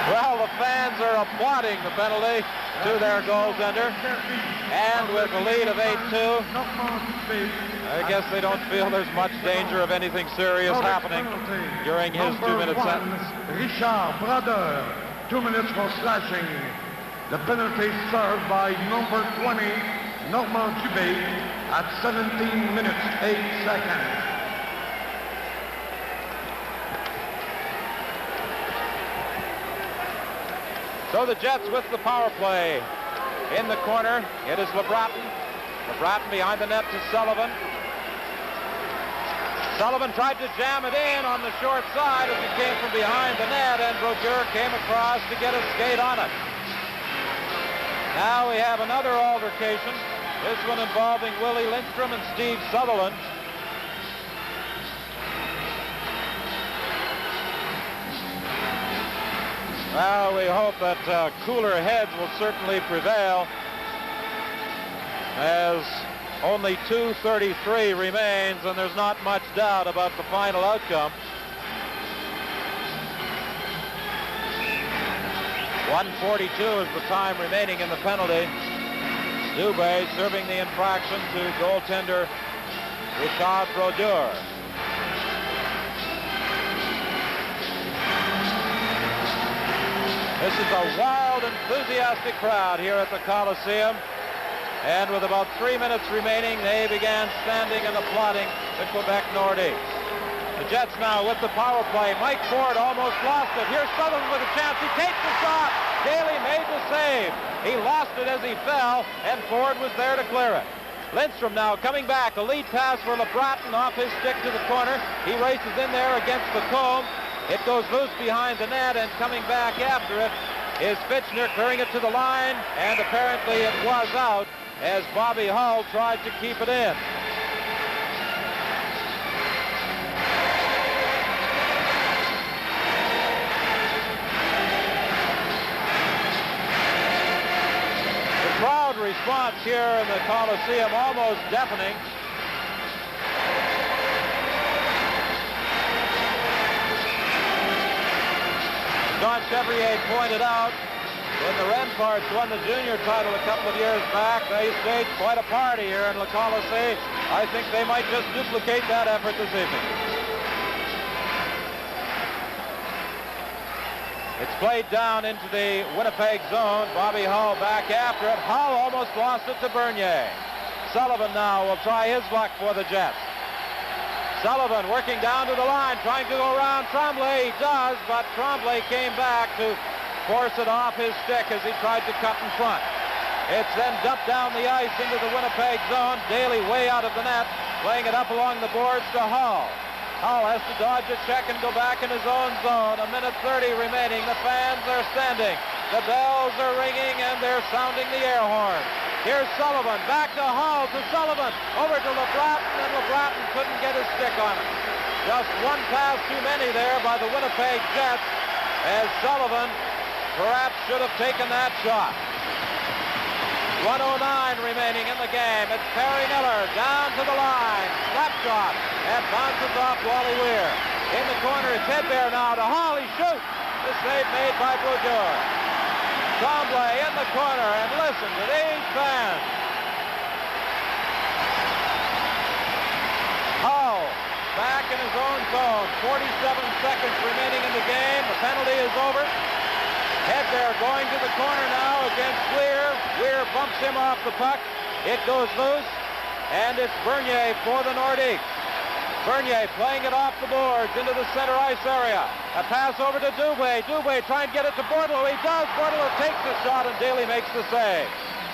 Well, the fans are applauding the penalty to their goaltender. And with a lead of 8-2, I guess they don't feel there's much danger of anything serious happening during his 2-minute sentence. Richard Brodeur, 2 minutes for slashing. The penalty served by number 20, Normand Dubé, at 17 minutes, 8 seconds. So the Jets with the power play. In the corner, it is LeBratton. LeBratton behind the net to Sullivan. Sullivan tried to jam it in on the short side as it came from behind the net, and Brodeur came across to get a skate on it. Now we have another altercation, this one involving Willie Lindstrom and Steve Sutherland. Well, we hope that cooler heads will certainly prevail, as only 2:33 remains, and there's not much doubt about the final outcome. 1:42 is the time remaining in the penalty. Dubé serving the infraction to goaltender Richard Brodeur. This is a wild, enthusiastic crowd here at the Coliseum. And with about 3 minutes remaining, they began standing and applauding the Quebec Nordiques. The Jets now with the power play. Mike Ford almost lost it. Here's Sutherland with a chance. He takes the shot. Daly made the save. He lost it as he fell, and Ford was there to clear it. Lindstrom now coming back. A lead pass for LeBratton off his stick to the corner. He races in there against the comb. It goes loose behind the net, and coming back after it is Fitchner, clearing it to the line, and apparently it was out as Bobby Hull tried to keep it in. The crowd response here in the Coliseum almost deafening. Don Chevrier pointed out, when the Remparts won the junior title a couple of years back, they staged quite a party here in Le Colisée. I think they might just duplicate that effort this evening. It's played down into the Winnipeg zone. Bobby Hull back after it. Hull almost lost it to Bernier. Sullivan now will try his luck for the Jets. Sullivan working down to the line, trying to go around Tremblay. He does, but Tremblay came back to force it off his stick as he tried to cut in front. It's then dumped down the ice into the Winnipeg zone. Daly way out of the net, playing it up along the boards to Hull. Hull has to dodge a check and go back in his own zone. 1:30 remaining. The fans are standing. The bells are ringing, and they're sounding the air horn. Here's Sullivan, back to Hull, to Sullivan, over to LeBratton, and LeBratton couldn't get his stick on it. Just one pass too many there by the Winnipeg Jets, as Sullivan perhaps should have taken that shot. 1:09 remaining in the game. It's Perry Miller down to the line. Slap shot, and bounces off Wally Weir. In the corner, it's Hedberg now to Hull. He shoots. The save made by Brodeur. Tremblay in the corner, and listen to these fans. Hull back in his own zone. 47 seconds remaining in the game. The penalty is over. Hedberg going to the corner now against Weir. Weir bumps him off the puck. It goes loose, and it's Bernier for the Nordiques. Bernier playing it off the boards into the center ice area. A pass over to Dubé. Dubé trying to get it to Bordelot. He does. Bordelot takes the shot, and Daly makes the save.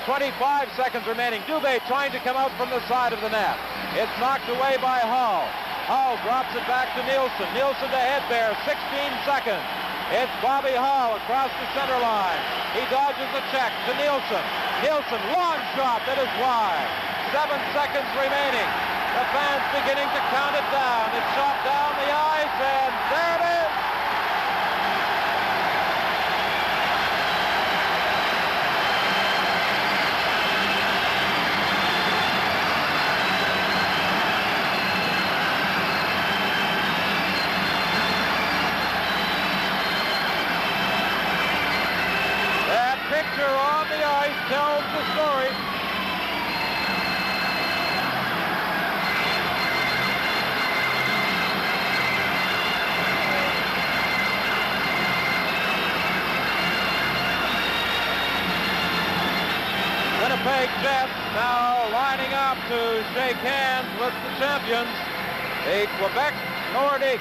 25 seconds remaining. Dubé trying to come out from the side of the net. It's knocked away by Hull. Hull drops it back to Nielsen. Nielsen to Hedberg. 16 seconds. It's Bobby Hull across the center line. He dodges the check to Nielsen. Nielsen, long shot that is wide. 7 seconds remaining. The fans beginning to count it down. It's shot down the ice, and there it is. That picture on the ice tells the story. Winnipeg Jets now lining up to shake hands with the champions, the Quebec Nordiques.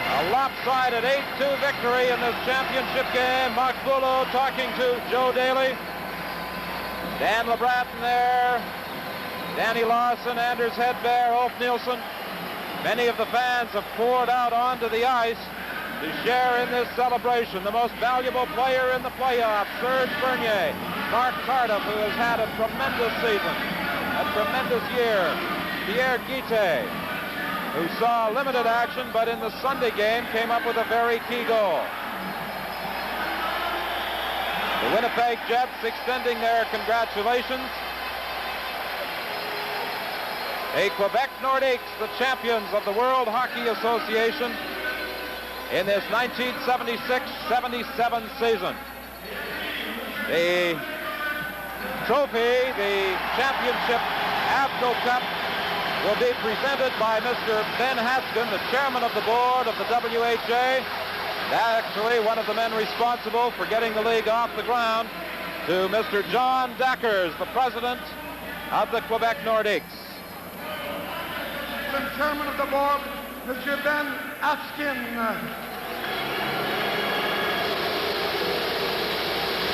A lopsided 8-2 victory in this championship game. Mark Bulow talking to Joe Daly. Dan LeBratton there Danny Lawson, Anders Hedberg, Ulf Nielsen. Many of the fans have poured out onto the ice to share in this celebration. The most valuable player in the playoffs, Serge Bernier. Mark Tardif, who has had a tremendous season, a tremendous year. Pierre Guite, who saw limited action, but in the Sunday game came up with a very key goal. The Winnipeg Jets extending their congratulations. A Quebec Nordiques, the champions of the World Hockey Association in this 1976-77 season. The trophy, the championship ABCO Cup, will be presented by Mr. Ben Haskin, the chairman of the board of the WHA, actually one of the men responsible for getting the league off the ground, to Mr. John Dackers, the president of the Quebec Nordiques. The chairman of the board, Mr. Ben Haskin.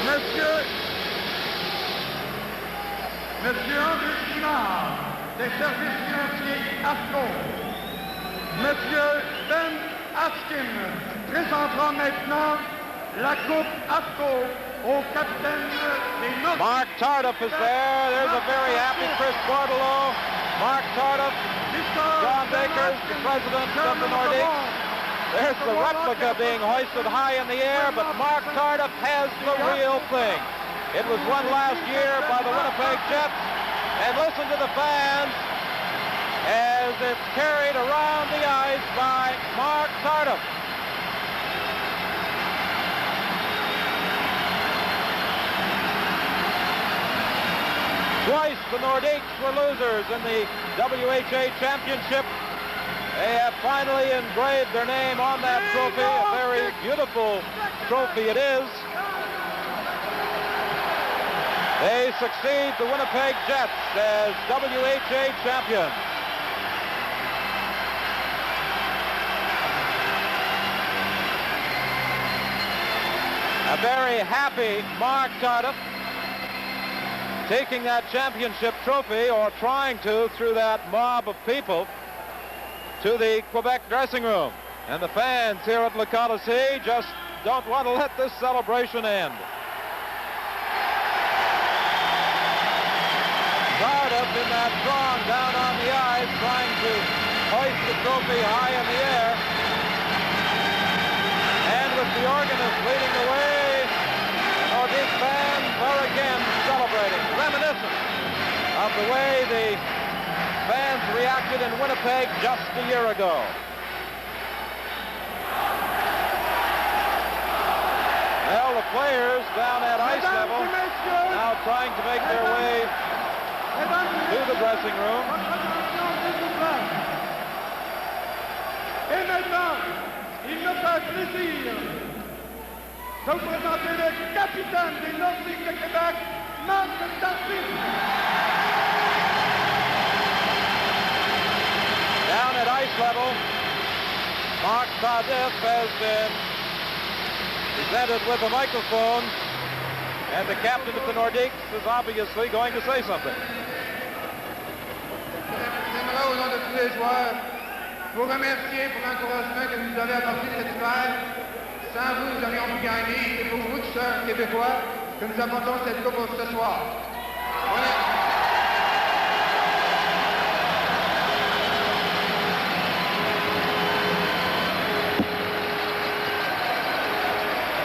Monsieur André Pinard, des services financiers ABCO. Monsieur Ben Haskin présentera maintenant la coupe ABCO au capitaine des Nordiques. Mark Tardif is there. There's a very happy Chris Bordelot. Mark Tardif, John Dackers, the president of the Nordiques. There's the replica being hoisted high in the air, but Mark Tardif has the real thing. It was won last year by the Winnipeg Jets. And listen to the fans as it's carried around the ice by Mark Tardif. Twice the Nordiques were losers in the WHA championship. They have finally engraved their name on that trophy. A very beautiful trophy it is. They succeed the Winnipeg Jets as WHA champions. A very happy Mark Tardif taking that championship trophy, or trying to, through that mob of people, to the Quebec dressing room. And the fans here at Le Colisée just don't want to let this celebration end. Tardif in that throng down on the ice, trying to hoist the trophy high in the air. And with the organist leading the way, Nordiques fans are again celebrating, reminiscent of the way the fans reacted in Winnipeg just a year ago. Well, the players down at ice level now trying to make their way to the dressing room. Et maintenant, il me fait plaisir de vous présenter le capitaine des Nordiques de Québec, Marc Tardif. Down at ice level, Mark Tardif has been presented with a microphone, and the captain of the Nordiques is obviously going to say something. J'aimerais, au nom de tous les joueurs, vous remercier pour l'encouragement que vous nous avez apporté cet hiver. Sans vous, nous aurions pu gagner. C'est pour vous, tous sœurs québécois, que nous apportons cette coupe ce soir.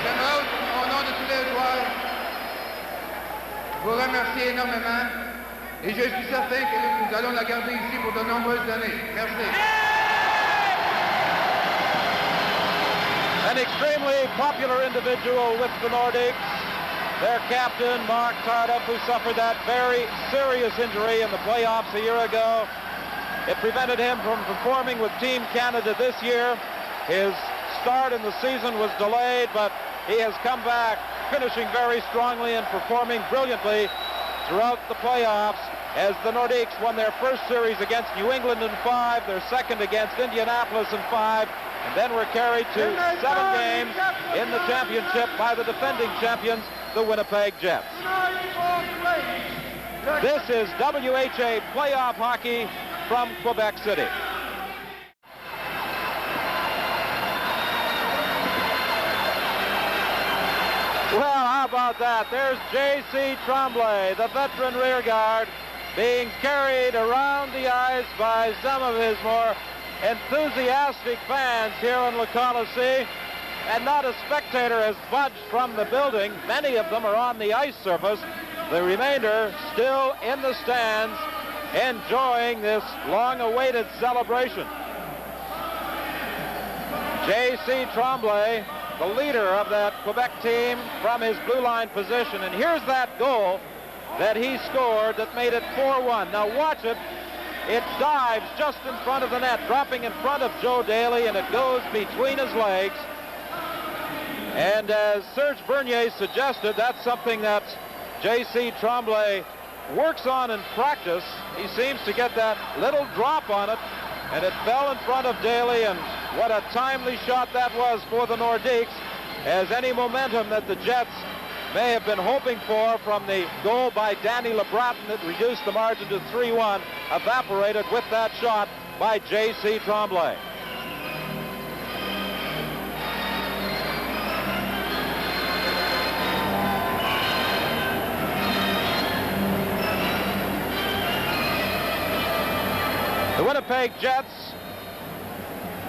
J'aimerais, au nom de tous les joueurs, vous remercier énormément. Et je suis certain que nous allons la garder ici pour de nombreuses années. Merci. An extremely popular individual with the Nordiques, their captain, Mark Tardif, who suffered that very serious injury in the playoffs a year ago. It prevented him from performing with Team Canada this year. His start in the season was delayed, but he has come back, finishing very strongly and performing brilliantly throughout the playoffs, as the Nordiques won their first series against New England in 5, their second against Indianapolis in 5, and then were carried to 7 games in the championship by the defending champions, the Winnipeg Jets. Le This is WHA playoff hockey from Quebec City. Well, how about that? There's J.C. Tremblay, the veteran rear guard, being carried around the ice by some of his more enthusiastic fans here in Le Coliseum, and not a spectator has budged from the building. Many of them are on the ice surface. The remainder still in the stands, enjoying this long-awaited celebration. J.C. Tremblay, the leader of that Quebec team, from his blue line position. And here's that goal that he scored that made it 4-1. Now watch it. It dives just in front of the net, dropping in front of Joe Daly, and it goes between his legs. And as Serge Bernier suggested, that's something that J.C. Tremblay works on in practice. He seems to get that little drop on it, and it fell in front of Daly, and what a timely shot that was for the Nordiques, as any momentum that the Jets may have been hoping for from the goal by Danny LeBratton that reduced the margin to 3-1 evaporated with that shot by J.C. Tremblay. The Winnipeg Jets,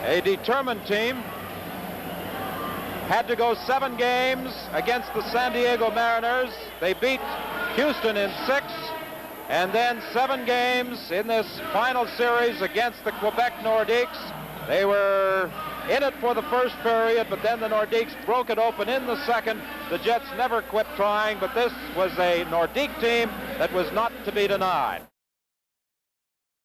a determined team, had to go 7 games against the San Diego Mariners. They beat Houston in 6, and then 7 games in this final series against the Quebec Nordiques. They were in it for the first period, but then the Nordiques broke it open in the second. The Jets never quit trying, but this was a Nordique team that was not to be denied.